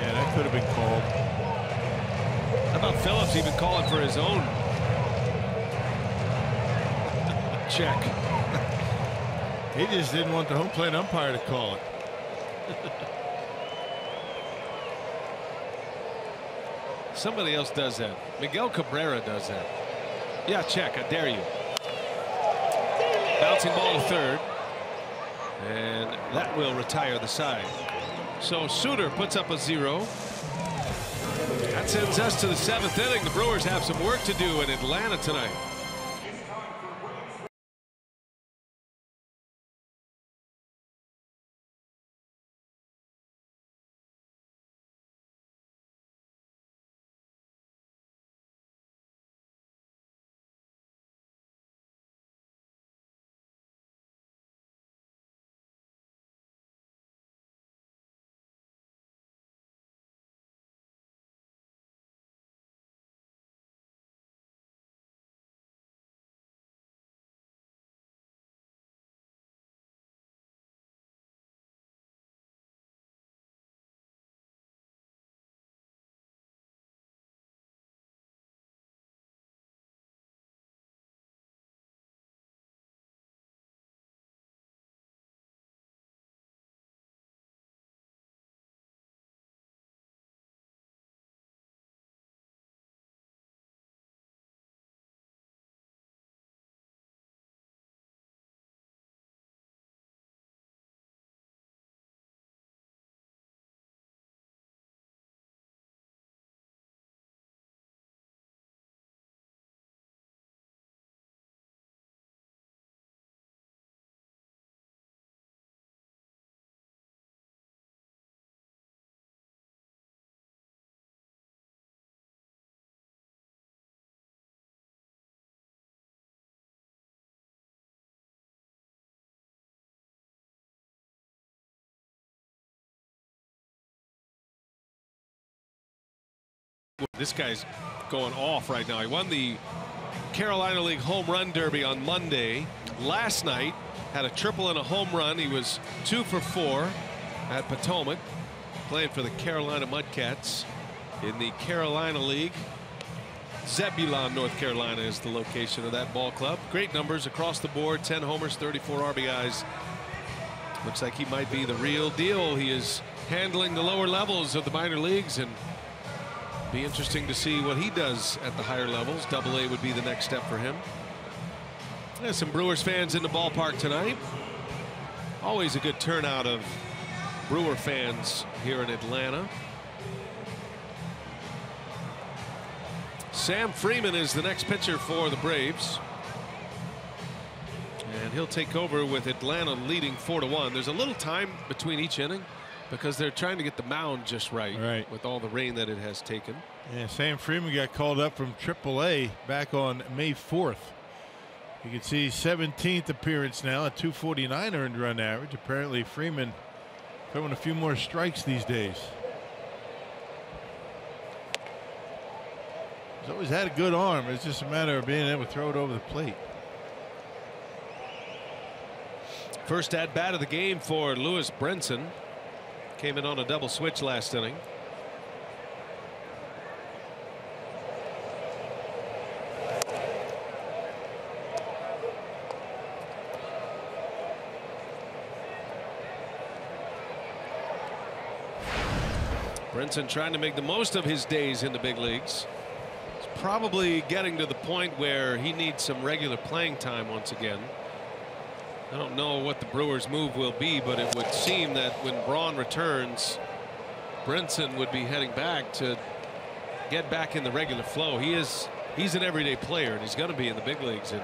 Yeah, that could have been called. How about Phillips even calling for his own check? He just didn't want the home plate umpire to call it. Somebody else does that. Miguel Cabrera does that. Yeah, check. I dare you. Bouncing ball to 3rd. And that will retire the side. So Suter puts up a 0. That sends us to the 7th inning. The Brewers have some work to do in Atlanta tonight. This guy's going off right now. He won the Carolina League Home Run Derby on Monday. Last night had a triple and a home run. He was 2 for 4 at Potomac, playing for the Carolina Mudcats in the Carolina League. Zebulon, North Carolina is the location of that ball club. Great numbers across the board. 10 homers, 34 RBIs. Looks like he might be the real deal. He is handling the lower levels of the minor leagues, and be interesting to see what he does at the higher levels. AA would be the next step for him. There's some Brewers fans in the ballpark tonight. Always a good turnout of Brewer fans here in Atlanta. Sam Freeman is the next pitcher for the Braves. And he'll take over with Atlanta leading 4-1. There's a little time between each inning because they're trying to get the mound just right with all the rain that it has taken. Yeah, Sam Freeman got called up from AAA back on May 4th. You can see 17th appearance now, a 249 earned run average. Apparently Freeman throwing a few more strikes these days. He's always had a good arm. It's just a matter of being able to throw it over the plate. First at bat of the game for Lewis Brinson. Came in on a double switch last inning. Brinson trying to make the most of his days in the big leagues. He's probably getting to the point where he needs some regular playing time once again. I don't know what the Brewers move will be, but it would seem that when Braun returns, Brinson would be heading back to get back in the regular flow. He's an everyday player, and he's going to be in the big leagues. And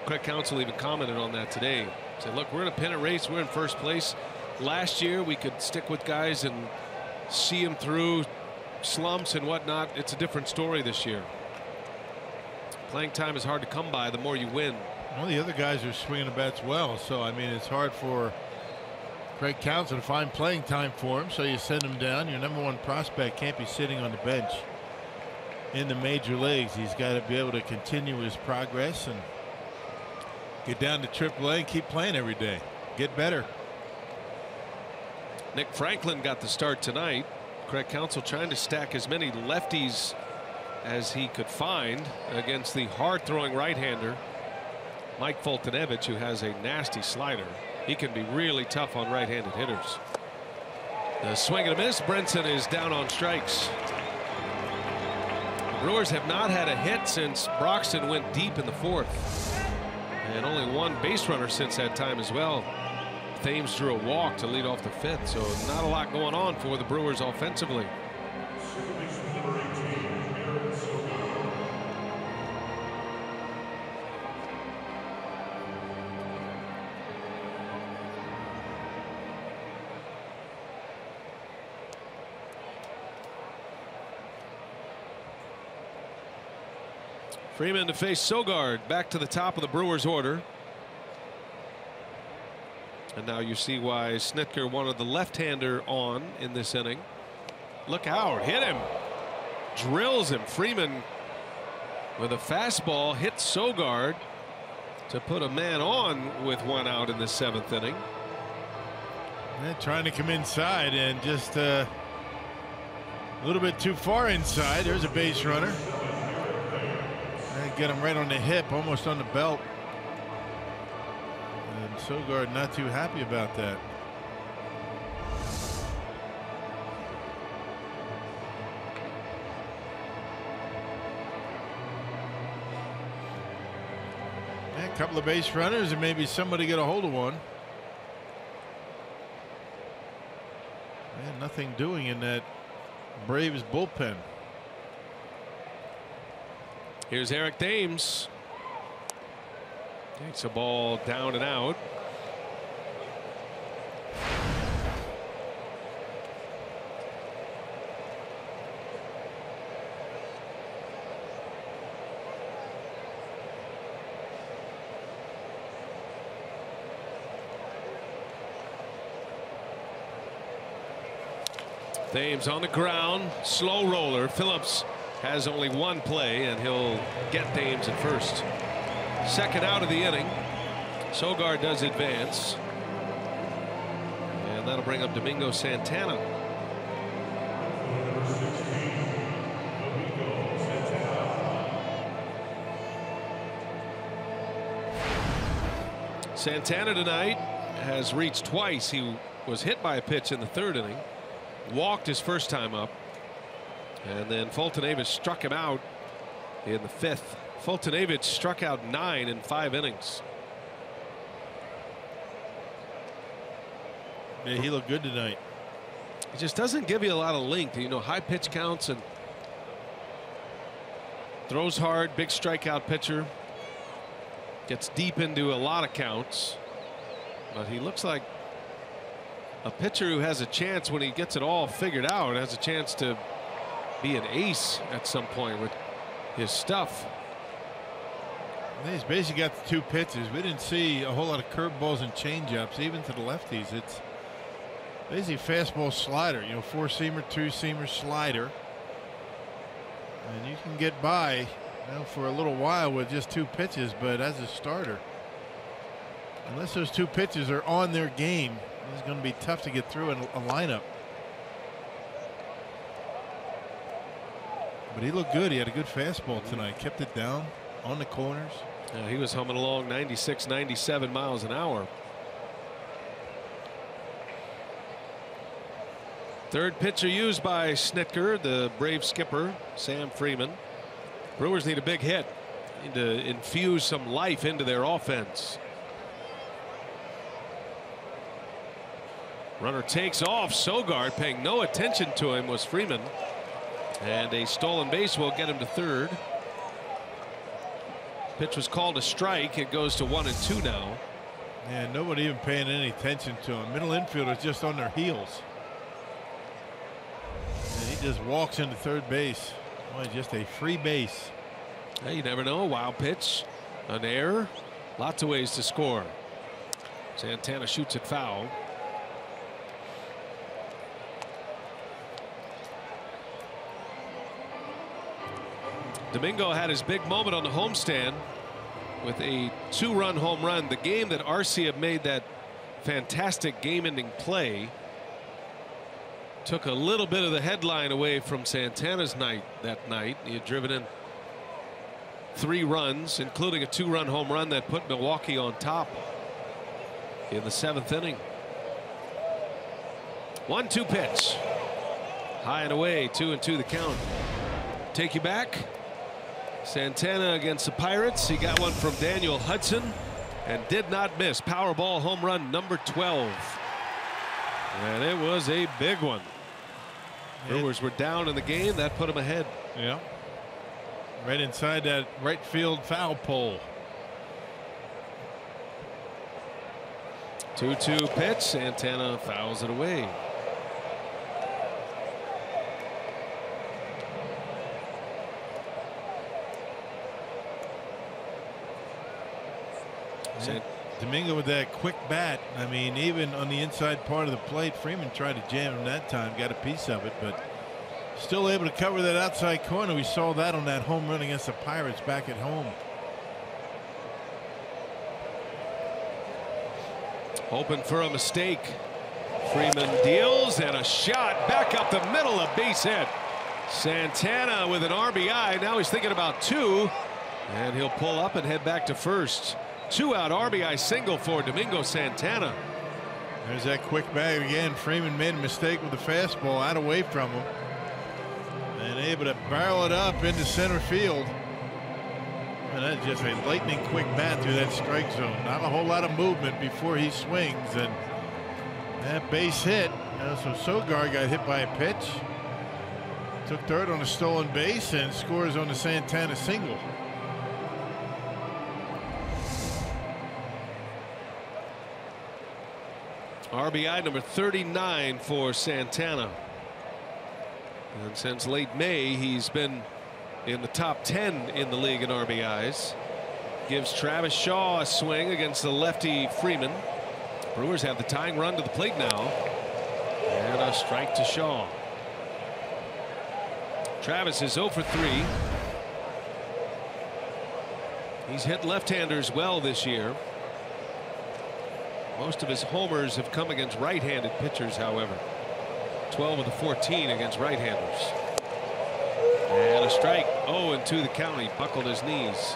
Craig Counsell even commented on that today. He said, look, we're in a pennant race. We're in first place. Last year we could stick with guys and see them through slumps and whatnot. It's a different story this year. Playing time is hard to come by the more you win. Well, the other guys are swinging the bats well, so I mean it's hard for Craig Counsell to find playing time for him, so you send him down. Your #1 prospect can't be sitting on the bench in the major leagues. He's got to be able to continue his progress and get down to AAA and keep playing every day. Get better. Nick Franklin got the start tonight. Craig Counsell trying to stack as many lefties as he could find against the hard-throwing right-hander Mike Foltynewicz, who has a nasty slider. He can be really tough on right-handed hitters. The swing and a miss. Brinson is down on strikes. The Brewers have not had a hit since Broxton went deep in the 4th, and only 1 base runner since that time as well. Thames drew a walk to lead off the 5th, so not a lot going on for the Brewers offensively. Freeman to face Sogard, back to the top of the Brewers order. And now you see why Snitker wanted the left-hander on in this inning. Look out, hit him, drills him. Freeman with a fastball hits Sogard to put a man on with 1 out in the 7th inning. They're trying to come inside and just a little bit too far inside. There's a base runner. Get him right on the hip, almost on the belt. And Sogard not too happy about that. Yeah, a couple of base runners and maybe somebody get a hold of one. And nothing doing in that Braves bullpen. Here's Eric Thames. Takes a ball down and out. Thames on the ground, slow roller. Phillips has only 1 play, and he'll get Thames at first. 2nd out of the inning. Sogard does advance, and that'll bring up Domingo Santana. Santana tonight has reached twice. He was hit by a pitch in the 3rd inning, walked his first time up, and then Foltynewicz struck him out in the 5th. Foltynewicz struck out 9 in 5 innings. Yeah, he looked good tonight. He just doesn't give you a lot of length. You know, high pitch counts and throws hard, big strikeout pitcher. Gets deep into a lot of counts. But he looks like a pitcher who has a chance, when he gets it all figured out, has a chance to be an ace at some point with his stuff. He's basically got the 2 pitches. We didn't see a whole lot of curveballs and changeups, even to the lefties. It's basically fastball slider, you know, 4-seamer, 2-seamer slider. And you can get by, you know, for a little while with just 2 pitches, but as a starter, unless those 2 pitches are on their game, it's going to be tough to get through in a lineup. But he looked good. He had a good fastball tonight. Kept it down on the corners. Yeah, he was humming along 96, 97 miles an hour. 3rd pitcher used by Snitker, the Brave skipper, Sam Freeman. Brewers need a big hit. Need to infuse some life into their offense. Runner takes off. Sogard, paying no attention to him, was Freeman. And a stolen base will get him to third. Pitch was called a strike. It goes to 1-2 now. Yeah, nobody even paying any attention to him. Middle infielders just on their heels. And he just walks into third base. Boy, just a free base. Hey, you never know. Wild pitch, an error, lots of ways to score. Santana shoots it foul. Domingo had his big moment on the homestand with a 2-run home run. The game that Arcia made that fantastic game-ending play took a little bit of the headline away from Santana's night that night. He had driven in 3 runs, including a 2-run home run that put Milwaukee on top in the 7th inning. 1-2 pitch. High and away, 2-2 the count. Take you back. Santana against the Pirates. He got one from Daniel Hudson and did not miss. Powerball home run number 12. And it was a big one. Brewers were down in the game. That put them ahead. Yeah. Right inside that right field foul pole. 2-2 pitch. Santana fouls it away. Domingo with that quick bat. I mean, even on the inside part of the plate, Freeman tried to jam him that time, got a piece of it, but still able to cover that outside corner. We saw that on that home run against the Pirates back at home. Hoping for a mistake. Freeman deals, and a shot back up the middle, a base hit. Santana with an RBI. Now he's thinking about 2, and he'll pull up and head back to first. 2-out RBI single for Domingo Santana. There's that quick bag again. Freeman made a mistake with the fastball out away from him and able to barrel it up into center field. And that's just a lightning quick bat through that strike zone. Not a whole lot of movement before he swings, and that base hit. So Sogard got hit by a pitch, took third on a stolen base, and scores on the Santana single. RBI number 39 for Santana. And since late May, he's been in the top 10 in the league in RBIs. Gives Travis Shaw a swing against the lefty Freeman. Brewers have the tying run to the plate now. And a strike to Shaw. Travis is 0 for 3. He's hit left-handers well this year. Most of his homers have come against right-handed pitchers, however. 12 of the 14 against right-handers. And a strike. 0-2 the count. He buckled his knees.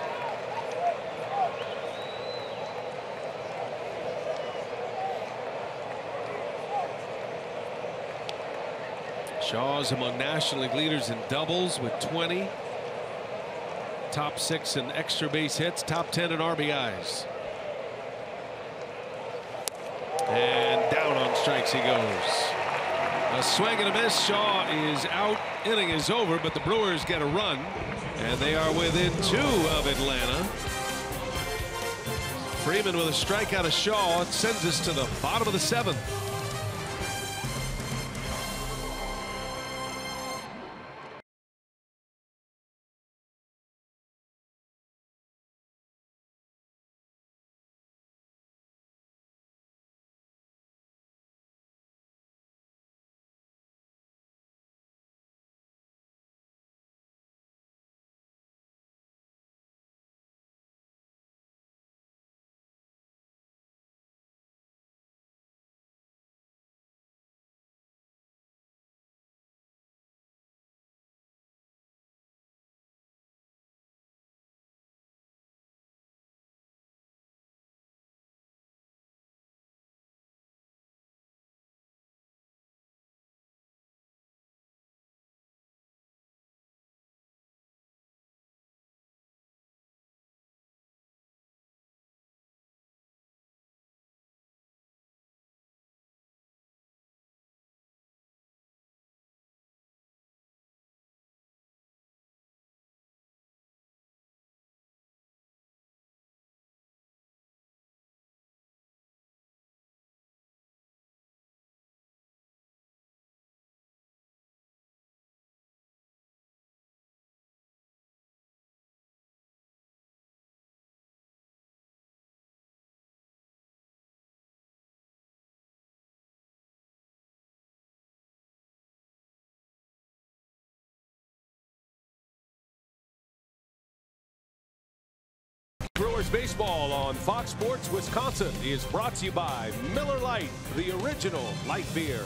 Shaw's among National League leaders in doubles with 20. Top 6 in extra base hits. Top 10 in RBIs. And down on strikes he goes. A swing and a miss. Shaw is out. Inning is over, but the Brewers get a run, and they are within 2 of Atlanta. Freeman with a strikeout of Shaw. It sends us to the bottom of the 7th. Brewers baseball on Fox Sports Wisconsin is brought to you by Miller Lite, the original light beer.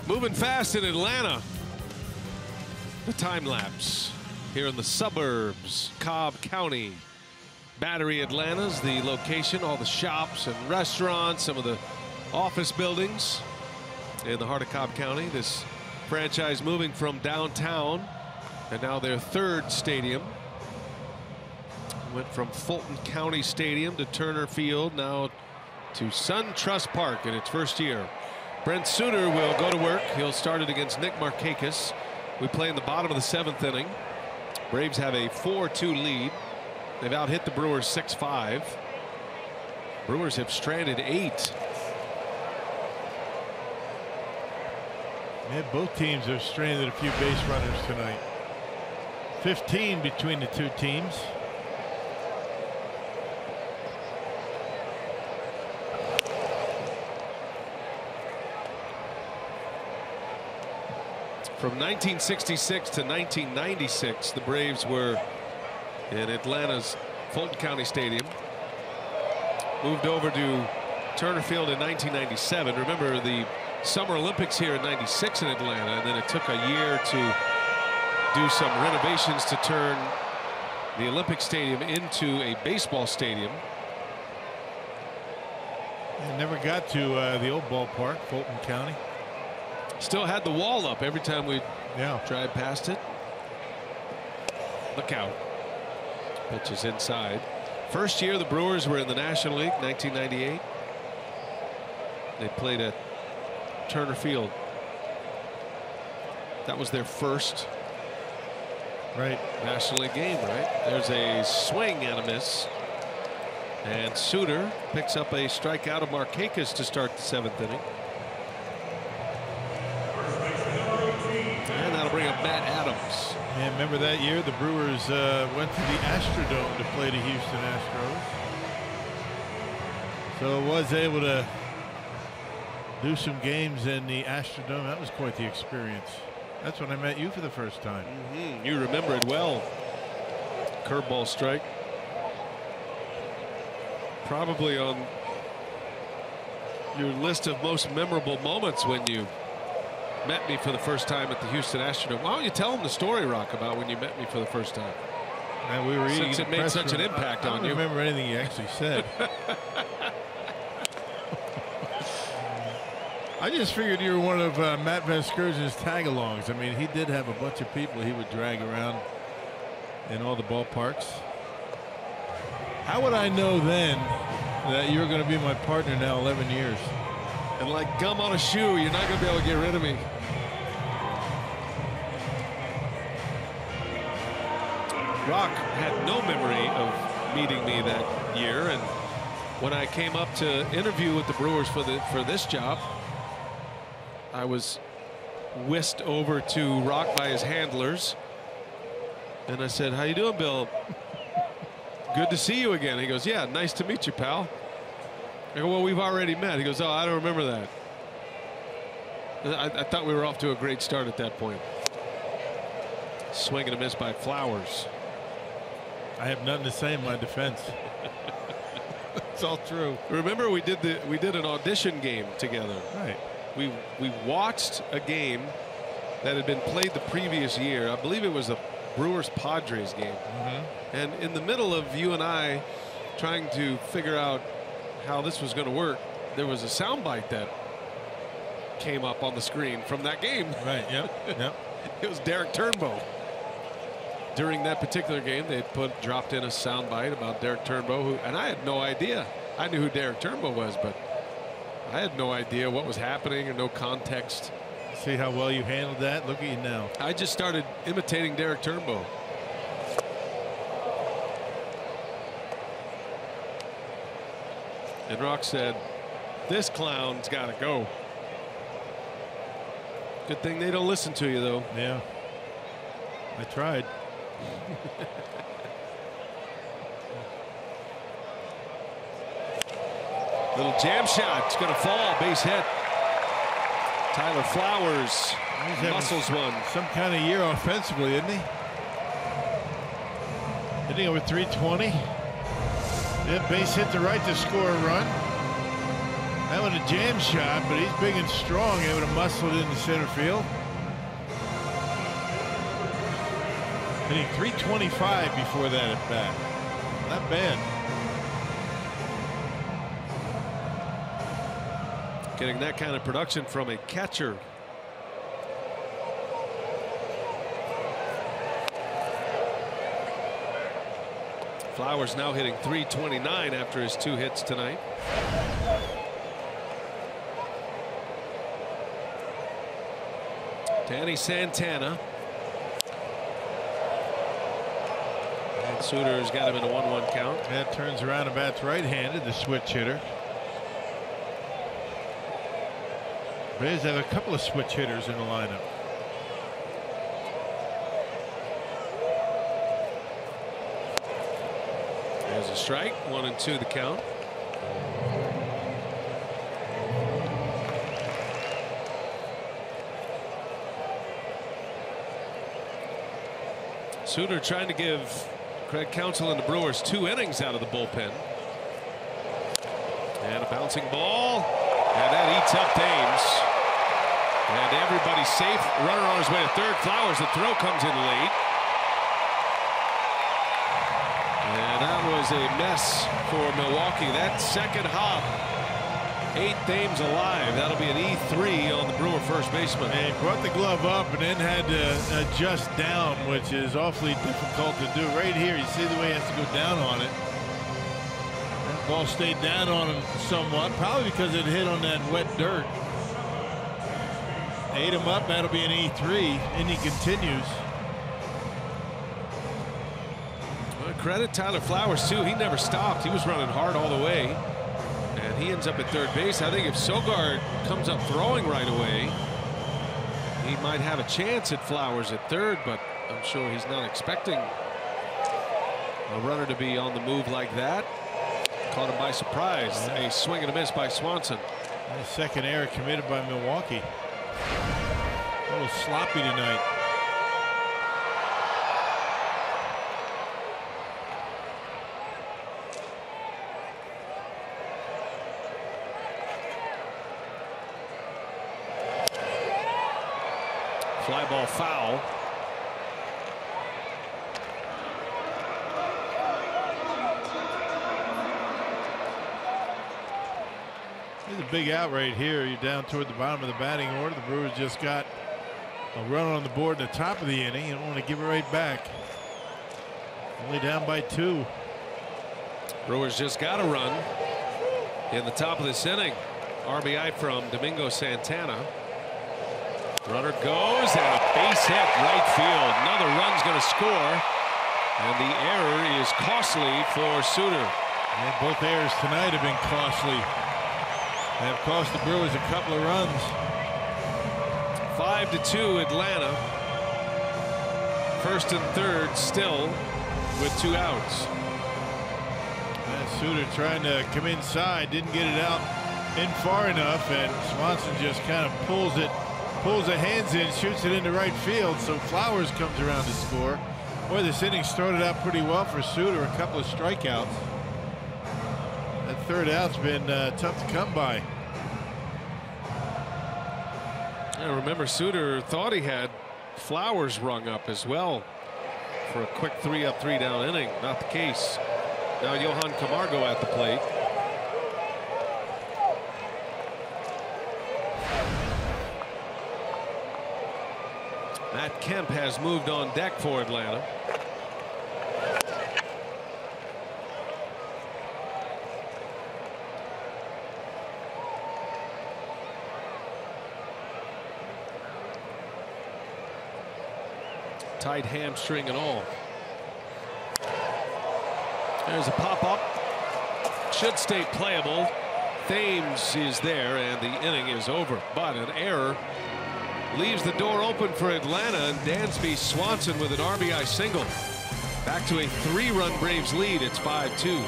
Moving fast in Atlanta. The time lapse here in the suburbs, Cobb County. Battery, Atlanta's the location. All the shops and restaurants, some of the office buildings in the heart of Cobb County. This franchise moving from downtown, and now their third stadium. Went from Fulton County Stadium to Turner Field, now to SunTrust Park in its first year. Brent Suter will go to work. He'll start it against Nick Markakis. We play in the bottom of the 7th inning. Braves have a 4-2 lead. They've out-hit the Brewers 6-5. Brewers have stranded 8. Yeah, both teams have stranded a few base runners tonight. 15 between the two teams. From 1966 to 1996, the Braves were in Atlanta's Fulton County Stadium. Moved over to Turner Field in 1997. Remember the Summer Olympics here in '96 in Atlanta, and then it took a year to do some renovations to turn the Olympic Stadium into a baseball stadium. I never got to the old ballpark, Fulton County. Still had the wall up every time we drive past it. Look out. Pitch is inside. First year the Brewers were in the National League, 1998. They played at Turner Field. That was their first National League game, right? There's a swing and a miss. And Suter picks up a strikeout of Markakis to start the 7th inning. And that'll bring up Matt Adams. And remember that year the Brewers went to the Astrodome to play the Houston Astros. So was able to do some games in the Astrodome. That was quite the experience. That's when I met you for the first time. You remember it well. Curveball strike. Probably on your list of most memorable moments when you met me for the first time at the Houston Astrodome. Why don't you tell them the story, Rock, about when you met me for the first time? And we were eating. Since it made such an impact on you. I don't remember anything you actually said. I just figured you were one of Matt Van Scourgen's tag-alongs. I mean, he did have a bunch of people he would drag around in all the ballparks. How would I know then that you're going to be my partner now 11 years? And like gum on a shoe, you're not going to be able to get rid of me. Rock had no memory of meeting me that year, and when I came up to interview with the Brewers for this job, I was whisked over to Rock by his handlers, and I said, "How you doing, Bill? Good to see you again." He goes, "Yeah, nice to meet you, pal." I go, "Well, we've already met." He goes, "Oh, I don't remember that." I thought we were off to a great start at that point. Swing and a miss by Flowers. I have nothing to say in my defense. It's all true. Remember, we did an audition game together. Right. We watched a game that had been played the previous year. I believe it was the Brewers Padres game. And in the middle of you and I trying to figure out how this was going to work, there was a soundbite that came up on the screen from that game. Right. Yep. It was Derek Turnbow. During that particular game, they dropped in a soundbite about Derek Turnbow, and I had no idea. I knew who Derek Turnbow was, but I had no idea what was happening or no context. See how well you handled that? Look at you now. I just started imitating Derek Turnbow. And Rock said, "This clown's got to go." Good thing they don't listen to you, though. Yeah. I tried. Little jam shot. It's going to fall. Base hit. Tyler Flowers muscles one. Some kind of year offensively, isn't he? Hitting over 320. That base hit to right to score a run. That was a jam shot, but he's big and strong, able to muscle it into center field. Hitting 325 before that at bat. Not bad. Getting that kind of production from a catcher. Flowers now hitting 329 after his 2 hits tonight. Danny Santana. And Suter's got him in a 1-1 count. That turns around and bats right-handed, the switch hitter. Braves have a couple of switch hitters in the lineup. There's a strike. 1-2 the count. Suter trying to give Craig Counsell and the Brewers 2 innings out of the bullpen. And a bouncing ball. And that eats up Thames. And everybody's safe. Runner on his way to third. Flowers, the throw comes in late. And that was a mess for Milwaukee. That second hop ate Thames alive. That'll be an E3 on the Brewer first baseman. And he brought the glove up and then had to adjust down, which is awfully difficult to do. Right here, you see the way he has to go down on it. That ball stayed down on him somewhat, probably because it hit on that wet dirt. Ate him up. That'll be an E3, and he continues. Well, credit Tyler Flowers too. He never stopped. He was running hard all the way. And he ends up at third base. I think if Sogard comes up throwing right away, he might have a chance at Flowers at third, but I'm sure he's not expecting a runner to be on the move like that. Caught him by surprise. A swing and a miss by Swanson. And the second error committed by Milwaukee. A little sloppy tonight. Fly ball foul. There's a big out right here. You're down toward the bottom of the batting order. The Brewers just got a run on the board at the top of the inning. You don't want to give it right back. Only down by 2. Brewers just got a run in the top of this inning. RBI from Domingo Santana. Runner goes and a base hit right field. Another run's going to score, and the error is costly for Suter. And both errors tonight have been costly. They have cost the Brewers a couple of runs. 5-2 Atlanta. First and third still with 2 outs. And Suter trying to come inside, didn't get it out in far enough, and Swanson just kind of pulls the hands in, shoots it into right field, so Flowers comes around to score. Boy, this inning started out pretty well for Suter, a couple of strikeouts. That third out's been tough to come by. Yeah, remember Suter thought he had Flowers rung up as well for a quick 3-up 3-down inning. Not the case. Now Johan Camargo at the plate. Matt Kemp has moved on deck for Atlanta. Tight hamstring and all. There's a pop-up. Should stay playable. Thames is there, and the inning is over. But an error leaves the door open for Atlanta, and Dansby Swanson with an RBI single. Back to a 3-run Braves lead. It's 5-2.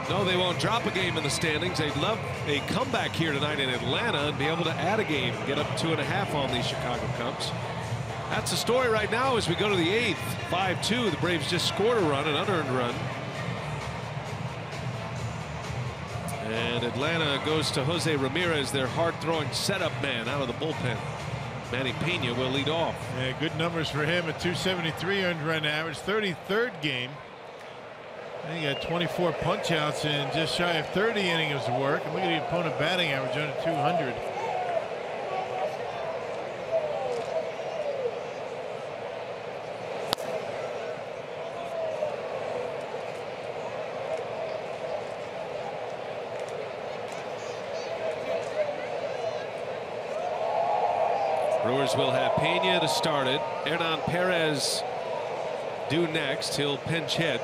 No, they won't drop a game in the standings. They'd love a comeback here tonight in Atlanta and be able to add a game, get up 2.5 on the Chicago Cubs. That's the story right now as we go to the 8th. 5-2. The Braves just scored a run, an unearned run. And Atlanta goes to Jose Ramirez, their hard-throwing setup man out of the bullpen. Manny Pena will lead off. Yeah, good numbers for him. A 273 earned run average, 33rd game. And he got 24 punch-outs in just shy of 30 innings of work. And look at the opponent batting average under 200. Brewers will have Pena to start it. Hernan Perez due next. He'll pinch hit.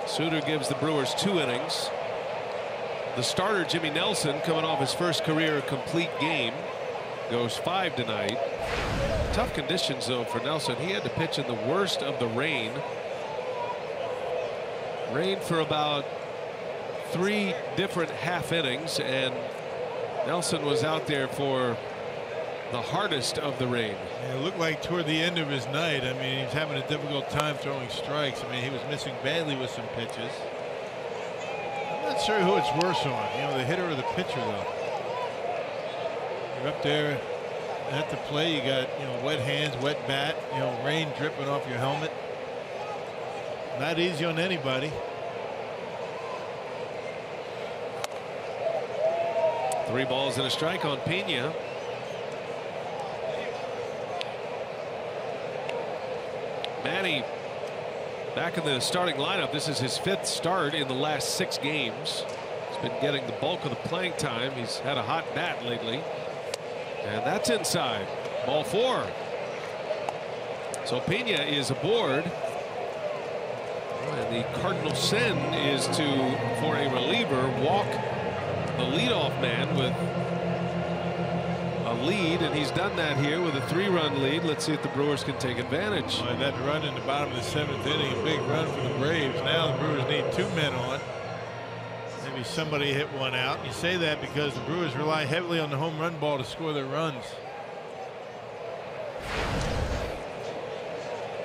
Suter gives the Brewers 2 innings. The starter, Jimmy Nelson, coming off his first career complete game, goes 5 tonight. Tough conditions, though, for Nelson. He had to pitch in the worst of the rain. Rained for about 3 different half innings, and Nelson was out there for the hardest of the rain. Yeah, it looked like toward the end of his night. I mean, he's having a difficult time throwing strikes. I mean, he was missing badly with some pitches. I'm not sure who it's worse on, you know, the hitter or the pitcher, though. You're up there at the plate. You got, you know, wet hands, wet bat, you know, rain dripping off your helmet. Not easy on anybody. 3 balls and a strike on Pena. Manny back in the starting lineup. This is his 5th start in the last 6 games. He's been getting the bulk of the playing time. He's had a hot bat lately. And that's inside. Ball 4. So Pena is aboard. And the cardinal sin is for a reliever, walk the leadoff man with a lead, and he's done that here with a 3-run lead. Let's see if the Brewers can take advantage. Well, that run in the bottom of the 7th inning, a big run for the Braves. Now the Brewers need 2 men on. Maybe somebody hit one out. You say that because the Brewers rely heavily on the home run ball to score their runs.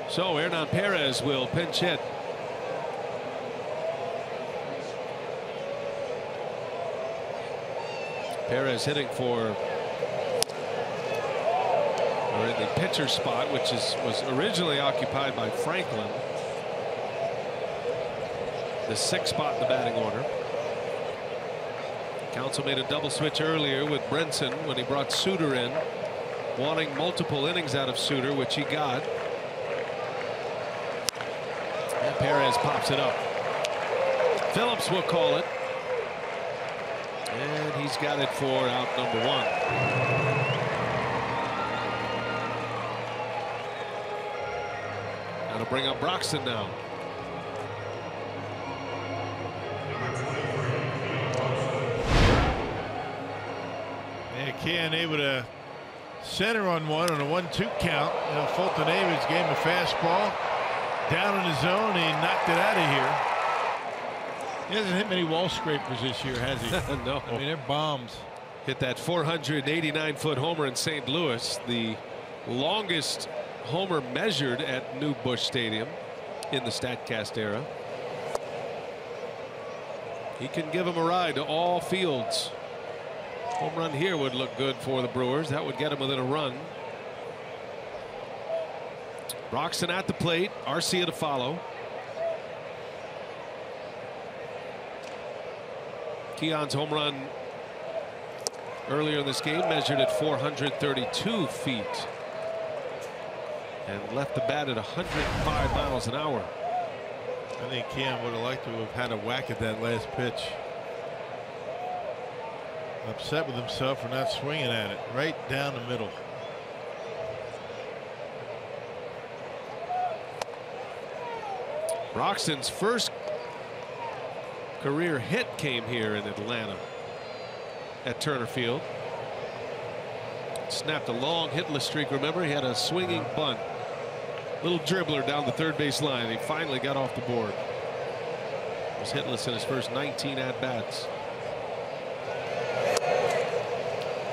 So Hernan Perez will pinch hit. Perez hitting for, or in the pitcher spot, which was originally occupied by Franklin. The 6th spot in the batting order. Counsell made a double switch earlier with Brinson when he brought Suter in, wanting multiple innings out of Suter, which he got. And Perez pops it up. Phillips will call it. And he's got it for out number 1. Now to bring up Broxton now. And Can able to center on one on a 1-2 count. You know, Fulton Davis gave him a fastball down in the zone. He knocked it out of here. He hasn't hit many wall scrapers this year, has he? No. I mean, they're bombs. Hit that 489-foot homer in St. Louis, the longest homer measured at New Busch Stadium in the StatCast era. He can give him a ride to all fields. Home run here would look good for the Brewers. That would get him within a run. Broxton at the plate. Arcia to follow. Keon's home run earlier in this game measured at 432 feet and left the bat at 105 miles an hour. I think Keon would have liked to have had a whack at that last pitch. Upset with himself for not swinging at it right down the middle. Broxton's first career hit came here in Atlanta at Turner Field. Snapped a long hitless streak. Remember, he had a swinging bunt, little dribbler down the third base line. He finally got off the board. Was hitless in his first 19 at-bats.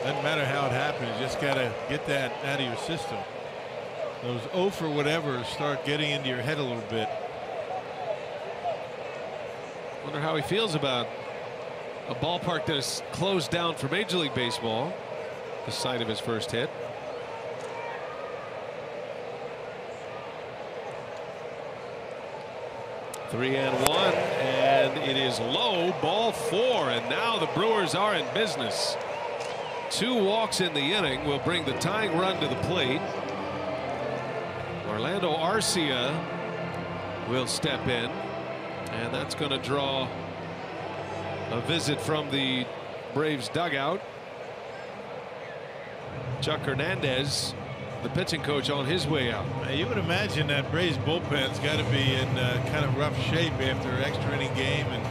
Doesn't matter how it happened, you just got to get that out of your system. Those 0 for whatever start getting into your head a little bit. Wonder how he feels about a ballpark that is closed down for Major League Baseball. The site of his first hit. Three and one, and it is low, ball 4, and now the Brewers are in business. 2 walks in the inning will bring the tying run to the plate. Orlando Arcia will step in, and that's going to draw a visit from the Braves dugout. Chuck Hernandez, the pitching coach, on his way out. You would imagine that Braves bullpen's got to be in kind of rough shape after an extra inning game and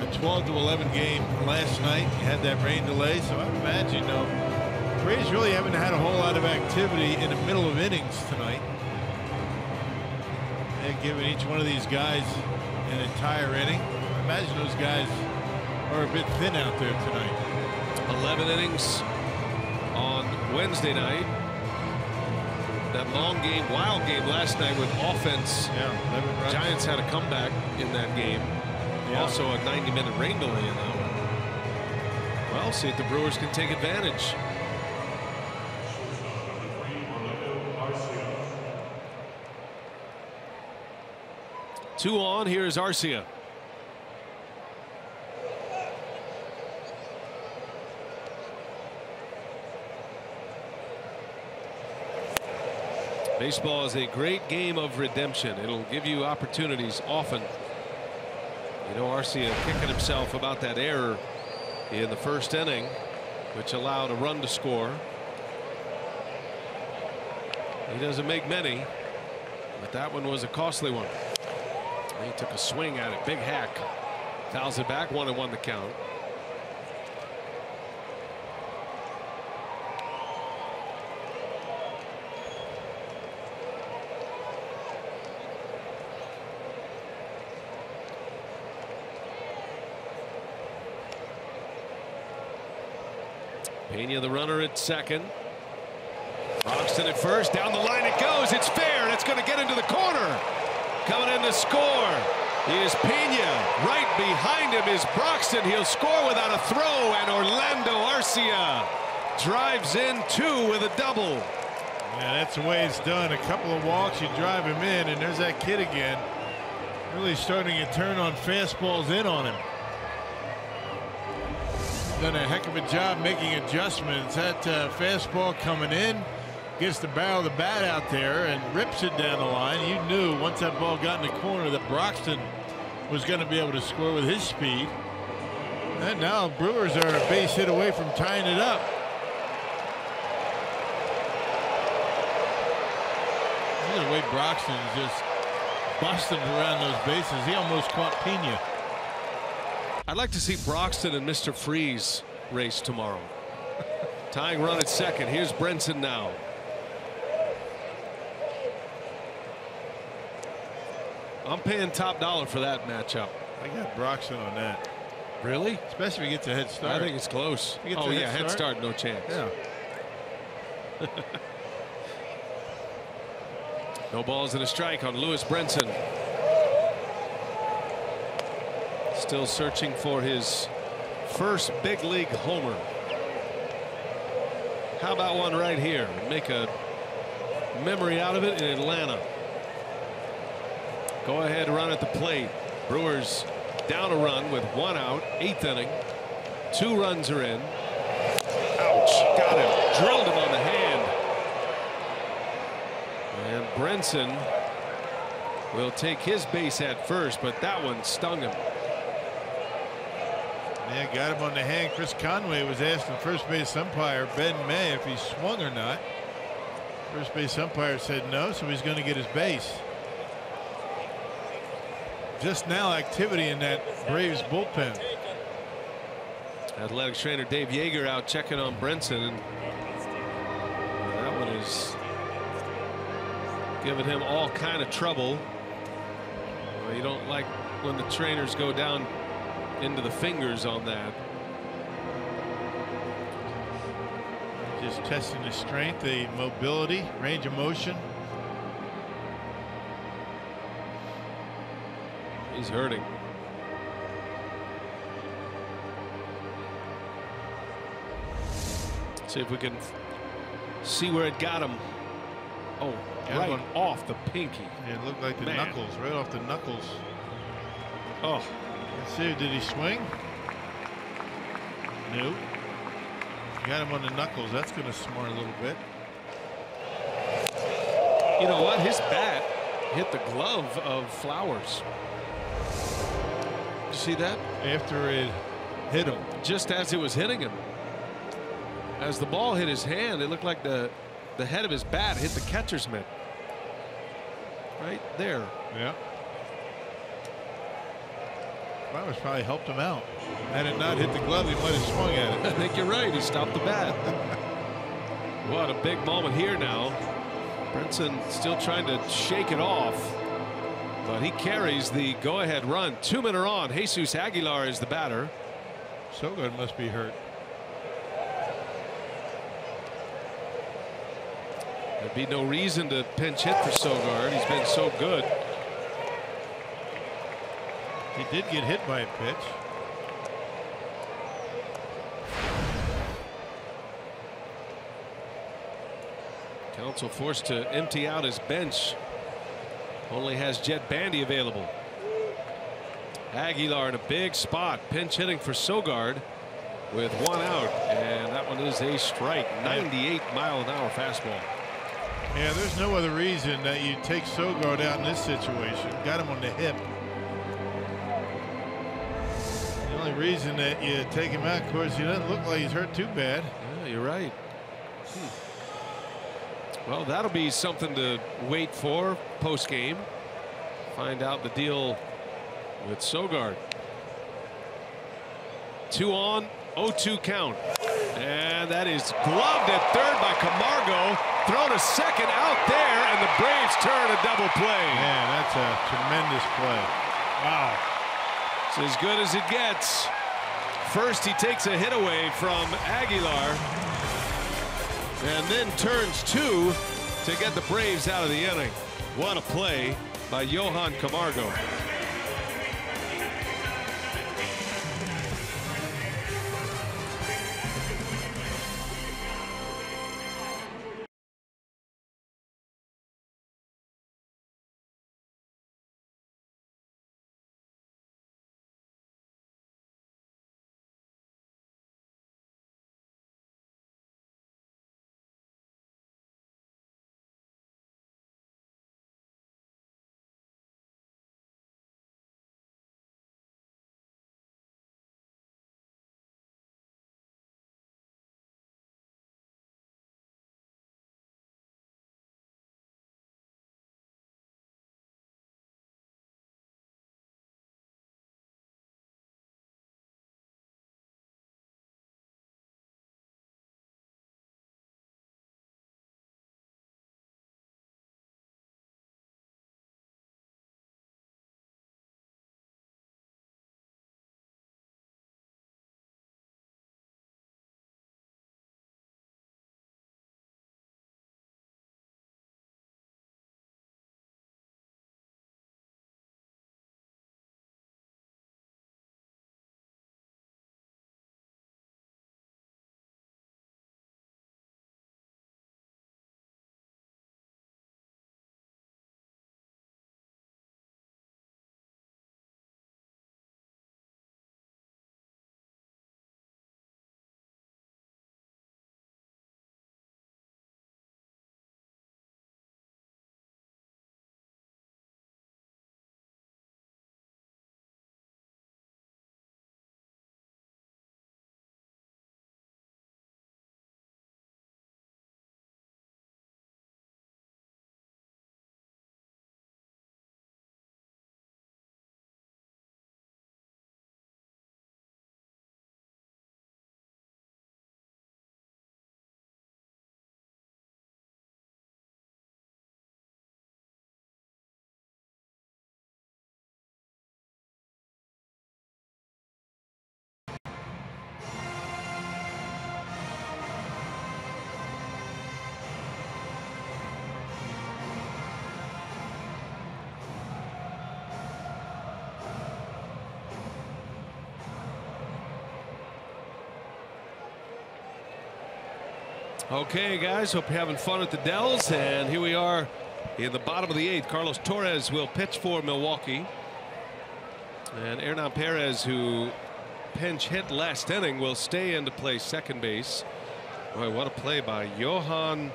a 12-11 game last night. You had that rain delay, so I would imagine Braves really haven't had a whole lot of activity in the middle of innings tonight. They're giving each one of these guys an entire inning. I imagine those guys are a bit thin out there tonight. 11 innings on Wednesday night. That long game, wild game last night with offense. Yeah, 11 runs. Giants had a comeback in that game. Yeah. Also a 90-minute rain delay in that one. Well, see if the Brewers can take advantage. Two on. Here's Arcia. Baseball is a great game of redemption. It'll give you opportunities often. You know, Arcia kicking himself about that error in the first inning, which allowed a run to score. He doesn't make many, but that one was a costly one. He took a swing at it, big hack, fouls it back, 1-1 the count. Pena, the runner, at second. Broxton at first. Down the line it goes. It's fair. And it's going to get into the corner. Coming in to score is Pena. Right behind him is Broxton. He'll score without a throw. And Orlando Arcia drives in 2 with a double. Yeah, that's the way it's done. A couple of walks, you drive him in, and there's that kid again. Really starting to turn on fastballs in on him. Done a heck of a job making adjustments. That fastball coming in, gets the barrel of the bat out there and rips it down the line. You knew once that ball got in the corner that Broxton was going to be able to score with his speed. And now Brewers are a base hit away from tying it up. Look at the way Broxton is just busting around those bases. He almost caught Pena. I'd like to see Broxton and Mr. Freeze race tomorrow. Tying run at second. Here's Brenson now. I'm paying top dollar for that matchup. I got Broxton on that. Really? Especially if he gets a head start. I think it's close. Oh yeah, head start, no chance. Yeah. No balls and a strike on Lewis Brenson. Still searching for his first big league homer. How about one right here? Make a memory out of it in Atlanta. Go ahead run at the plate. Brewers down a run with 1 out, 8th inning. 2 runs are in. Ouch, got him, drilled him on the hand. And Brenson will take his base at first, but that one stung him. Yeah, got him on the hand. Chris Conway was asking first base umpire Ben May if he swung or not. First base umpire said no, so he's going to get his base. Just now activity in that Braves bullpen. Athletics trainer Dave Yeager out checking on Brenson, and that one is giving him all kind of trouble. Well, you don't like when the trainers go down into the fingers on that. Just testing the strength, the mobility, range of motion. He's hurting. See if we can see where it got him. Oh, right off the pinky. Yeah, it looked like the knuckles, right off the knuckles. Oh. Let's see, did he swing? No. Got him on the knuckles. That's going to smart a little bit. You know what? His bat hit the glove of Flowers. Did you see that? After it hit him. Just as it was hitting him. As the ball hit his hand, it looked like the head of his bat hit the catcher's mitt. Right there. Yeah. Flowers probably helped him out. Had it not hit the glove, he might have swung at it. I think you're right. He stopped the bat. What a big moment here now. Brinson still trying to shake it off, but he carries the go-ahead run. 2 men are on. Jesus Aguilar is the batter. Sogard must be hurt. There'd be no reason to pinch hit for Sogard. He's been so good. He did get hit by a pitch. Counsell forced to empty out his bench. Only has Jet Bandy available. Aguilar in a big spot, pinch hitting for Sogard with 1 out, and that one is a strike. 98-mile-an-hour fastball. Yeah, there's no other reason that you take Sogard out in this situation. Got him on the hip. The only reason that you take him out, of course, he doesn't look like he's hurt too bad. Yeah, you're right. Well, that'll be something to wait for post game. Find out the deal with Sogard. 2 on, 0-2 count. And that is gloved at third by Camargo. Thrown to second out there, and the Braves turn a double play. Man, that's a tremendous play. Wow. It's as good as it gets. First, he takes a hit away from Aguilar, and then turns 2 to get the Braves out of the inning. What a play by Johan Camargo. Okay, guys, hope you're having fun at the Dells, and here we are in the bottom of the 8th. Carlos Torres will pitch for Milwaukee, and Hernan Perez, who pinch hit last inning, will stay in to play second base. Boy, what a play by Johan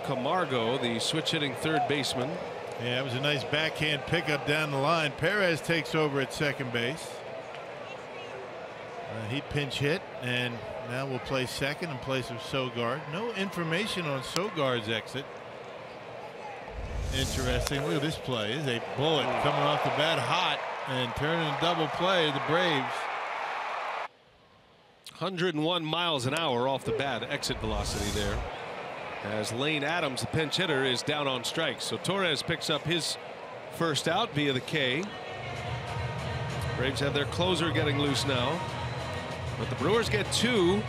Camargo, the switch hitting third baseman. Yeah, it was a nice backhand pickup down the line. Perez takes over at second base. He pinch hit, and now we'll play second in place of Sogard. No information on Sogard's exit. Interesting. Look at this play. This is a bullet coming off the bat hot and turning a double play. The Braves. 101 miles an hour off the bat exit velocity there, as Lane Adams, the pinch hitter, is down on strikes. So Torres picks up his first out via the K. Braves have their closer getting loose now, but the Brewers get two.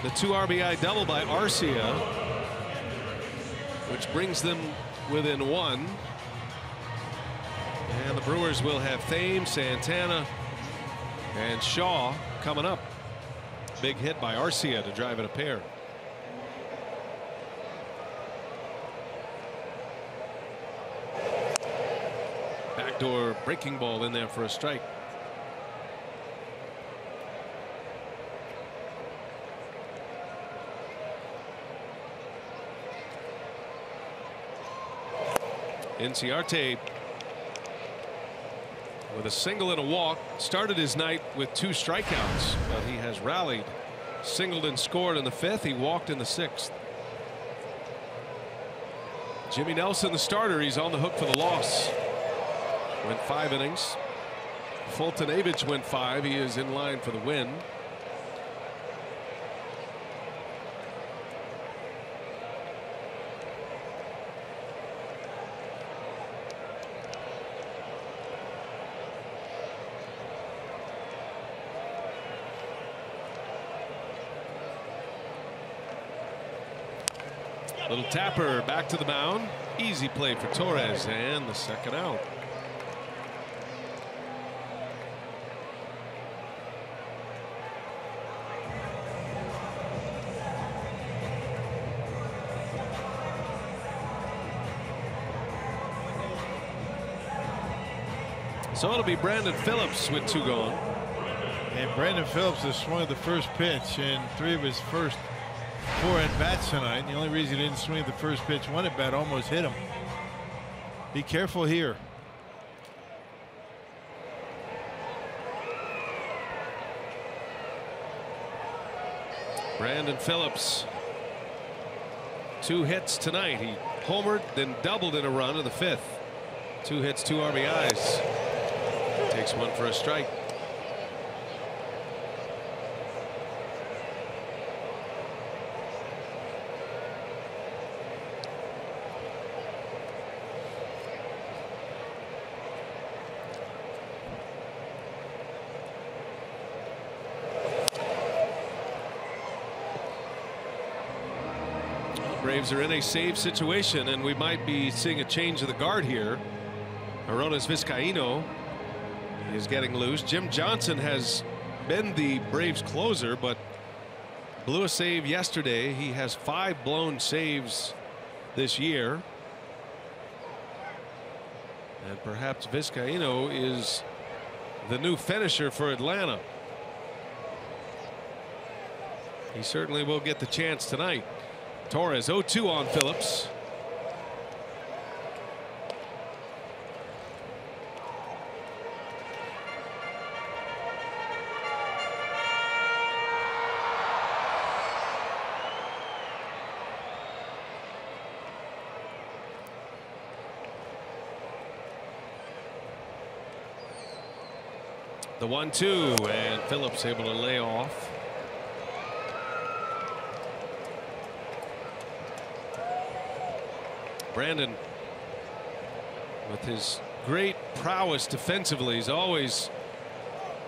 The 2 RBI double by Arcia, which brings them within 1. And the Brewers will have Thames, Santana, and Shaw coming up. Big hit by Arcia to drive it a pair. Backdoor breaking ball in there for a strike. Inciarte with a single and a walk, started his night with 2 strikeouts, but he has rallied. Singled and scored in the 5th. He walked in the 6th. Jimmy Nelson, the starter, he's on the hook for the loss. Went 5 innings. Fultonavich went 5. He is in line for the win. Little tapper back to the mound. Easy play for Torres, and the second out. So it'll be Brandon Phillips with 2 gone. And Brandon Phillips has swung at the first pitch in 3 of his first 4 at bats tonight. The only reason he didn't swing at the first pitch, 1 at bat almost hit him. Be careful here. Brandon Phillips, 2 hits tonight. He homered, then doubled in a run in the 5th. 2 hits, 2 RBIs. Takes 1 for a strike. Braves are in a save situation, and we might be seeing a change of the guard here. Aronas Vizcaíno is getting loose. Jim Johnson has been the Braves closer, but blew a save yesterday. He has 5 blown saves this year, and perhaps Vizcaíno is the new finisher for Atlanta. He certainly will get the chance tonight. Torres 0-2 on Phillips. The 1-2, and Phillips able to lay off. Brandon, with his great prowess defensively, he's always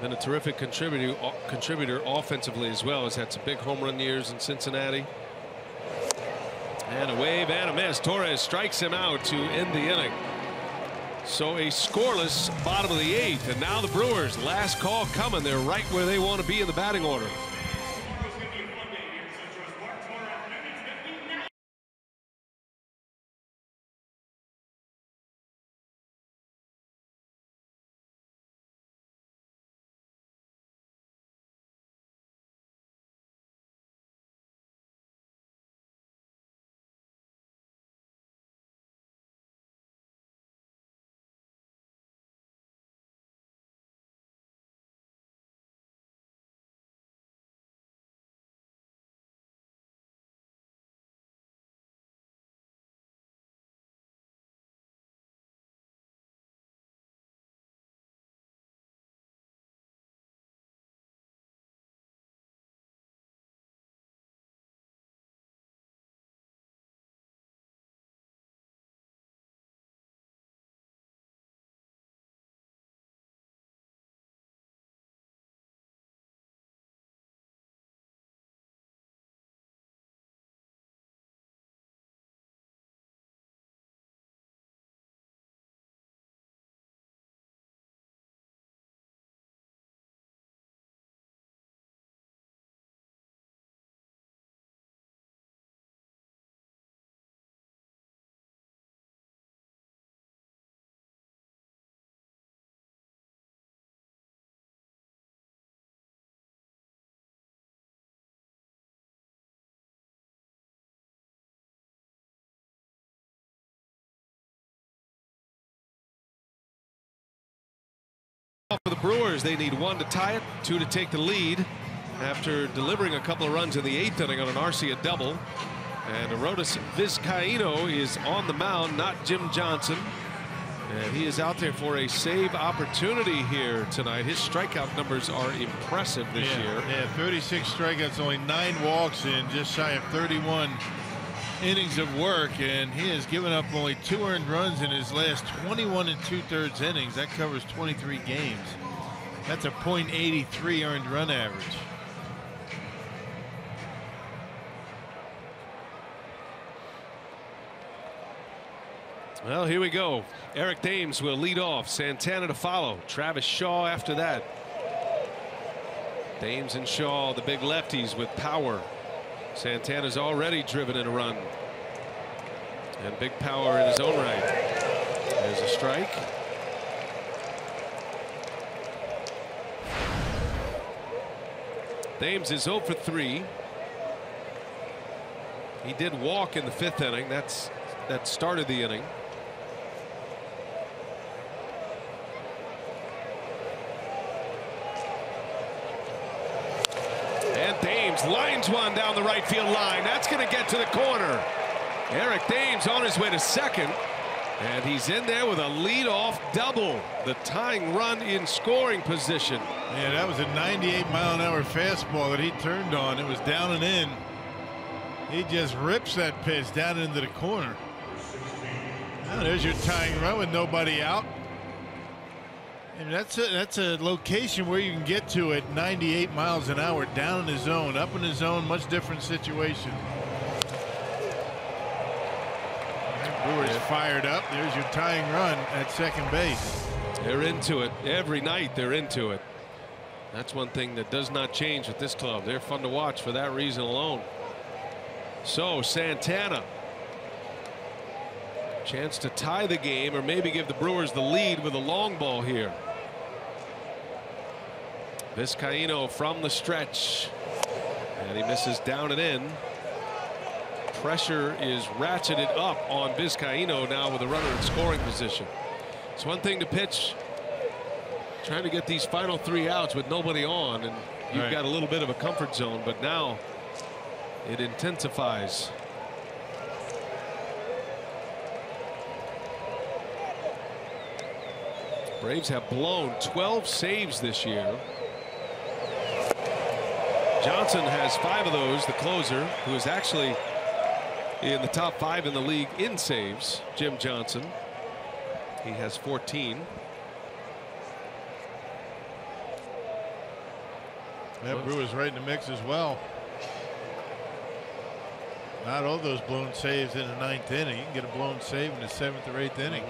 been a terrific contributor offensively as well. Has had some big home run years in Cincinnati. And a wave and a miss. Torres strikes him out to end the inning. So a scoreless bottom of the 8th, and now the Brewers, last call coming. They're right where they want to be in the batting order. For the Brewers, they need 1 to tie it, 2 to take the lead after delivering a couple of runs in the 8th inning on an Arcia double. And Arodys Vizcaíno is on the mound, not Jim Johnson. And he is out there for a save opportunity here tonight. His strikeout numbers are impressive this year. Yeah, 36 strikeouts, only 9 walks in, just shy of 31 innings of work, and he has given up only 2 earned runs in his last 21 2/3 innings. That covers 23 games. That's a .83 earned run average. Well, here we go. Eric Thames will lead off. Santana to follow. Travis Shaw after that. Thames and Shaw, the big lefties with power. Santana's already driven in a run. And big power in his own right. There's a strike. Thames is 0 for 3. He did walk in the 5th inning. That started the inning. And Thames lines one down the right field line. That's going to get to the corner. Eric Thames on his way to second. And he's in there with a leadoff double. The tying run in scoring position. Yeah, that was a 98-mile-an-hour fastball that he turned on. It was down and in. He just rips that pitch down into the corner. Now there's your tying run with nobody out. And that's a location where you can get to at 98 miles an hour, down in the zone, up in the zone, much different situation. Brewers fired up. There's your tying run at second base. They're into it every night. They're into it. That's one thing that does not change with this club. They're fun to watch for that reason alone. So Santana, chance to tie the game or maybe give the Brewers the lead with a long ball here. Vizcaíno from the stretch, and he misses down and in. Pressure is ratcheted up on Vizcaíno now with a runner in scoring position. It's one thing to pitch trying to get these final 3 outs with nobody on, and you've got a little bit of a comfort zone, but now it intensifies. Braves have blown 12 saves this year. Johnson has 5 of those, the closer, who is actually in the top 5 in the league in saves. Jim Johnson, he has 14. That Brewers right in the mix as well. Not all those blown saves in the 9th inning. You can get a blown save in the 7th or 8th inning.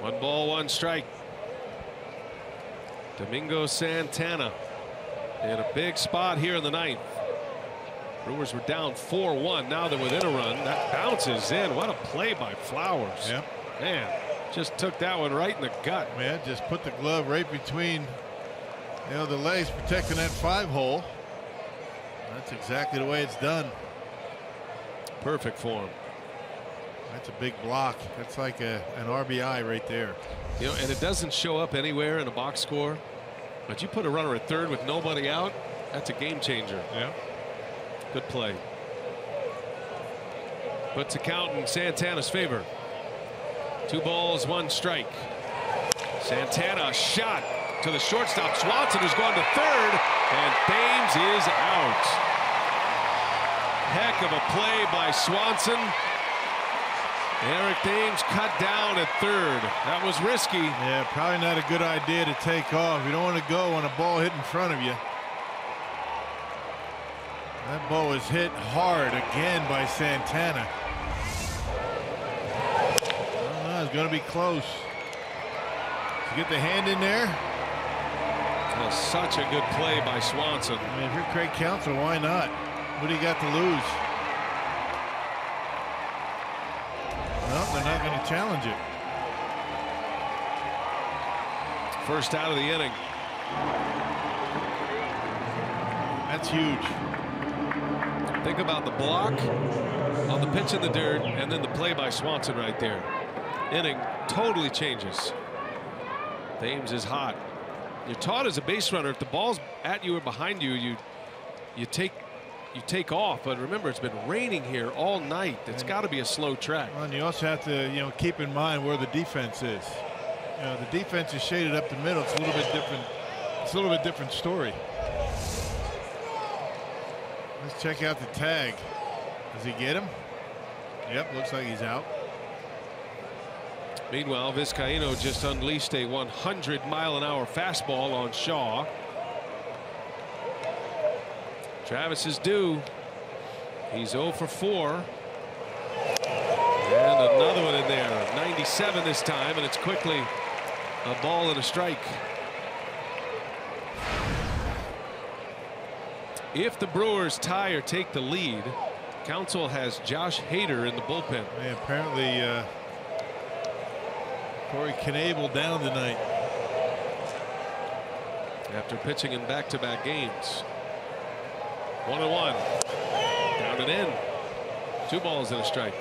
One ball, one strike. Domingo Santana in a big spot here in the 9th. Brewers were down 4-1. Now they're within a run. That bounces in. What a play by Flowers. Yep. Man, just took that one right in the gut. Man, just put the glove right between, the legs, protecting that 5-hole. That's exactly the way it's done. Perfect form. That's a big block. That's like an RBI right there. And it doesn't show up anywhere in a box score, but you put a runner at third with nobody out, that's a game changer. Yeah. Good play. Puts the count in Santana's favor. 2 balls, 1 strike. Santana shot to the shortstop. Swanson, who's gone to third, and Thames is out. Heck of a play by Swanson. Eric Thames cut down at third. That was risky. Yeah, probably not a good idea to take off. You don't want to go on a ball hit in front of you. That ball was hit hard again by Santana. It's going to be close. To get the hand in there. That was such a good play by Swanson. I mean, if you're Craig Counsell, why not? What do you got to lose? No, they're not going to challenge it. First out of the inning. That's huge. Think about the block on the pitch in the dirt and then the play by Swanson right there. Inning totally changes. Thames is hot. You're taught as a base runner, if the ball's at you or behind you, you take off. But remember, it's been raining here all night. It's got to be a slow track. Well, and you also have to keep in mind where the defense is. The defense is shaded up the middle. It's a little bit different. It's a little bit different story. Let's check out the tag. Does he get him? Yep, looks like he's out. Meanwhile, Vizcaíno just unleashed a 100-mile-an-hour fastball on Shaw. Travis is due. He's 0 for 4. And another one in there. 97 this time, and it's quickly a ball and a strike. If the Brewers tie or take the lead, Counsell has Josh Hader in the bullpen. Yeah, apparently Corey Knebel down tonight. After pitching in back-to-back games. 1-1. Down and in. 2 balls and a strike.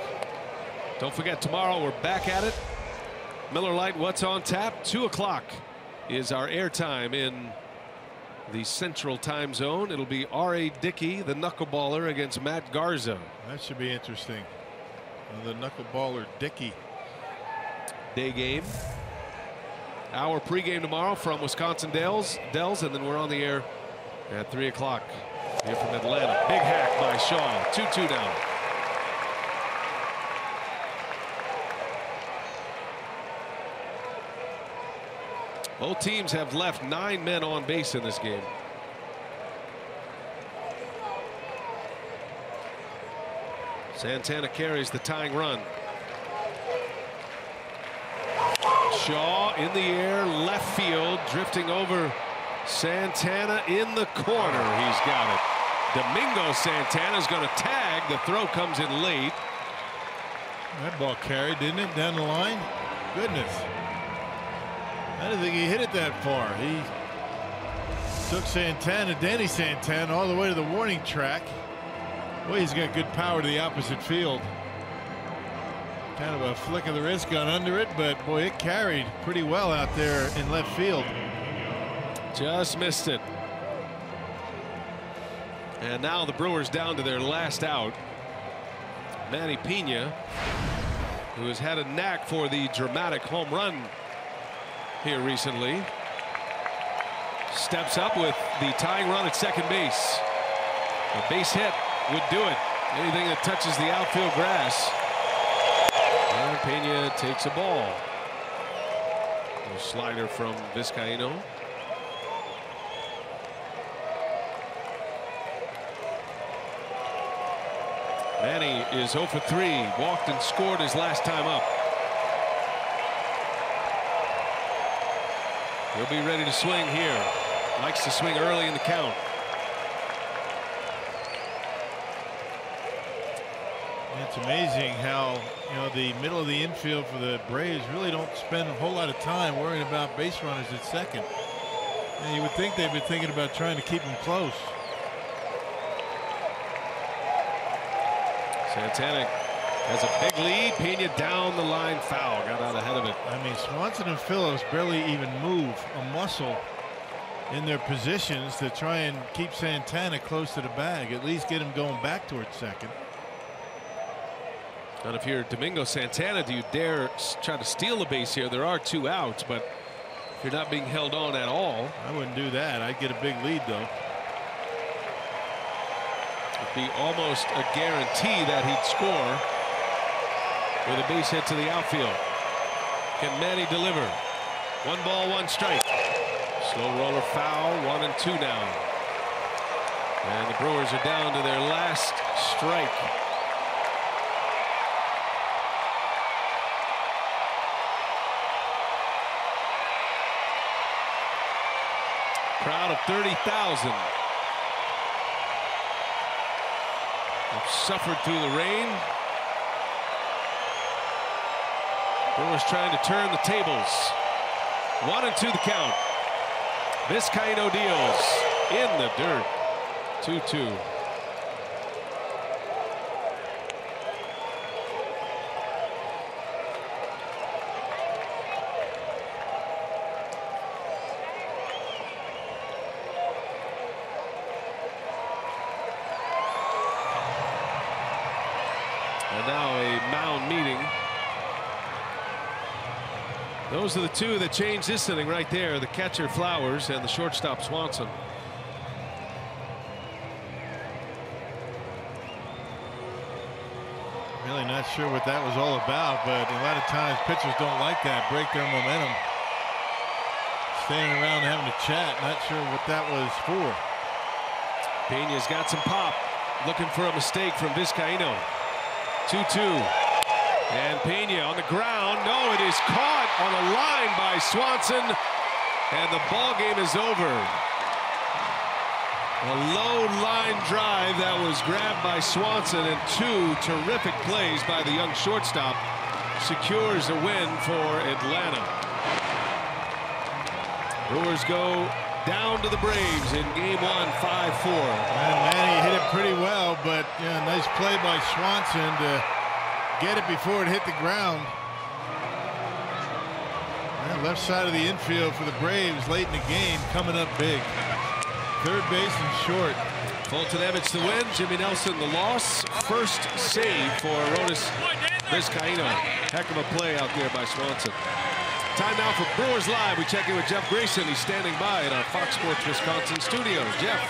Don't forget, tomorrow we're back at it. Miller Lite, what's on tap? 2 o'clock is our airtime in the Central Time Zone. It'll be R.A. Dickey, the knuckleballer, against Matt Garza. That should be interesting. The knuckleballer Dickey. Day game. Our pregame tomorrow from Wisconsin Dells, and then we're on the air at 3 o'clock here from Atlanta. Big hack by Shaw. 2-2 now. Both teams have left 9 men on base in this game. Santana carries the tying run. Shaw in the air, left field, drifting over Santana in the corner. He's got it. Domingo Santana's going to tag. The throw comes in late. That ball carried, didn't it, down the line? Goodness. I didn't think he hit it that far. He took Santana, Danny Santana, all the way to the warning track. Well, he's got good power to the opposite field. Kind of a flick of the wrist, got under it, but boy, it carried pretty well out there in left field. Just missed it. And now the Brewers down to their last out. Manny Pena, who has had a knack for the dramatic home run here recently, steps up with the tying run at second base. A base hit would do it. Anything that touches the outfield grass. And Pena takes a ball. A slider from Vizcaíno. Manny is 0 for 3. Walked and scored his last time up. He'll be ready to swing here. Likes to swing early in the count. It's amazing how the middle of the infield for the Braves really don't spend a whole lot of time worrying about base runners at second. And you would think they'd be thinking about trying to keep them close. Santana has a big lead. Pena down the line, foul. Got out ahead of it. I mean, Swanson and Phillips barely even move a muscle in their positions to try and keep Santana close to the bag. At least get him going back towards second. And if you're Domingo Santana, do you dare try to steal a base here? There are 2 outs, but if you're not being held on at all, I wouldn't do that. I'd get a big lead, though. It'd be almost a guarantee that he'd score with a base hit to the outfield. Can Manny deliver? 1 ball, 1 strike. Slow roller foul. 1-2 now. And the Brewers are down to their last strike. Crowd of 30,000 have suffered through the rain. Brewers trying to turn the tables. 1-2 the count. Vizcaíno deals in the dirt. 2-2. Those are the two that changed this inning right there. The catcher Flowers and the shortstop Swanson. Really not sure what that was all about, but a lot of times pitchers don't like that, break their momentum. Standing around having a chat, not sure what that was for. Pena's got some pop, looking for a mistake from Vizcaíno. 2-2. And Pena on the ground. No, it is caught on the line by Swanson, and the ball game is over. A low line drive that was grabbed by Swanson, and two terrific plays by the young shortstop secures a win for Atlanta. Brewers go down to the Braves in game 1, 5-4. And Manny hit it pretty well, but nice play by Swanson to get it before it hit the ground. And left side of the infield for the Braves late in the game, coming up big. Third base and short. Fulton Evans the win, Jimmy Nelson the loss. First save for Aroldis Vizcaíno. Heck of a play out there by Swanson. Time now for Brewers Live. We check in with Jeff Grayson. He's standing by in our Fox Sports Wisconsin studios. Jeff.